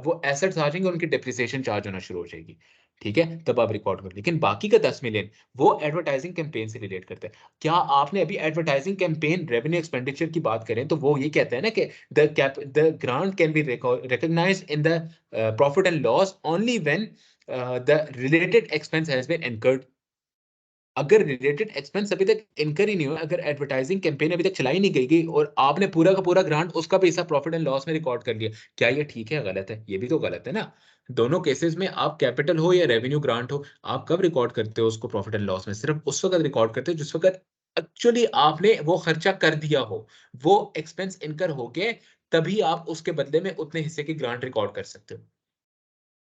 वो एसेट्स आ जाएंगे, उनकी डेप्रिसिएशन चार्ज होना शुरू हो जाएगी, ठीक है, तब आप रिकॉर्ड करो। लेकिन बाकी का 10 मिलियन वो एडवर्टाइजिंग कैंपेन से रिलेट करते हैं। क्या आपने अभी एडवर्टाइजिंग कैंपेन रेवेन्यू एक्सपेंडिचर की बात करें तो वो ये कहते हैं ना कि the grant can be recognised in the profit and loss only when the related expense has been incurred. अगर रिलेटेड एक्सपेंस अभी तक इनकर ही नहीं हुआ, अगर एडवर्टाइजिंग कैंपेन अभी तक चलाई नहीं गई और आपने पूरा का पूरा ग्रांट उसका पैसा प्रॉफिट एंड लॉस में रिकॉर्ड कर लिया, क्या ये ठीक है गलत है? ये भी तो गलत है ना। दोनों केसेस में आप कैपिटल हो या रेवेन्यू ग्रांट हो, आप कब रिकॉर्ड करते हो उसको प्रॉफिट एंड लॉस में? सिर्फ उस वक्त रिकॉर्ड करते हो जिस वक्त एक्चुअली आपने वो खर्चा कर दिया हो, वो एक्सपेंस इनकर हो गए, तभी आप उसके बदले में उतने हिस्से की ग्रांट रिकॉर्ड कर सकते हो।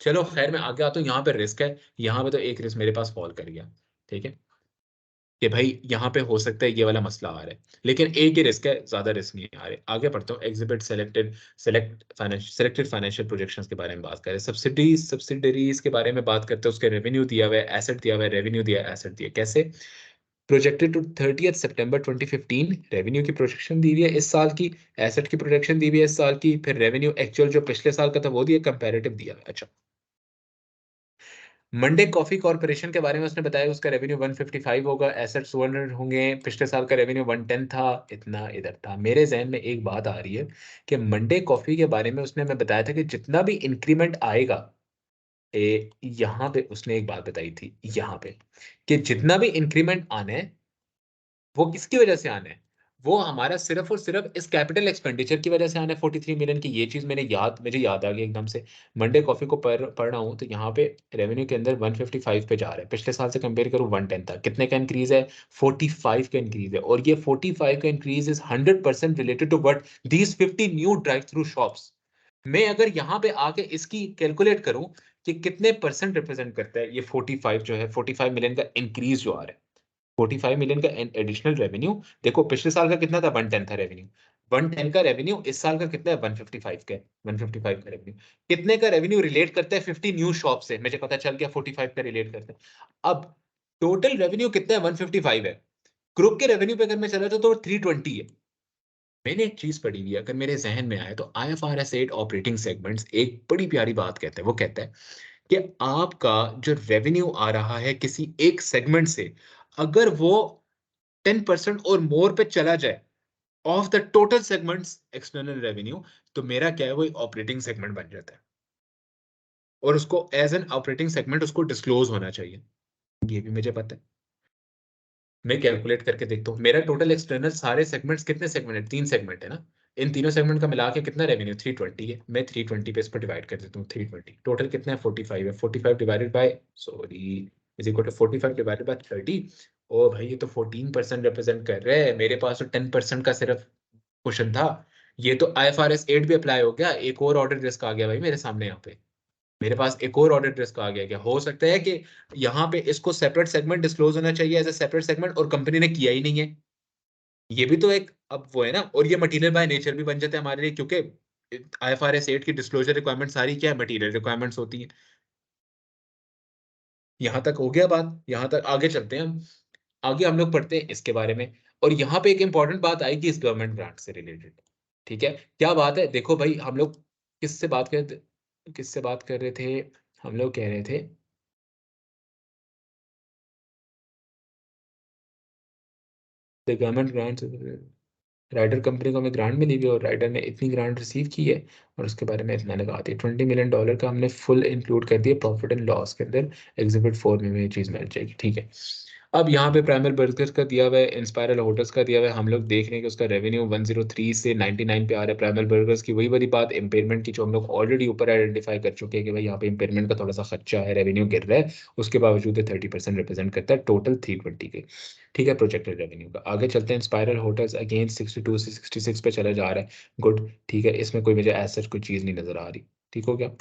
चलो खैर, मैं आगे आता हूँ। यहाँ पे रिस्क है, यहाँ पे तो एक रिस्क मेरे पास फॉल कर गया, ठीक है, कि भाई यहाँ पे हो सकता है ये वाला मसला आ रहा है, लेकिन एक ही रिस्क है, ज्यादा रिस्क नहीं आ रहे। आगे बढ़ता हूँ। एग्जिबिट सेलेक्टेड फाइनेंशियल प्रोजेक्शंस के बारे में बात करें। सब्सिडरीज के बारे में बात करते हैं। उसके रेवेन्यू दिया हुआ है, एसेट दिया हुआ है, रेवेन्यू दिया है, एसेट दिया है। कैसे? प्रोजेक्टेड टू 30 सितंबर 2015 रेवेन्यू की प्रोजेक्शन दी हुई है इस साल की, एसेट की प्रोजेक्शन दी हुई है इस साल की, फिर रेवेन्यू एक्चुअल जो पिछले साल का था वो दिया, कंपैरेटिव दिया है। अच्छा, मंडे कॉफी कॉर्पोरेशन के बारे में उसने बताया उसका रेवेन्यू 155 होगा, एसेट्स 200 होंगे, पिछले साल का रेवेन्यू 110 था। इतना इधर था। मेरे जहन में एक बात आ रही है कि मंडे कॉफी के बारे में उसने हमें बताया था कि जितना भी इंक्रीमेंट आएगा, यहाँ पे उसने एक बात बताई थी, यहाँ पे, कि जितना भी इंक्रीमेंट आना है वो किसकी वजह से आना है? वो हमारा सिर्फ और सिर्फ इस कैपिटल एक्सपेंडिचर की वजह से आना है 43 मिलियन की। ये चीज मुझे याद आ गई एकदम से। मंडे कॉफी को पढ़ रहा हूँ तो यहाँ पे रेवेन्यू के अंदर 155 पे जा रहा है, पिछले साल से कंपेयर करूँ 110 था। कितने का इंक्रीज है? 45 का इंक्रीज है। और ये 45 का increase is 100% related to what? These 50 new drive through shops. मैं अगर यहाँ पे आके इसकी कैलकुलेट करूं कि कितने परसेंट रिप्रेजेंट करता है ये 45 जो है, 45 मिलियन का इंक्रीज जो आ रहा है, 45 मिलियन का एडिशनल रेवेन्यू। देखो पिछले साल का कितना था? 110 था रेवेन्यू। 110 का रेवेन्यू इस साल का कितना है? 155 का। 155 का रेवेन्यू कितने का रेवेन्यू रिलेट करता है? 50 न्यू शॉप से मुझे पता चल गया 45 का रिलेट करता है। अब टोटल रेवेन्यू कितना है? 155 है। ग्रुप के रेवेन्यू पे अगर मैं चला जाऊं तो 320 है। मैंने एक चीज पढ़ी हुई है, अगर मेरे जहन में आए तो IFRS 8 ऑपरेटिंग सेगमेंट्स एक बड़ी प्यारी बात कहते हैं। वो कहता है कि आपका जो रेवेन्यू आ रहा है किसी एक सेगमेंट से, अगर वो 10% और मोर पे चला जाए of the total segments external revenue, तो मेरा क्या है, वो ऑपरेटिंग सेगमेंट बन जाता है और उसको एज एन ऑपरेटिंग सेगमेंट उसको डिस्क्लोज होना चाहिए। ये भी मुझे पता है। मैं कैलकुलेट करके देखता हूँ मेरा टोटल एक्सटर्नल सारे सेगमेंट्स, कितने सेगमेंट है? 3 सेगमेंट है ना। इन तीनों सेगमेंट का मिला के कितना रेवेन्यू? 320 है। मैं 320 पे इस पर डिवाइड कर देता हूँ। 320 टोटल कितना है? 45 है। 45 divided by, sorry, is equal to 45 divided by 30। ओ भाई, ये तो 14% रिप्रेजेंट कर रहे हैं। मेरे पास तो 10% का सिर्फ क्वेश्चन था। ये तो IFRS 8 भी अप्लाई हो गया। एक और ऑडिट रिस्क आ गया भाई मेरे सामने। यहाँ पे मेरे पास एक और ऑडिट रिस्क आ गया। क्या हो सकता है कि यहाँ पे इसको सेपरेट सेगमेंट डिस्क्लोज होना चाहिए एज ए सेपरेट सेगमेंट, और कंपनी ने किया ही नहीं है। ये भी तो एक अब वो है ना। और ये मटेरियल बाय नेचर भी बन जाता है हमारे लिए, क्योंकि IFRS 8 की डिस्क्लोजर रिक्वायरमेंट सारी क्या है? मटेरियल रिक्वायरमेंट्स होती है। यहाँ तक हो गया बात। यहाँ तक आगे चलते हैं हम। आगे हम लोग पढ़ते हैं इसके बारे में। और यहाँ पे एक इंपॉर्टेंट बात आएगी इस गवर्नमेंट ग्रांट से रिलेटेड। ठीक है, क्या बात है? देखो भाई, हम लोग किससे बात कर रहे थे? हम लोग कह रहे थे the government grant, Rider company को हमें ग्रांट मिली हुई है और राइडर ने इतनी ग्रांट रिसीव की है, और उसके बारे में इतना लगा दी। $20 मिलियन का हमने फुल इंक्लूड कर दिया प्रॉफिट एंड लॉस के अंदर। एग्जिबिट 4 में ये चीज़ मिल जाएगी, ठीक है। अब यहाँ पे प्राइमर बर्गर्स का दिया हुआ है, इंस्पायरल होटल्स का दिया हुआ है। हम लोग देख रहे हैं कि उसका रेवेन्यू 103 से 99 पे आ रहा है। प्राइमर बर्गर्स की वही वाली बात, इंपेयरमेंट की, जो हम लोग ऑलरेडी ऊपर आइडेंटिफाई कर चुके हैं कि भाई यहाँ पे इंपेयरमेंट का थोड़ा सा खर्चा है, रेवेन्यू गिर रहा है। उसके बावजूद 30% रिप्रेजेंट करता है टोटल 320 के, ठीक है, प्रोजेक्टेड रेवेन्यू का। आगे चलते हैं। स्पाइरल होटल्स अगेन 62 से 66 पे चला जा रहा है। गुड, ठीक है, इसमें कोई मुझे ऐसा कोई चीज़ नहीं नजर आ रही। ठीक हो गया।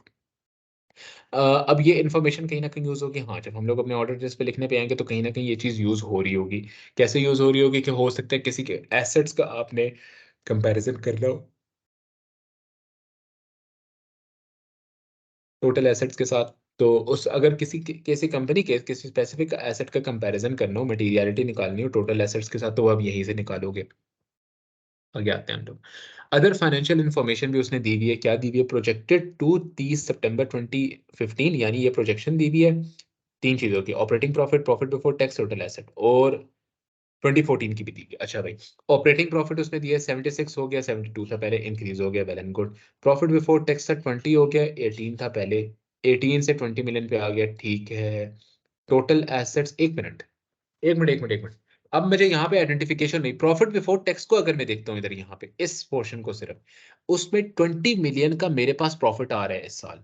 अब ये इन्फॉर्मेशन कहीं ना कहीं यूज होगी। हाँ, जब हम लोग अपने ऑर्डर लिस्ट पे लिखने पे आएंगे तो कहीं ना कहीं ये चीज़ यूज हो रही होगी। कैसे यूज हो रही होगी? कि हो सकता है किसी के एसेट्स का आपने कंपैरिजन कर लो टोटल एसेट्स के साथ, तो उस अगर किसी कंपनी के किसी स्पेसिफिक एसेट का कंपैरिजन करना हो, मटेरियलिटी निकालनी हो टोटल एसेट्स के साथ, तो अब यहीं से निकालोगे। आगे आते हैं हम लोग। अदर फाइनेंशियल इन्फॉर्मेशन भी उसने दी हुई है। क्या दी हुई है? प्रोजेक्टेड टू 30 सितंबर 2015, यानी ये प्रोजेक्शन दी हुई है तीन चीजों की, operating profit, profit before tax, total asset, और 2014 की भी दी हुई है। अच्छा भाई, ऑपरेटिंग प्रॉफिट उसने दिया 76 हो गया, 72 था पहले, इंक्रीज हो गया, well and good. Profit before tax था 20 हो गया, 18 था पहले, 18 से 20 मिलियन पे आ गया, ठीक है। टोटल एसेट्स, एक मिनट, अब मुझे यहाँ पे आइडेंटिफिकेशन नहीं, प्रॉफिट बिफोर टैक्स को अगर मैं देखता हूँ इधर यहाँ पे इस पोर्शन को सिर्फ, उसमें 20 मिलियन का मेरे पास प्रॉफिट आ रहा है इस साल,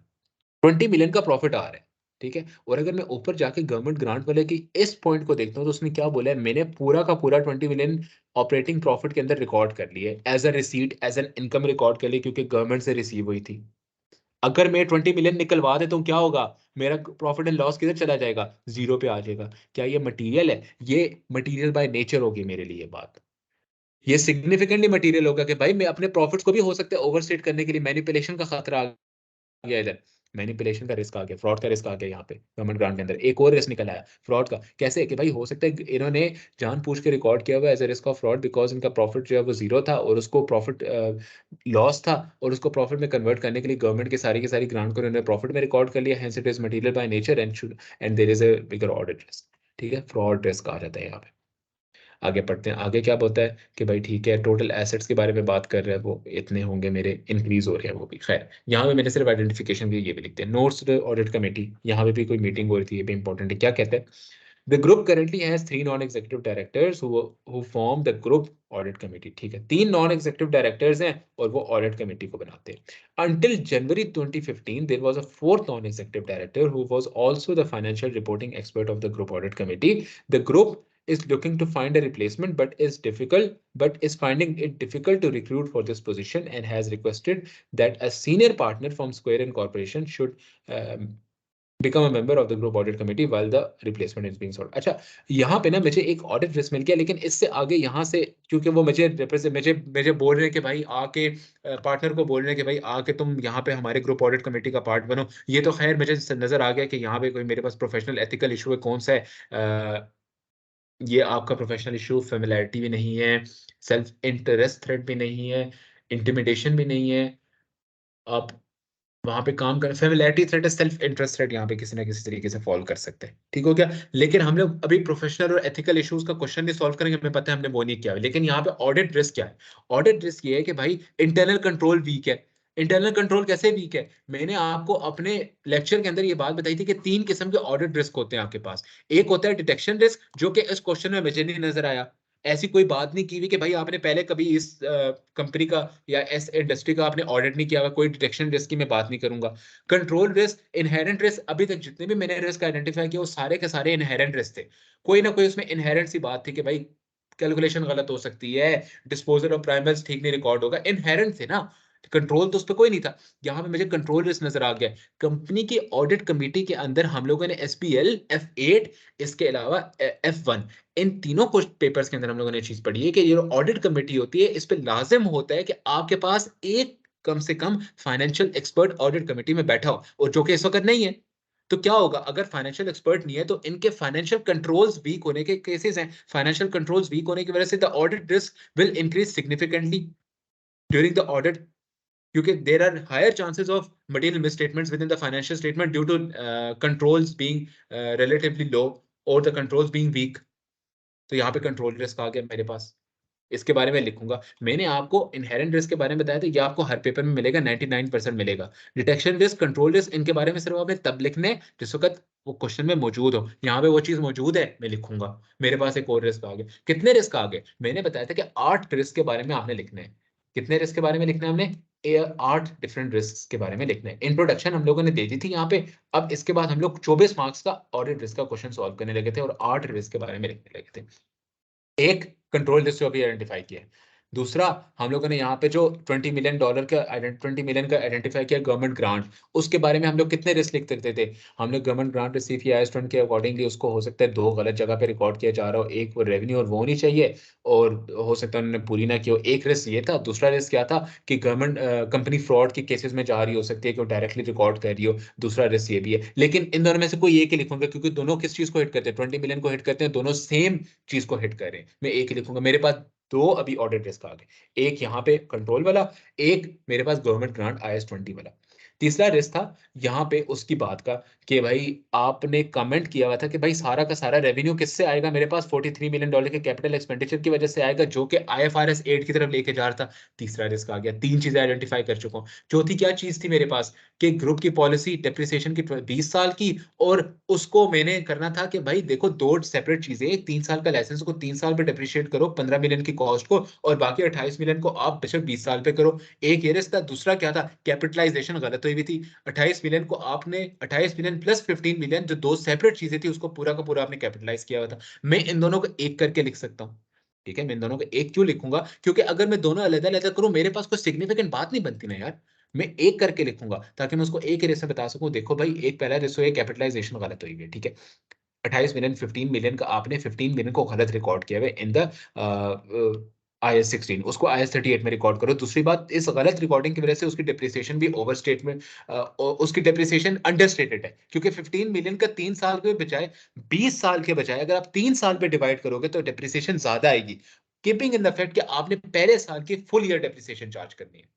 20 मिलियन का प्रॉफिट आ रहा है, ठीक है। और अगर मैं ऊपर जाके गवर्नमेंट ग्रांट वाले की इस पॉइंट को देखता हूँ, तो उसने क्या बोला है, मैंने पूरा का पूरा 20 मिलियन ऑपरेटिंग प्रॉफिट के अंदर रिकॉर्ड कर लिए, as a receipt, as an income record कर ली, क्योंकि गवर्नमेंट से रिसीव हुई थी। अगर मैं 20 मिलियन निकलवा देता हूँ, क्या होगा? मेरा प्रॉफिट एंड लॉस किधर चला जाएगा? जीरो पे आ जाएगा। क्या ये मटीरियल है? ये मटीरियल बाय नेचर होगी मेरे लिए बात। ये सिग्निफिकेंटली मटीरियल होगा कि भाई मैं अपने प्रॉफिट्स को भी हो सकता है ओवरस्टेट करने के लिए, मैनिपुलेशन का खतरा आ गया इधर, मैनिपुलेशन का रिस्क आ गया, फ्रॉड का रिस्क आ गया यहाँ पे गवर्नमेंट ग्रांट के अंदर। एक और रिस्क निकल आया फ्रॉड का, कैसे कि भाई हो सकता है इन्होंने जानबूझ के रिकॉर्ड किया हुआ as a risk of fraud, because इनका प्रॉफिट जो है वो जीरो था, और उसको प्रॉफिट लॉस था, और उसको प्रॉफिट में कन्वर्ट करने के लिए गवर्नमेंट की सारी ग्रांट को इन्होंने प्रॉफिट में रिकॉर्ड कर लिया, hence it is material by nature and there is a bigger audit risk. ठीक है, फ्रॉड रिस्क आ जाता है यहाँ पे। आगे पढ़ते हैं, आगे क्या बोलता है कि भाई ठीक है, टोटल एसेट्स के बारे में बात कर रहे हैं, वो इतने होंगे मेरे, इंक्रीज हो रहे हैं वो भी, खैर यहाँ पे मैंने सिर्फ आइडेंटिफिकेशन भी ये भी लिखते हैं। नोट्स ऑडिट कमेटी, यहाँ पे भी कोई मीटिंग हो रही थी, ये भी इंपॉर्टेंट है। क्या कहते हैं? The group currently has 3 non executive directors who form the group audit committee. ठीक है, 3 नॉन एग्जीक्यूटिव डायरेक्टर्स हैं और वो ऑडिट कमेटी को बनाते हैं। Until January 2015 there was a fourth non-executive director who was also the financial reporting expert of the group audit committee. The group is looking to find a replacement, but is finding it difficult to recruit for this position, and has requested that a senior partner from Square Incorporation should um, become a member of the group audit committee while the replacement is being sought. अच्छा, यहाँ पे ना मुझे एक audit risk मिल गया, लेकिन इससे आगे यहाँ से, क्योंकि वो मुझे रिप्रेजेंट मुझे मुझे बोल रहे हैं कि भाई आके पार्टनर को बोल रहे हैं कि भाई आके तुम यहाँ पे हमारे ग्रुप ऑडिट कमेटी का पार्ट बनो। ये तो खैर मुझे नजर आ गया कि यहाँ पे कोई मेरे पास प्रोफेशनल एथिकल इशू है, कौन सा है? ये आपका प्रोफेशनल इशू, फेमिलियरिटी भी नहीं है, सेल्फ इंटरेस्ट थ्रेट भी नहीं है, इंटिमिडेशन भी नहीं है, आप वहां पे काम कर, फेमिलियरिटी थ्रेट है, सेल्फ इंटरेस्ट थ्रेट यहाँ पे किसी ना किसी तरीके से फॉलो कर सकते हैं, ठीक हो गया। लेकिन हम लोग अभी प्रोफेशनल और एथिकल इश्यूज का क्वेश्चन नहीं सॉल्व करेंगे, हमें पता है हमने वो नहीं किया, लेकिन यहाँ पे ऑडिट रिस्क क्या है? ऑडिट रिस्क ये है कि भाई इंटरनल कंट्रोल वीक है। इंटरनल कंट्रोल कैसे वीक है? मैंने आपको अपने लेक्चर के अंदर ये बात बताई थी कि 3 किस्म के ऑडिट रिस्क होते हैं आपके पास। एक होता है डिटेक्शन रिस्क, जो कि इस क्वेश्चन में मुझे नहीं नजर आया। ऐसी कोई बात नहीं की हुई कि भाई आपने पहले कभी इस कंपनी का या इस इंडस्ट्री का आपने ऑडिट नहीं किया हुआ, कोई डिटेक्शन रिस्क की मैं बात नहीं करूंगा। कंट्रोल रिस्क, इनहेरेंट रिस्क, अभी तक जितने भी मैंने रिस्क आइडेंटिफाई किए वो सारे के सारे इनहेरेंट रिस्क थे। कोई ना कोई उसमें इनहेरेंट सी बात थी कि भाई कैलकुलेशन गलत हो सकती है, डिस्पोजल ऑफ प्राइमर्स ठीक नहीं रिकॉर्ड होगा, इनहेरेंट थे ना। कंट्रोल तो उस पर कोई नहीं था। यहाँ पे मुझे कंट्रोल रिस्क नजर आ गया। कंपनी की ऑडिट कमेटी के अंदर हम लोगों ने SPL, F8, इसके अलावा F1, इन तीनों कुछ पेपर्स के अंदर हम लोगों ने चीज पढ़ी है कि ये ऑडिट कमेटी होती है, इस पे लाजिम होता है कि आपके पास एक कम से कम फाइनेंशियल एक्सपर्ट ऑडिट कमेटी में बैठा हो, और जो कि इस वक्त नहीं है। तो क्या होगा अगर फाइनेंशियल एक्सपर्ट नहीं है? तो इनके फाइनेंशियल कंट्रोल्स वीक होने के केसेस हैं। फाइनेंशियल कंट्रोल्स वीक होने की वजह से the audit risk will increase significantly during the audit, क्योंकि there are higher chances of material misstatements within the financial statement due to controls being relatively low or the controls being weak. तो यहाँ पे control risk आ गया मेरे पास, इसके बारे में लिखूंगा। मैंने आपको इनहेरेंट रिस्क के बारे में बताया था, ये आपको हर पेपर में मिलेगा, 99% मिलेगा। डिटेक्शन रिस्क, कंट्रोल रिस्क, इनके बारे में सिर्फ आपने तब लिखने जिस वक्त वो क्वेश्चन में मौजूद हो। यहाँ पे वो चीज मौजूद है, मैं लिखूंगा। मेरे पास एक और रिस्क आ गया। कितने रिस्क आ गए? मैंने बताया था कि 8 रिस्क के बारे में आपने लिखने हैं। कितने रिस्क के बारे में लिखना है हमने? 8 डिफरेंट रिस्क के बारे में लिखना है। इंट्रोडक्शन हम लोगों ने दे दी थी यहाँ पे। अब इसके बाद हम लोग 24 मार्क्स का ऑडिट रिस्क का क्वेश्चन सॉल्व करने लगे थे और 8 रिस्क के बारे में लिखने लगे थे। एक कंट्रोल रिस्क जो अभी आइडेंटिफाई किया है, दूसरा, हम लोगों ने यहाँ पे जो $20 मिलियन का 20 मिलियन का आइडेंटिफाई किया गवर्नमेंट ग्रांट, उसके बारे में हम लोग कितने रिस्क लिख सकते थे? हमने गवर्नमेंट ग्रांट रिसीव किया IAS 20 के अकॉर्डिंगली, उसको हो सकता है 2 गलत जगह पे रिकॉर्ड किया जा रहा हो। एक वो रेवेन्यू और वो होनी चाहिए, और हो सकता है उन्होंने पूरी ना की हो। एक रिस्क ये था, दूसरा रिस्क क्या था कि गवर्नमेंट कंपनी फ्रॉड के केसेस में जा रही हो सकती है कि वो डायरेक्टली रिकॉर्ड कर रही हो। दूसरा रिस्क ये भी है। लेकिन इन दोनों में से कोई एक ही लिखूंगा, क्योंकि दोनों किस चीज़ को हिट करते हैं? 20 मिलियन को हिट करते हैं, दोनों सेम चीज़ को हिट कर रहे हैं। मैं एक ही लिखूंगा। मेरे पास 2 अभी ऑडिट रिस्क आ गए। एक यहाँ पे कंट्रोल वाला, एक मेरे पास गवर्नमेंट ग्रांट IAS 20 वाला। तीसरा रिस्क था यहाँ पे उसकी बात का कि भाई आपने कमेंट किया हुआ था कि भाई सारा का सारा रेवेन्यू किससे आएगा? मेरे पास $43 मिलियन के कैपिटल एक्सपेंडिचर की वजह से आएगा, जो कि IFRS 8 की तरफ लेके जा रहा था। तीसरा रिस्क आ गया। 3 चीजें आइडेंटिफाई कर चुका हूँ। चौथी क्या चीज थी मेरे पास कि ग्रुप की पॉलिसी डेप्रिसिएशन की 20 साल की, और उसको मैंने करना था कि भाई देखो 2 सेपरेट चीजें, एक 3 साल का लाइसेंस को 3 साल पे डेप्रिशिएट करो 15 मिलियन की कॉस्ट को, और बाकी 28 मिलियन को आप बेशक 20 साल पे करो। एक ये रिस्क था। दूसरा क्या था? कैपिटलाइजेशन गलत हुई भी थी। 28 मिलियन को आपने 28 मिलियन प्लस 15 मिलियन, जो 2 सेपरेट चीजें थी, उसको पूरा का पूरा आपने कैपिटलाइज किया हुआ था। मैं इन दोनों को एक करके लिख सकता हूँ। ठीक है, मैं इन दोनों को एक क्यों लिखूंगा? क्योंकि अगर मैं दोनों अलग-अलग करूं, मेरे पास कोई सिग्निफिकेंट बात नहीं बनती ना यार। मैं एक करके लिखूंगा ताकि मैं उसको एक ही रेस में बता सकूं, देखो भाई एक पहला रेसो है कैपिटलाइजेशन गलत हुई है, ठीक है। 28 मिलियन 15 मिलियन का आपने 15 मिलियन को गलत रिकॉर्ड किया है इन द IAS 16, उसको IAS 38 में रिकॉर्ड करो। दूसरी बात, इस गलत रिकॉर्डिंग की वजह से उसकी डेप्रिसिएशन भी ओवर स्टेटमेंट, उसकी डेप्रिसिएशन अंडरस्टेटेड है, क्योंकि 15 मिलियन का 3 साल के बजाय 20 साल के बजाय अगर आप 3 साल पे डिवाइड करोगे तो डेप्रिसिएशन ज्यादा आएगी, कीपिंग इन द फैक्ट कि आपने पहले साल की फुल ईयर डेप्रिसिएशन चार्ज करनी है।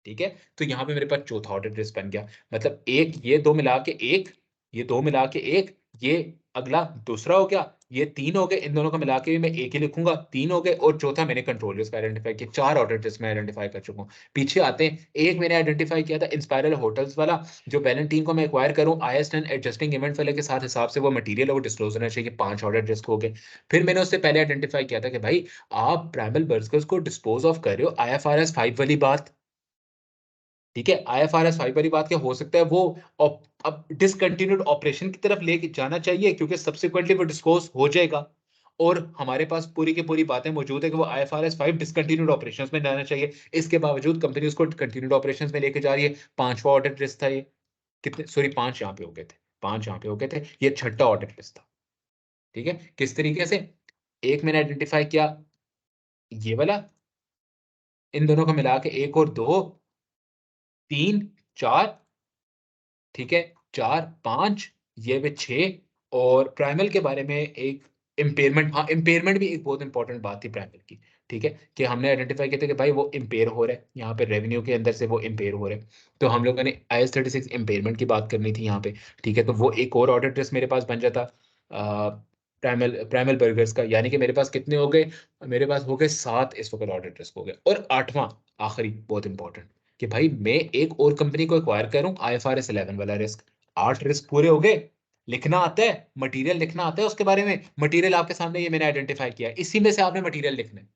ठीक है, तो यहाँ पे मेरे पास चौथा ऑर्डर ड्रेस बन गया। मतलब एक ये दो मिला के एक, ये दो मिला के एक, ये अगला दूसरा हो गया, ये 3 हो गए। इन दोनों को मिला के भी मैं एक ही लिखूंगा, 3 हो गए। और चौथा मैंने कंट्रोल रिस्क आइडेंटिफाई किया। 4 ऑर्डर ड्रेस में आइडेंटिफाई कर चुका हूँ। पीछे आते हैं, एक मैंने आइडेंटिफाई किया था इंस्पायरल होटल्स वाला, जो वैलेंटाइन को मैं एक्वायर करूँ IAS 10 एडजस्टिंग इवेंट वाले के साथ हिसाब से वो मटेरियल है वो डिस्क्लोज होना चाहिए। 5 ऑर्डर ड्रेस हो गए। फिर मैंने उससे पहले आइडेंटिफाई किया था कि भाई आप प्राइमल बर्गर्स को डिस्पोज ऑफ कर रहे हो, IFRS 5 वाली बात। ठीक है, IFRS 5 वाली बात क्या हो सकता है वो अब डिसकंटिन्यूड ऑपरेशन की तरफ लेके जाना चाहिए, क्योंकि सब्सिक्वेंटली वो डिस्क्लोज हो जाएगा। और हमारे पास पूरी की पूरी बातें मौजूद है कि वो IFRS 5 डिसकंटिन्यूड ऑपरेशंस में जाना चाहिए। इसके बावजूद कंपनी उसको कंटिन्यूड ऑपरेशंस में लेके जा रही है। पांचवा ऑडिट रिस्क था ये। कितने, सॉरी, 5 यहाँ पे हो गए थे। 5 यहाँ पे हो गए थे। ये छठा ऑडिट रिस्क था। ठीक है, किस तरीके से? एक मैंने आइडेंटिफाई किया, ये वाला, इन दोनों को मिला के 1 और 2, 3, 4, ठीक है, 4, 5, ये भी 6। और प्राइमल के बारे में एक इम्पेयरमेंट, हाँ, इम्पेयरमेंट भी एक बहुत इंपॉर्टेंट बात थी प्राइमल की। ठीक है, कि हमने आइडेंटिफाई किया था कि भाई वो इम्पेयर हो रहा है, यहाँ पे रेवेन्यू के अंदर से वो इम्पेयर हो रहा है। तो हम लोगों ने IAS 36 इम्पेयरमेंट की बात करनी थी यहाँ पे। ठीक है, तो वो एक और ऑडिट रिस्क मेरे पास बन जाता प्राइमल प्राइमल बर्गर्स का। यानी कि मेरे पास कितने हो गए? मेरे पास हो गए 7 इस वक्त ऑडिट रिस्क हो गए। और आठवां, आखिरी, बहुत इंपॉर्टेंट, कि भाई मैं एक और कंपनी को एक्वायर करूं, IFRS 11 वाला रिस्क। 8 रिस्क पूरे हो गए। लिखना आता है, मटेरियल लिखना आता है उसके बारे में। मटेरियल आपके सामने ये मैंने आइडेंटिफाई किया है, इसी में से आपने मटेरियल लिखना है।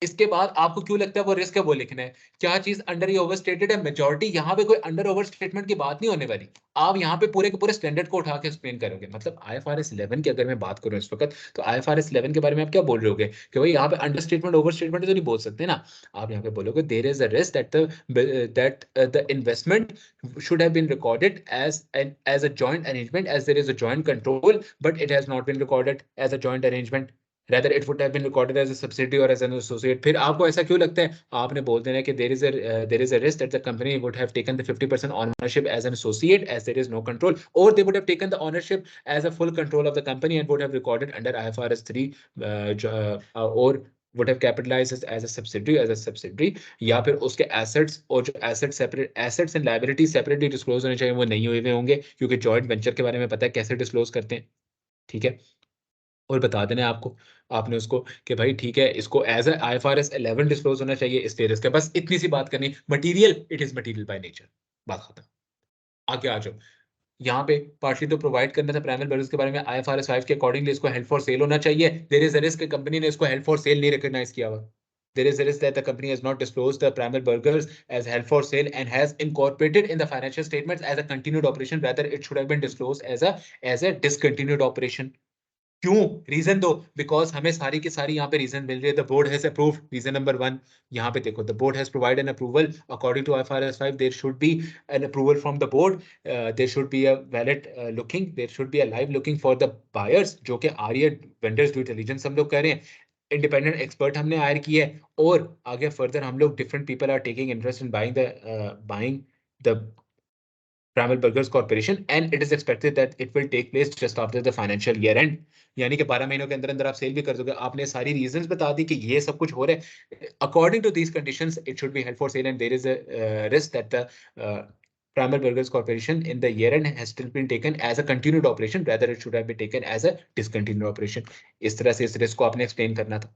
इसके बाद आपको क्यों लगता है वो रिस्क है वो लिखना है? क्या चीज अंडर या ओवर स्टेटेड है? मेजॉरिटी यहाँ पे कोई अंडर ओवर स्टेटमेंट की बात नहीं होने वाली। आप यहाँ पे पूरे के पूरे स्टैंडर्ड को उठा के एक्सप्लेन करोगे। मतलब IFRS 11 की अगर मैं बात करूँ इस वक्त, तो IFRS 11 के बारे में आप क्या बोल रहे होगे कि भाई यहाँ पे अंडर स्टेटमेंट ओवर स्टेटमेंट तो नहीं बोल सकते ना। आप यहाँ पे बोलोगे there is a risk that the investment should have been recorded as a joint arrangement, as there is a joint control, but it has not been recorded as a joint arrangement. Rather it would have been recorded as a subsidiary or as an associate. फिर आपको ऐसा क्यों लगता है? आपने बोल देना कि there is a risk that the company would have taken the 50% ownership as an associate, as there is no control, or they would have taken the ownership as a full control of the company and would have recorded under IFRS 3, or would have capitalized as a subsidiary, या फिर उसके assets, और जो assets and liabilities separately disclose होने चाहिए वो नहीं हुए होंगे, क्योंकि joint venture के बारे में पता है कैसे डिस्क्लोज करते हैं। ठीक है, और बता देना है आपको, आपने उसको कि भाई ठीक है, इसको एज ए IFRS 11 डिस्क्लोज होना चाहिए इस तेरस के। बस इतनी सी बात करनी। Material, it is material by nature, बात खत्म। आगे आ जाओ। यहाँ पे पार्टली तो प्रोवाइड करना था प्राइमल बर्गर्स के बारे में, IFRS 5 के अकॉर्डिंगली इसको हेल्ड फॉर सेल होना चाहिए। There is a risk company ने इसको हेल्ड फॉर सेल नहीं रिकॉग्नाइज किया हुआ। There is a risk that the company has not disclosed the Primal Burgers as held for sale and has incorporated in the financial statements as a continued operation. Rather, it should have been disclosed as a discontinued operation. क्यों? Reason दो। Because हमें सारी की सारी यहाँ पे reason मिल रही है। The board has approved, reason number 1। यहाँ पे देखो, the board has provided an approval according to IFRS 5, there should be an approval from the board, there should be a valid looking, there should be a live looking for the buyers, जो कि आ रही है vendors due diligence हम लोग कह रहे हैं। Independent expert हमने हायर की है, और आगे फर्दर हम लोग different people are taking interest in buying the Trammell Burgers Corporation, and it is expected that it will take place just after the financial year end. यानी कि 12 महीनों के अंदर अंदर आप सेल भी कर दोगे। आपने सारी रीजंस बता दी कि ये सब कुछ हो रहा है। According to these conditions it should be held for sale, and there is a risk that the Trammell Burgers Corporation in the year end has still been taken as a continued operation, rather it should have been taken as a discontinued operation. इस तरह से इस risk को आपने explain करना था।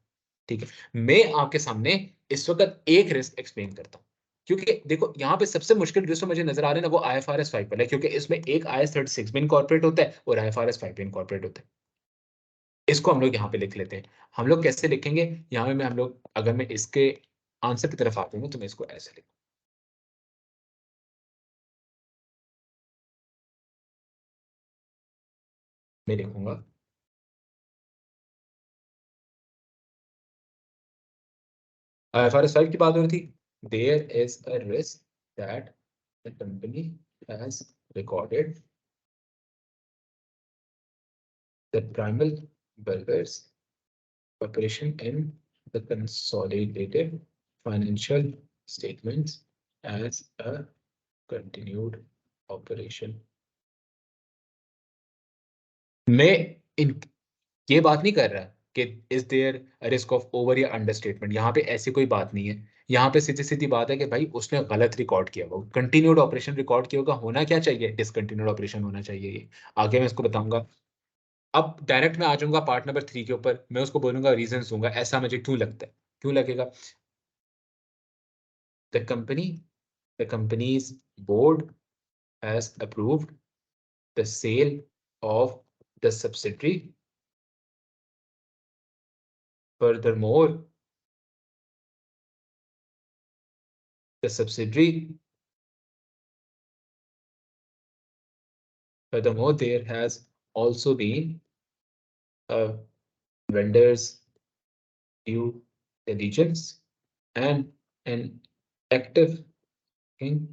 ठीक है, मैं आपके सामने इस वक्त एक रिस्क एक्सप्लेन करता हूँ, क्योंकि देखो यहाँ पे सबसे मुश्किल रिस्क मुझे नजर आ रहा है ना, वो IFRS 5 पर है, क्योंकि इसमें एक IAS 36 भी इनकॉर्पोरेट होता है और IFRS 5 भी इनकॉर्पोरेट होता है। इसको हम लोग यहाँ पे लिख लेते हैं। हम लोग कैसे लिखेंगे? यहाँ में हम लोग, अगर मैं इसके आंसर की तरफ आते हैं तो मैं इसको ऐसे लिखूँ, मैं लिखूंगा IFRS 5 की बात हो रही थी। There is a risk that the company has recorded the primal burgers corporation in the consolidated financial statements as a continued operation. मैं इन ये बात नहीं कर रहा कि is there risk of over या अंडरस्टेटमेंट, यहाँ पे ऐसी कोई बात नहीं है। यहाँ पे सीधी सीधी बात है कि भाई उसने गलत रिकॉर्ड किया होगा, कंटिन्यूड ऑपरेशन रिकॉर्ड किया होगा, होना क्या चाहिए? डिसकंटिन्यूड ऑपरेशन होना चाहिए। ये आगे मैं इसको बताऊंगा। अब डायरेक्ट मैं आ जाऊंगा पार्ट नंबर 3 के ऊपर, मैं उसको बोलूंगा, रीजन दूंगा ऐसा मुझे क्यों लगता है, क्यों लगेगा। The company the companies board has approved the sale of the subsidiary. Furthermore, the subsidiary, furthermore, there has also been a vendor's due diligence and an active looking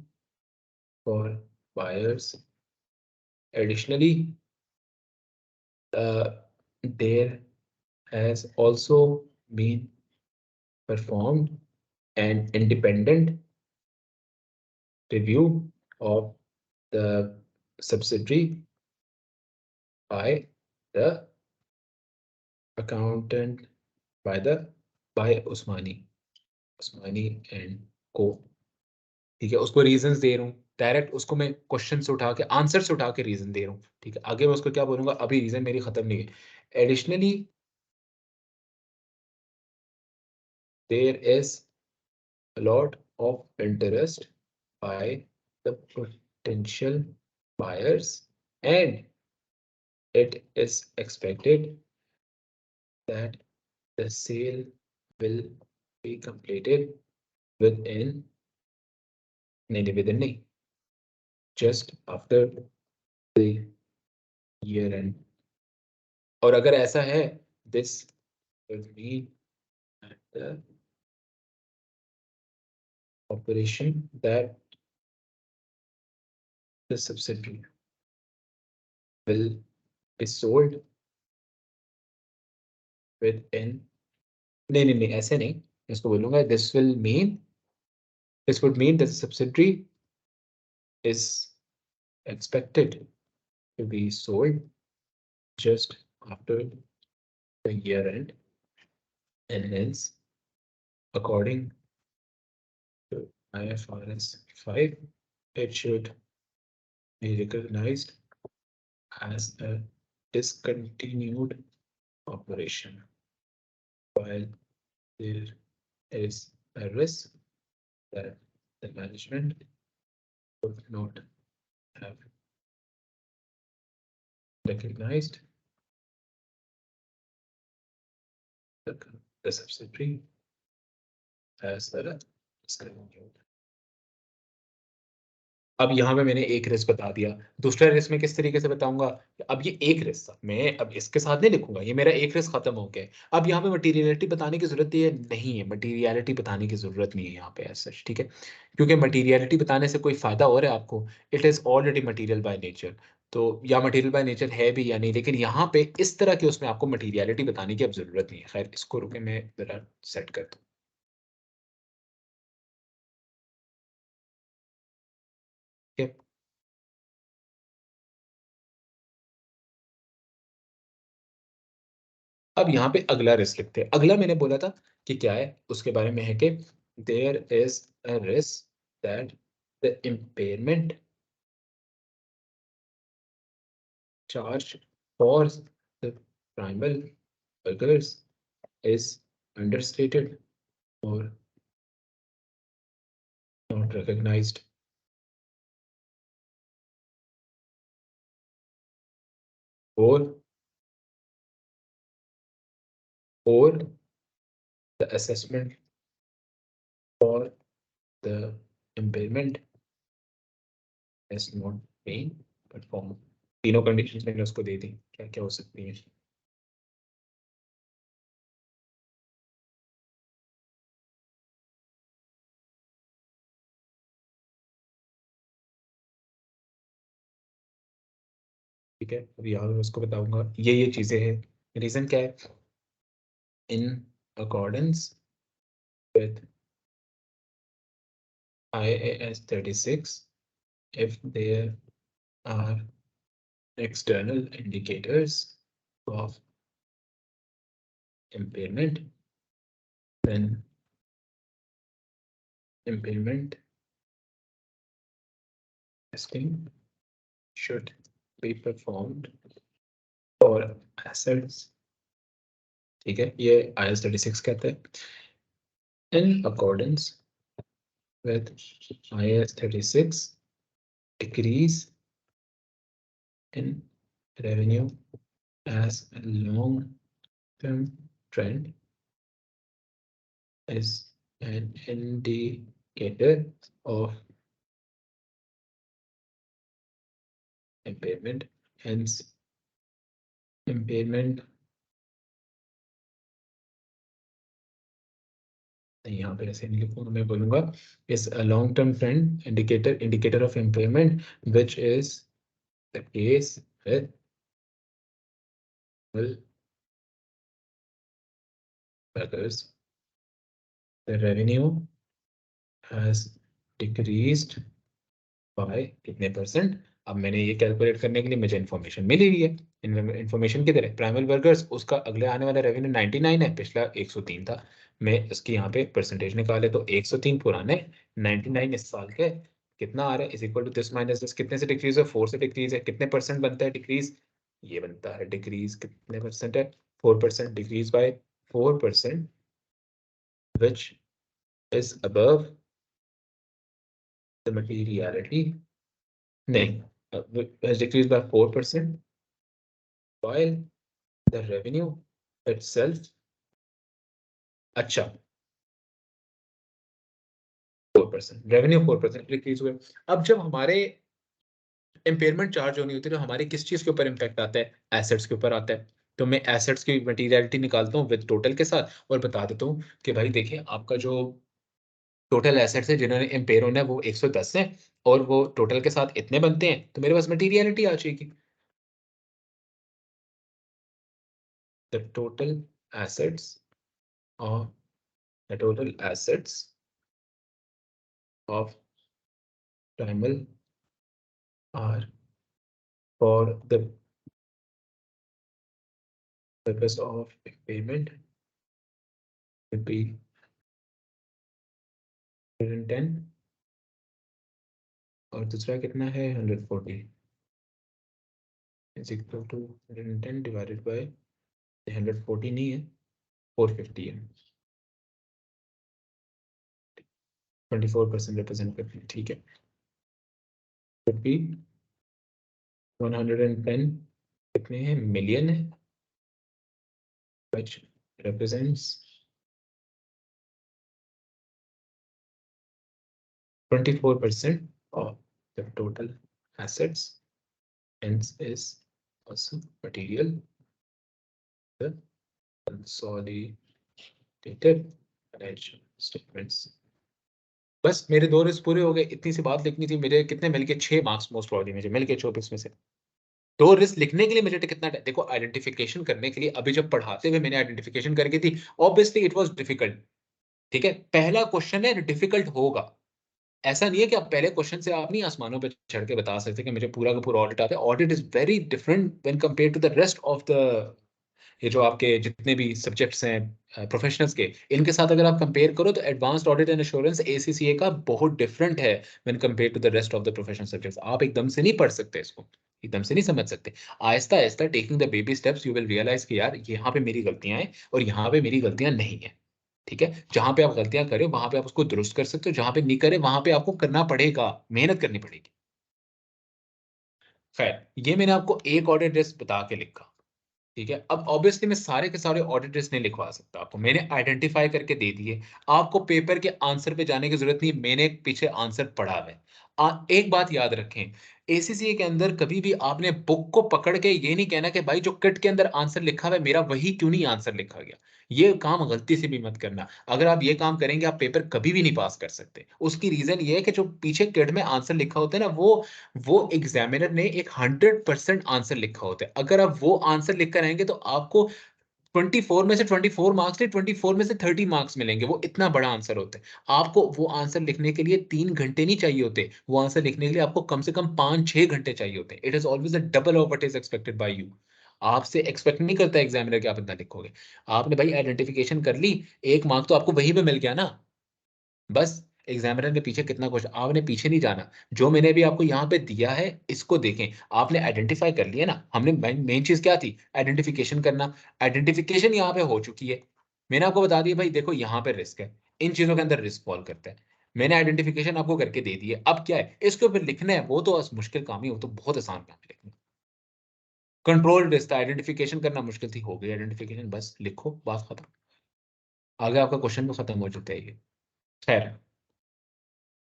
for buyers. Additionally, there has also been performed an independent review of the subsidiary by the accountant by the by Usmani and Co. ठीक है, उसको reasons दे रहा हूँ direct, उसको मैं question से उठा के, आंसर से उठा के रीजन दे रहा हूँ। ठीक है, आगे मैं उसको क्या बोलूंगा, अभी रीजन मेरी खत्म नहीं है। Additionally there is a lot of interest by the potential buyers, and it is expected that the sale will be completed within, नहीं within नहीं, just after the year end. और अगर ऐसा है, this will mean that the operation that the subsidiary will be sold within, नहीं ऐसे नहीं, इसको बोलूंगा this would mean that the subsidiary is expected to be sold just after the year end, and hence, according to IFRS 5, it should be recognized as a discontinued operation, while there is a risk that the management would not have recognized the, the subsidiary as a discontinued अब यहाँ पे मैंने एक risk बता दिया। दूसरा risk मैं किस तरीके से बताऊँगा? अब ये एक रिस्क था, मैं अब इसके साथ नहीं लिखूँगा, ये मेरा एक रिस्क खत्म हो गया है। अब यहाँ पे मटेरियलिटी बताने की ज़रूरत ये नहीं है, मटेरियलिटी बताने की ज़रूरत नहीं है यहाँ पे एज़ सच, ठीक है? क्योंकि मटेरियलिटी बताने से कोई फ़ायदा हो रहा है आपको, it is already material by nature. तो या मटीरियल बाय नेचर है भी या नहीं, लेकिन यहाँ पे इस तरह के उसमें आपको मटेरियलिटी बताने की अब ज़रूरत नहीं है। खैर इसको रुके मैं ज़रा सेट कर दूँ, ठीक है? अब यहाँ पे अगला रिस्क लिखते हैं। अगला मैंने बोला था कि क्या है, उसके बारे में है कि there is a risk that the impairment charge for the primal workers is understated और नॉट रिकॉग्नाइज्ड और the assessment for the impairment is not being performed. तीनों कंडीशंस मैंने उसको दे दी, क्या-क्या हो सकती हैं, ठीक है? अब यहाँ मैं उसको बताऊँगा, ये चीज़ें हैं। रीज़न क्या है? In accordance with IAS 36, if there are external indicators of impairment, then impairment testing should be performed for assets. ठीक है, ये IAS 36 कहता है in accordance with IAS 36, decrease in revenue as a long-term trend is an indicator of impairment. Hence, impairment नहीं, यहाँ पे ऐसे नहीं लिखूंगा, मैं बोलूंगा is a long-term trend indicator of impairment, which is the case with well workers. The revenue has decreased by कितने percent. अब मैंने ये कैलकुलेट करने के लिए मुझे इन्फॉर्मेशन मिली हुई है। इन्फॉर्मेशन किधर है? प्राइमल वर्कर्स, उसका अगले आने वाला रेवेन्यू 99 है, पिछला 103 था। मैं इसकी यहाँ पे परसेंटेज निकाले तो 103 पुराने, 99 इस साल के, कितना आ रहा है? Is equal to this minus this. कितने से डिक्रीज है? 4 से डिक्रीज है। कितने परसेंट बनता है डिक्रीज? ये बनता है डिक्रीज कितने परसेंट है? 4%। Decrease by 4%, which is above the materiality, नहीं, has decreased by 4%, while the revenue itself, अच्छा, 4%, रेवेन्यू 4% डिक्रीज हुए। अब जब हमारे इम्पेयरमेंट चार्ज होनी होती है, तो हमारे किस चीज़ के ऊपर इम्पैक्ट आता है? एसेट्स के ऊपर आता है। तो मैं एसेट्स की मटेरियलिटी निकालता हूँ विद टोटल के साथ और बता देता हूँ कि भाई देखिए, आपका जो टोटल एसेट्स है जिन्होंने इम्पेयर होना है वो 110 है और वो टोटल के साथ इतने बनते हैं, तो मेरे पास मटेरियलिटी आ जाएगी। The total assets of the total assets of primal are for the purpose of payment will be 110 और दूसरा कितना है 140 is equal to 110 divided by 140 नहीं है 450 है 24% रिप्रेजेंट करती है, ठीक है। would be 110 कितने हैं मिलियन है, which represents 24% of The total assets hence is also material, the consolidated financial statements. बस मेरे 2 रिस्क पूरे हो गए, इतनी सी बात लिखनी थी। मेरे कितने मिलके 6 मार्क्स मोस्ट प्रोबेबली मुझे मिल गए 24 में से। 2 रिस्क लिखने के लिए मुझे कितना देखो आइडेंटिफिकेशन करने के लिए अभी जब पढ़ाते हुए मैंने आइडेंटिफिकेशन करके थी, ऑब्वियसली इट वाज़ डिफिकल्ट, ठीक है? पहला क्वेश्चन है डिफिकल्ट होगा। ऐसा नहीं है कि आप पहले क्वेश्चन से आप नहीं आसमानों पे चढ़ के बता सकते कि मुझे पूरा का पूरा ऑडिट आता है। Audit is very different when compared to the rest of the ये जो आपके जितने भी सब्जेक्ट्स हैं प्रोफेशनल्स के, इनके साथ अगर आप कंपेयर करो तो advanced audit and assurance ACCA का बहुत डिफरेंट है when compared to the rest of the professional subjects. आप एकदम से नहीं पढ़ सकते इसको, एकदम से नहीं समझ सकते। आहिस्ता-आहिस्ता taking the baby steps you will realise कि यार यहाँ पे मेरी गलतियाँ हैं और यहाँ पे मेरी गलतियाँ नहीं हैं। ठीक है? जहाँ पे आप गलतियाँ करें वहाँ पे आप उसको दुरुस्त कर सकते हो, जहाँ पे नहीं करें वहाँ पे आपको करना पड़ेगा, मेहनत करनी पड़ेगी। खैर, ये मैंने आपको एक ऑडिट रिस्क बता के लिखा। ठीक है? अब ऑब्वियसली मैं सारे के सारे ऑडिटर्स नहीं लिखवा सकता आपको। मैंने आइडेंटिफ़ाई करके दे दिए। आपको पेपर के आंसर पे जाने की ज़रूरत नहीं है, मैंने पीछे आंसर पढ़ा हुआ है। एक बात याद रखें, एसीसीए के अंदर कभी भी आपने बुक को पकड़ के ये नहीं कहना कि भाई जो किट के अंदर आंसर लिखा हुआ है, मेरा वही क्यों नहीं आंसर लिखा गया? ये काम गलती से भी मत करना। अगर आप ये काम करेंगे, आप पेपर कभी भी नहीं पास कर सकते। उसकी रीज़न ये है कि जो पीछे किट में आंसर लिखा होता है ना, वो एग्ज़ामिनर ने एक 100% आंसर लिखा होता है। अगर आप वो आंसर लिख कर आएँगे तो आपको 24 में से 24 मार्क्स नहीं 24 में से 30 मार्क्स मिलेंगे, वो इतना बड़ा आंसर होता है। आपको वो आंसर लिखने के लिए 3 घंटे नहीं चाहिए होते, वो आंसर लिखने के लिए आपको कम से कम 5-6 घंटे चाहिए होते हैं। It is always the double of what is expected bye you. आपसे एक्सपेक्ट नहीं करता एग्ज़ामिनर कि आप इतना लिखोगे। आपने भाई आइडेंटिफिकेशन कर ली, 1 मार्क तो आपको वहीं पे मिल गया ना। बस एग्जामिनर ने पीछे कितना क्वेश्चन आपने पीछे नहीं जाना। जो मैंने अभी आपको यहाँ पे दिया है, इसको देखें। आपने आइडेंटिफ़ाई कर लिया ना, हमने मेन मेन चीज़ क्या थी? आइडेंटिफ़िकेशन करना। आइडेंटिफ़िकेशन यहाँ पे हो चुकी है। मैंने आपको बता दिया भाई देखो यहाँ पे रिस्क है। इन चीज़ों के अंदर रिस्क फॉल करता है। मैंने आइडेंटिफ़िकेशन आपको करके दे दी है। अब क्या है? इसके ऊपर लिखना है, वो तो मुश्किल काम ही, वो तो बहुत आसान काम है लिखना। कंट्रोल रिस्क था, आइडेंटिफ़िकेशन करना मुश्किल थी, हो गई आइडेंटिफ़िकेशन बस लिखो, बात खत्म। आगे आपका क्वेश्चन भी खत्म हो जाता है ये। खैर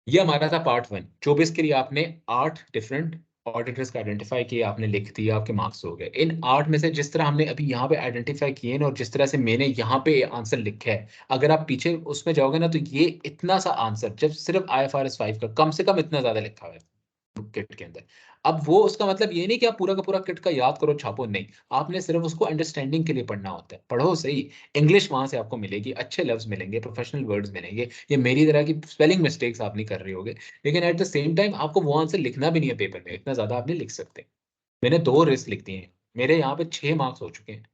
ये हमारा था पार्ट 1। 24 के लिए आपने 8 डिफरेंट ऑडिटर्स को आइडेंटिफाई किए, आपने लिख दिया, आपके मार्क्स हो गए। इन 8 में से जिस तरह हमने अभी यहाँ पे आइडेंटिफाई किए ना और जिस तरह से मैंने यहाँ पे आंसर लिखा है, अगर आप पीछे उसमें जाओगे ना तो ये इतना सा आंसर जब सिर्फ आईएफआरएस 5 का कम से कम इतना ज़्यादा लिखा हुआ है किट के अंदर। अब वो उसका मतलब ये नहीं कि आप पूरा का पूरा किट का याद करो, छापो, नहीं। आपने सिर्फ उसको अंडरस्टैंडिंग के लिए पढ़ना होता है। पढ़ो सही, इंग्लिश वहाँ से आपको मिलेगी, अच्छे लफ्ज़ मिलेंगे, प्रोफेशनल वर्ड्स मिलेंगे। ये मेरी तरह की स्पेलिंग मिस्टेक्स आप नहीं कर रहे होगे। लेकिन एट द सेम टाइम आपको वो आंसर लिखना भी नहीं है पेपर में, इतना ज़्यादा आप नहीं लिख सकते। मैंने 2 रिस्क लिख दिए हैं। मेरे यहाँ पे 6 मार्क्स हो चुके हैं।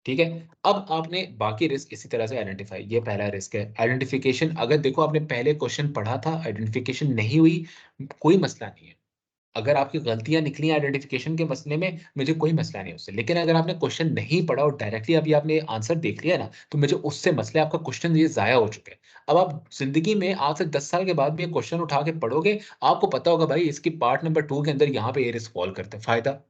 ठीक है? अब आपने बाकी रिस्क इसी तरह से आइडेंटिफ़ाई, ये पहला रिस्क है। आइडेंटिफ़िकेशन अगर देखो आपने पहले क्वेश्चन पढ़ा था, आइडेंटिफ़िकेशन नहीं हुई, कोई मसला नहीं है। अगर आपकी गलतियाँ निकली आइडेंटिफिकेशन के मसले में, मुझे कोई मसला नहीं उससे। लेकिन अगर आपने क्वेश्चन नहीं पढ़ा और डायरेक्टली अभी आपने आंसर देख लिया ना, तो मुझे उससे मसला है, आपका क्वेश्चन ये ज़ाया हो चुका है। अब आप ज़िंदगी में आज से 10 साल के बाद भी ये क्वेश्चन उठा के पढ़ोगे, आपको पता होगा भाई इसकी पार्ट नंबर 2 के अंदर यहाँ पे ये रिस्क फॉल करता है। फ़ायदा?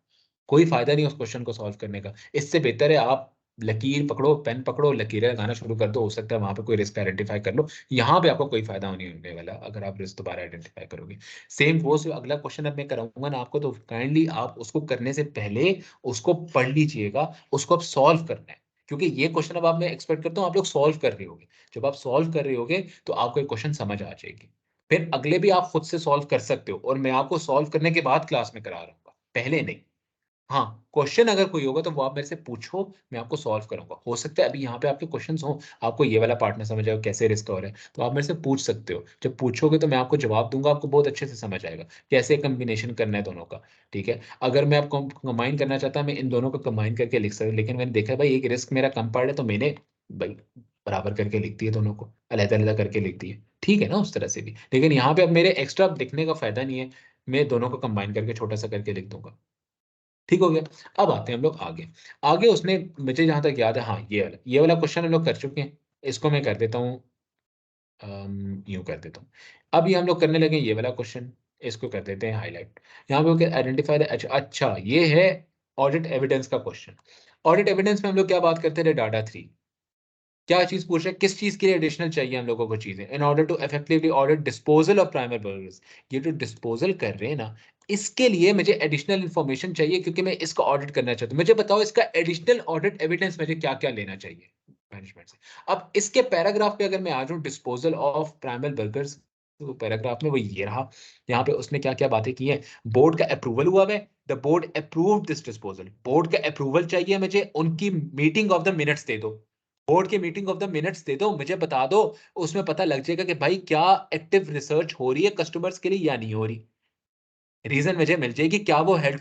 कोई फ़ायदा नहीं है उस क्वेश्चन को सॉल्व करने का। इससे बेहतर है आप लकीर पकड़ो, पेन पकड़ो, लकीरें लगाना शुरू कर दो, हो सकता है वहाँ पे कोई रिस्क आइडेंटिफ़ाई कर लो। यहाँ पे आपको कोई फ़ायदा नहीं होने वाला अगर आप रिस्क दोबारा आइडेंटिफ़ाई करोगे। सेम वो जो अगला क्वेश्चन अब मैं कराऊँगा ना आपको, तो काइंडली आप उसको करने से पहले उसको पढ़ लीजिएगा, उसको अब सॉल्व करना है। क्योंकि ये क्वेश्चन अब आप मैं एक्सपेक्ट करता हूँ आप लोग सॉल्व कर रहे होगे। जब आप सॉल्व कर रहे होगे, तो आपको ये क्वेश्चन समझ आ जाएगी। फिर अगले भी आप खुद से सॉल्व कर सकते हो और मैं आपको सॉल्व करने के बाद क्लास में करा रहा हूँगा, पहले नहीं। हाँ, क्वेश्चन अगर कोई होगा तो वो आप मेरे से पूछो, मैं आपको सॉल्व करूँगा। हो सकता है अभी यहाँ पे आपके क्वेश्चन्स हों, आपको ये वाला पार्ट ना समझ आए, कैसे रिस्क हो रहा है, तो आप मेरे से पूछ सकते हो। जब पूछोगे तो मैं आपको जवाब दूँगा, आपको बहुत अच्छे से समझ आएगा, कैसे कॉम्बिनेशन करना है दोनों का, ठीक है? अगर मैं आपको कंबाइन करना चाहता, मैं इन दोनों को कंबाइन करके लिख सकता, लेकिन मैंने देखा है भाई एक रिस्क मेरा कम पड़ रहा है, तो मैंने भई बराबर करके लिख दिए दोनों को, अलग-अलग करके लिख दिए। ठीक है ना उस तरह से भी, लेकिन यहाँ पे अब मेरे एक्स्ट्रा लिखने का फ़ायदा नहीं है, मैं दोनों को कंबाइन करके छोटा-सा करके लिख दूँगा। ठीक हो गया। अब आते हैं हम लोग आगे। आगे उसने मुझे जहाँ तक याद है हाँ, ये वाला क्वेश्चन हम लोग कर चुके हैं। इसको मैं कर देता हूँ यूँ कर देता हूँ। अब ये हम लोग करने लगे ये वाला क्वेश्चन, इसको कर देते हैं हाइलाइट। यहाँ पे ओके आइडेंटिफाई द अच्छा ये है ऑडिट एविडेंस का क्वेश्चन। ऑडिट एविडेंस में हम लोग क्या बात करते थे डाटा 3 क्या चीज पूछ रहे हैं, किस चीज के लिए एडिशनल चाहिए हम लोगों को चीजें, in order to effectively audit disposal of primary burgers. ये जो डिस्पोजल कर रहे हैं ना, इसके लिए मुझे एडिशनल इंफॉर्मेशन चाहिए, क्योंकि मैं इसका ऑडिट करना चाहता हूँ। मुझे बताओ इसका एडिशनल ऑडिट एविडेंस मुझे क्या क्या लेना चाहिए मैनेजमेंट से। अब इसके पैराग्राफ पे अगर मैं आ जाऊं, डिस्पोजल ऑफ प्राइमरी बर्गर्स, तो पैराग्राफ में वो ये रहा। यहाँ पे उसने क्या क्या बातें की हैं। बोर्ड का अप्रूवल हुआ है, the board approved this disposal. Board का अप्रूवल चाहिए मुझे, उनकी मीटिंग ऑफ द मिनट्स दे दो। बोर्ड की मीटिंग ऑफ द मिनट्स दे दो, मुझे बता दो। उसमें पता लग जाएगा कि भाई क्या एक्टिव रिसर्च हो रही है कस्टमर्स के लिए या नहीं हो रही। रीजन मुझे मिल जाएगी, क्या वो हेल्ड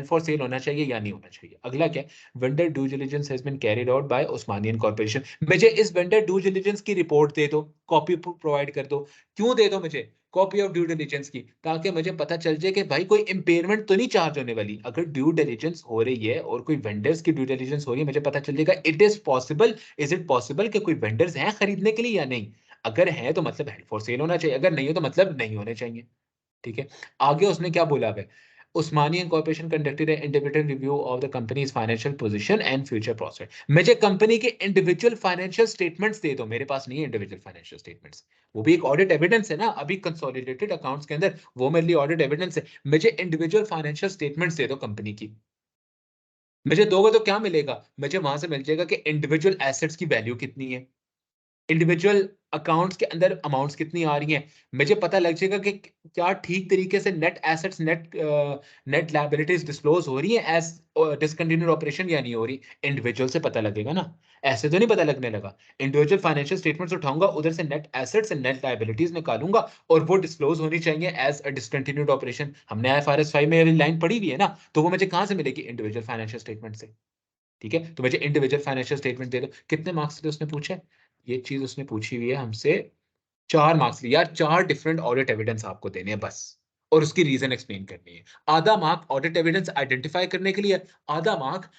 फॉर सेल होना चाहिए या नहीं होना चाहिए। अगला क्या, vendor due diligence has been carried out by Usmanian corporation. मुझे इस वेंडर ड्यू डिलिजेंस की रिपोर्ट दे दो, कॉपी प्रोवाइड कर दो। क्यों दे दो मुझे कॉपी ऑफ ड्यू डिलिजेंस की, ताकि मुझे पता चल जाए कि भाई कोई इंपेयरमेंट तो नहीं चार्ज होने वाली। अगर ड्यू डिलिजेंस हो रही है और कोई वेंडर्स की ड्यू डिलिजेंस हो रही है, मुझे पता चल जाएगा it is possible, is it possible कि कोई वेंडर्स हैं खरीदने के लिए या नहीं। अगर है तो मतलब हेल्ड फॉर सेल होना चाहिए, अगर नहीं हो तो मतलब नहीं होने चाहिए। ठीक है। आगे उसने क्या बोला है, Usmanian corporation conducted an individual review of the company's financial position and future prospect. मुझे कंपनी के इंडिविजुअल फाइनेंशियल स्टेटमेंट्स दे दो, मेरे पास नहीं है इंडिविजुअल फाइनेंशियल स्टेटमेंट्स। वो भी एक ऑडिट एविडेंस है ना, अभी कंसोलिडेटेड अकाउंट्स के अंदर वो मेरे लिए ऑडिट एविडेंस है। मुझे इंडिविजुअल फाइनेंशियल स्टेटमेंट्स दे दो कंपनी की। मुझे दोगे तो क्या मिलेगा, मुझे वहां से मिल जाएगा कि इंडिविजुअल एसेट्स की वैल्यू कितनी है, इंडिविजुअल अकाउंट्स के अंदर अमाउंट्स कितनी आ रही हैं। मुझे पता लग जाएगा कि क्या ठीक तरीके से net assets net liabilities disclose हो रही है एज डिसकंटिन्यूड ऑपरेशन या नहीं हो रही। इंडिविजुअल से पता लगेगा ना, ऐसे तो नहीं पता लगने लगा। इंडिविजुअल फाइनेंशियल स्टेटमेंट्स उठाऊंगा, उधर से net assets and net liabilities निकालूंगा, और वो डिस्क्लोज होनी चाहिए एज अ डिसकंटिन्यूड ऑपरेशन। हमने आईएफआरएस 5 में ये लाइन पढ़ी हुई है ना, तो वो मुझे कहां से मिलेगी, इंडिविजुअल फाइनेंशियल स्टेटमेंट से। ठीक है, तो मुझे इंडिविजुअल फाइनेंशियल स्टेटमेंट दे दो। कितने मार्क्स थे उसने पूछे, ये चीज उसने पूछी हुई है हमसे 4 मार्क्स। यार 4 डिफरेंट ऑडिट एविडेंस आपको देने हैं बस, और उसकी रीजन एक्सप्लेन करनी है। आधा मार्क ऑडिट एविडेंस आइडेंटिफाई करने के लिए, आधा मार्क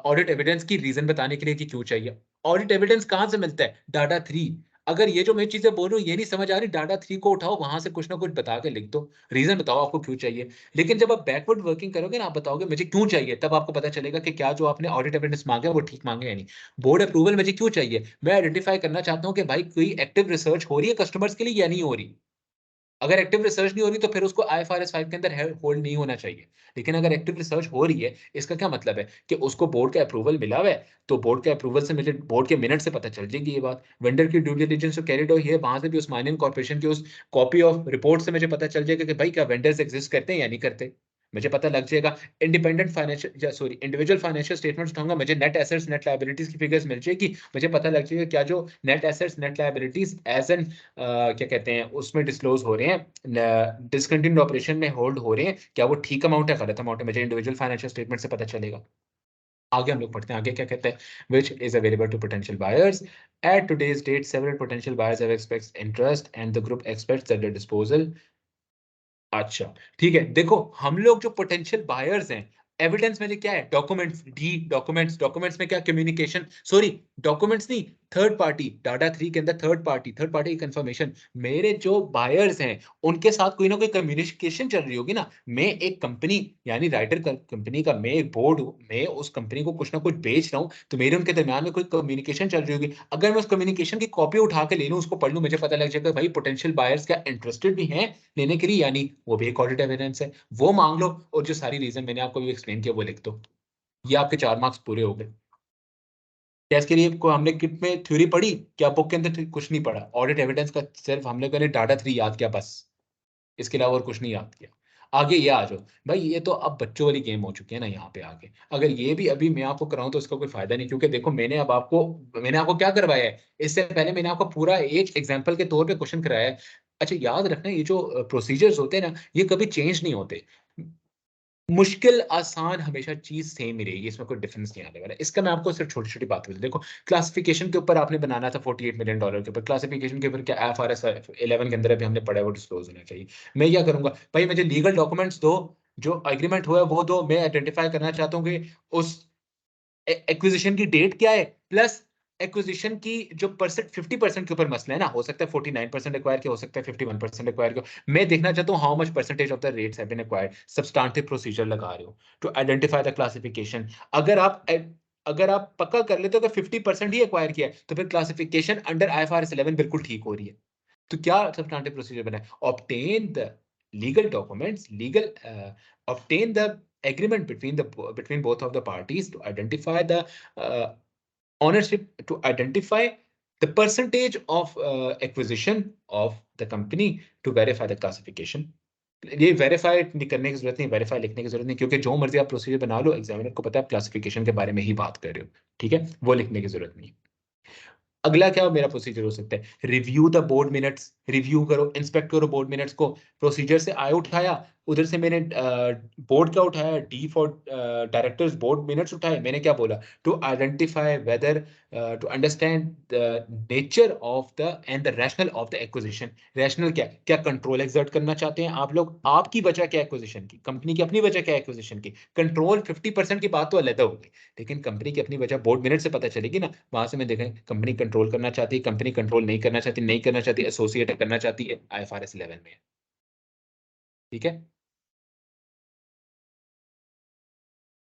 ऑडिट एविडेंस की रीजन बताने के लिए कि क्यों चाहिए। ऑडिट एविडेंस कहां से मिलता है, डाटा 3। अगर ये जो मैं चीजें बोल रहा हूँ ये नहीं समझ आ रही, डाटा 3 को उठाओ, वहां से कुछ ना कुछ बता के लिख दो, रीजन बताओ आपको क्यों चाहिए। लेकिन जब आप बैकवर्ड वर्किंग करोगे ना, आप बताओगे मुझे क्यों चाहिए, तब आपको पता चलेगा कि क्या जो आपने ऑडिट एविडेंस मांगे वो ठीक मांगे या नहीं। बोर्ड अप्रूवल मुझे क्यों चाहिए, मैं आइडेंटिफाई करना चाहता हूं कि भाई कोई एक्टिव रिसर्च हो रही है कस्टमर्स के लिए या नहीं हो रही। अगर एक्टिव रिसर्च नहीं हो रही तो फिर उसको आईएफआरएस 5 के अंदर होल्ड नहीं होना चाहिए। लेकिन अगर एक्टिव रिसर्च हो रही है, इसका क्या मतलब है कि उसको बोर्ड का अप्रूवल मिला हुआ है, तो बोर्ड के अप्रूवल से मुझे बोर्ड के मिनट से पता चल जाएगी ये बात। वेंडर की ड्यू डिलिजेंस जो कैरिड हुई है, वहां से भी उस्मानियन कॉर्पोरेशन की उस कॉपी ऑफ रिपोर्ट से मुझे पता चल जाएगा कि भाई क्या वेंडर्स एग्जिस्ट करते हैं या नहीं करते। मुझे पता लग जाएगा। Independent financial sorry individual financial statements उठाऊंगा, मुझे नेट एसेट्स नेट लायबिलिटीज की फिगर्स मिल जाएगी। मुझे पता लग जाएगा क्या जो net assets net liabilities as an क्या कहते हैं उसमें डिस्क्लोज हो रहे हैं, डिसकंटिन्यूड ऑपरेशन में होल्ड हो रहे हैं, क्या वो ठीक अमाउंट है गलत अमाउंट है, मुझे इंडिविजुअल फाइनेंशियल स्टेटमेंट से पता चलेगा। आगे हम लोग पढ़ते हैं, आगे क्या कहते हैं, which is available to potential buyers at today's date several potential buyers have expressed interest and the group expects that the disposal। अच्छा, ठीक है। देखो हम लोग जो पोटेंशियल बायर्स हैं, एविडेंस में क्या है, डॉक्यूमेंट्स डी डॉक्यूमेंट्स, डॉक्यूमेंट्स में क्या कम्युनिकेशन, सॉरी डॉक्यूमेंट्स नहीं, थर्ड पार्टी, डाटा 3 के अंदर थर्ड पार्टी कंफर्मेशन। मेरे जो बायर्स हैं उनके साथ कोई ना कोई कम्युनिकेशन चल रही होगी ना। मैं एक कंपनी यानी राइटर कंपनी का मैं एक बोर्ड हूं, मैं उस कंपनी को कुछ ना कुछ बेच रहा हूं, तो मेरे उनके दरमियान में कोई कम्युनिकेशन चल रही होगी। अगर मैं उस कम्युनिकेशन की कॉपी उठा के ले लूं, उसको पढ़ लूं, मुझे पता लग जाएगा भाई पोटेंशियल बायर्स क्या इंटरेस्टेड भी हैं लेने के लिए, यानी वो भी एक ऑडिट एविडेंस है। वो मांग लो, और जो सारी रीजन मैंने आपको भी एक्सप्लेन किया वो लिख दो। ये आपके 4 मार्क्स पूरे हो गए। क्या इसके लिए को हमने किट में थ्योरी पढ़ी, क्या बुक के अंदर कुछ नहीं पढ़ा, ऑडिट एविडेंस का सिर्फ हम लोगों ने डाटा 3 याद किया बस, इसके अलावा और कुछ नहीं याद किया। आगे ये आ जाओ भाई, ये तो अब बच्चों वाली गेम हो चुकी है ना यहाँ पे आगे। अगर ये भी अभी मैं आपको कराऊं तो इसका कोई फायदा नहीं, क्योंकि देखो मैंने आपको क्या करवाया है, इससे पहले मैंने आपको पूरा एक एग्जांपल के तौर पे क्वेश्चन कराया है। अच्छा याद रखना, ये जो प्रोसीजर्स होते हैं ना, ये कभी चेंज नहीं होते। मुश्किल आसान हमेशा चीज सेम ही रहेगी, इसमें कोई डिफरेंस नहीं आने वाला है। इसका मैं आपको सिर्फ छोटी छोटी बात बता, देखो क्लासिफिकेशन के ऊपर आपने बनाना था $48 मिलियन के ऊपर, क्लासिफिकेशन के ऊपर क्या एफआरएस 11 के अंदर अभी हमने पढ़ा है वो डिस्क्लोज होना चाहिए। मैं क्या करूंगा भाई, मुझे लीगल डॉक्यूमेंट्स दो, जो एग्रीमेंट हुआ है वो दो, मैं आइडेंटिफाई करना चाहता हूँ कि उस एक्विजिशन की डेट क्या है, प्लस एक्विजिशन की जो परसेंट 50% के ऊपर मसला है ना, हो सकता है 49% एक्वायर के, हो सकता है 51% एक्वायर के। मैं देखना चाहता हूँ how much percentage of the rates have been acquired. Substantive procedure लगा रहे हो टू आइडेंटिफाई द क्लासिफिकेशन। अगर आप अगर आप पक्का कर लेते हो कि 50% ही एक्वायर किया है, तो फिर क्लासिफिकेशन अंडर आईएफआरएस 11 बिल्कुल ठीक हो रही है। तो क्या सब्सटैंटिव प्रोसीजर बना है? Obtain the legal documents, obtain the agreement between both of the parties to identify the uh, ownership, to identify the percentage of acquisition of the company, to verify the classification. ये verify करने की जरूरत नहीं, verify लिखने की जरूरत नहीं, क्योंकि जो मर्जी आप प्रोसीजर बना लो, एग्जामिनर को पता है क्लासिफिकेशन के बारे में ही बात कर रहे हो। ठीक है, वो लिखने की जरूरत नहीं। अगला क्या मेरा प्रोसीजर हो सकता है? Review the board minutes, review करो, इंस्पेक्ट करो बोर्ड मिनट्स को। प्रोसीजर से आई उठाया, उधर से मैंने बोर्ड का उठाया, D for directors board minutes उठाए। मैंने क्या बोला? To identify whether, to understand the nature of the and the rationale of the acquisition. Rationale क्या? क्या कंट्रोल एक्सर्ट करना चाहते हैं आप लोग? आपकी वजह क्या एक्विजिशन की? कंपनी की अपनी वजह क्या एक्विजिशन की? कंट्रोल 50% की बात तो अलग हो गई, लेकिन कंपनी की अपनी वजह बोर्ड मिनट से पता चलेगी ना। वहां से मैं देखें कंपनी कंट्रोल करना चाहती है, कंपनी कंट्रोल नहीं करना चाहती, नहीं करना चाहती, एसोसिएट करना चाहती है, आईएफआरएस 11 में। ठीक है।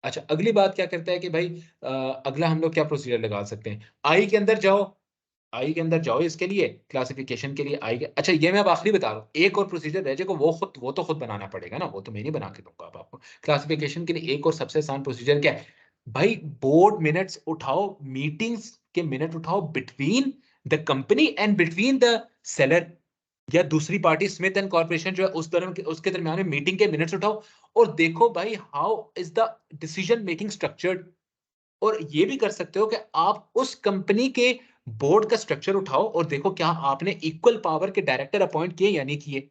अच्छा, अगली बात क्या करता है कि भाई अगला हम लोग क्या प्रोसीजर लगा सकते हैं? आई के अंदर जाओ, आई के अंदर जाओ, इसके लिए क्लासिफिकेशन के लिए आई के, अच्छा ये मैं अब आखिरी बता रहा हूँ, एक और प्रोसीजर रह जाएगा, वो तो खुद बनाना पड़ेगा ना, वो तो मैं नहीं बना के दूंगा अब आपको। क्लासिफिकेशन के लिए एक और सबसे आसान प्रोसीजर क्या है भाई? बोर्ड मिनट्स उठाओ, मीटिंग्स के मिनट उठाओ between the company and between the seller या दूसरी पार्टी स्मिथ एंड कॉर्पोरेशन जो है, उसके दरमियान में मीटिंग के मिनट्स उठाओ और देखो भाई how is the decision making structured. और ये भी कर सकते हो कि आप उस कंपनी के बोर्ड का स्ट्रक्चर उठाओ और देखो क्या आपने इक्वल पावर के डायरेक्टर अपॉइंट किए या नहीं किए,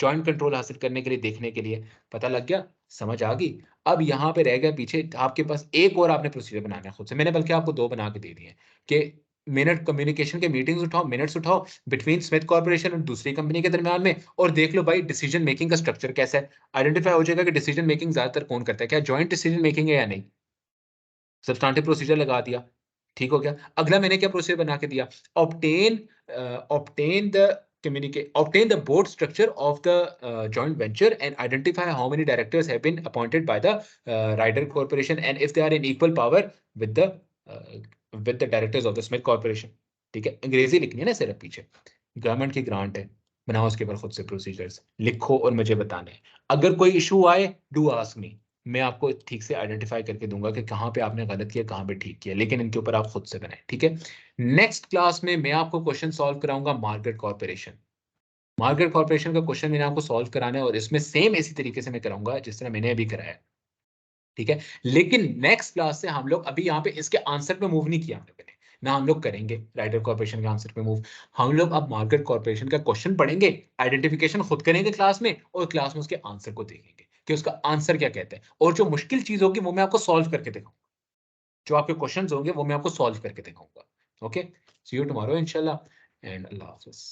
जॉइंट कंट्रोल हासिल करने के लिए, देखने के लिए। पता लग गया? समझ आ गई? अब यहाँ पे रह गया पीछे आपके पास एक और, आपने प्रोसीजर बनाना है खुद से। मैंने बल्कि आपको दो बना के दे दिए हैं कि मिनट कम्युनिकेशन के मीटिंग्स उठाओ, मिनट्स उठाओ बिटवीन स्मिथ कॉर्पोरेशन और दूसरी कंपनी के दरमियान में, और देख लो भाई डिसीजन मेकिंग का स्ट्रक्चर कैसा है। आइडेंटिफाई हो जाएगा कि डिसीजन मेकिंग ज्यादातर कौन करता है, क्या जॉइंट डिसीजन मेकिंग है या नहीं। सब्सटैंटिव प्रोसीजर लगा दिया, ठीक हो गया। अगला मैंने क्या प्रोसीजर बना के दिया? Obtain obtain the obtain the board structure of the joint venture and identify how many directors have been appointed by the Ryder Corporation and if they are in equal power with the uh, with the directors of the Smith Corporation। ठीक है, अंग्रेजी लिखनी है ना सिर्फ पीछे, government की grant है, बनाओ उसके ऊपर खुद से प्रोसीजर्स लिखो और मुझे बताने हैं। अगर कोई इशू आए डू आस्क मी, मैं आपको ठीक से आइडेंटिफाई करके दूंगा कि कहाँ पे आपने गलत किया, कहाँ पे ठीक किया, लेकिन इनके ऊपर आप खुद से बनाएं। ठीक है, नेक्स्ट क्लास में मैं आपको क्वेश्चन सॉल्व कराऊंगा मार्केट कॉर्पोरेशन। मार्केट कॉर्पोरेशन का क्वेश्चन मैंने आपको सॉल्व कराना है और इसमें सेम इसी तरीके से मैं कराऊंगा जिस तरह मैंने अभी कराया। ठीक है, लेकिन नेक्स्ट क्लास से हम लोग अभी यहाँ पे इसके आंसर पे मूव नहीं किया हम लोगों ने ना, हम लोग करेंगे राइडर कॉर्पोरेशन के आंसर पे मूव। हम लोग अब मार्केट कॉर्पोरेशन का क्वेश्चन पढ़ेंगे, आइडेंटिफिकेशन खुद करेंगे क्लास में, और क्लास में उसके आंसर को देखेंगे कि उसका आंसर क्या कहता है, और जो मुश्किल चीज होगी वो मैं आपको सॉल्व करके दिखाऊंगा, जो आपके क्वेश्चंस होंगे वो मैं आपको सॉल्व करके दिखाऊंगा। ओके, सी यू टुमारो इंशाल्लाह, एंड अल्लाह हाफिज।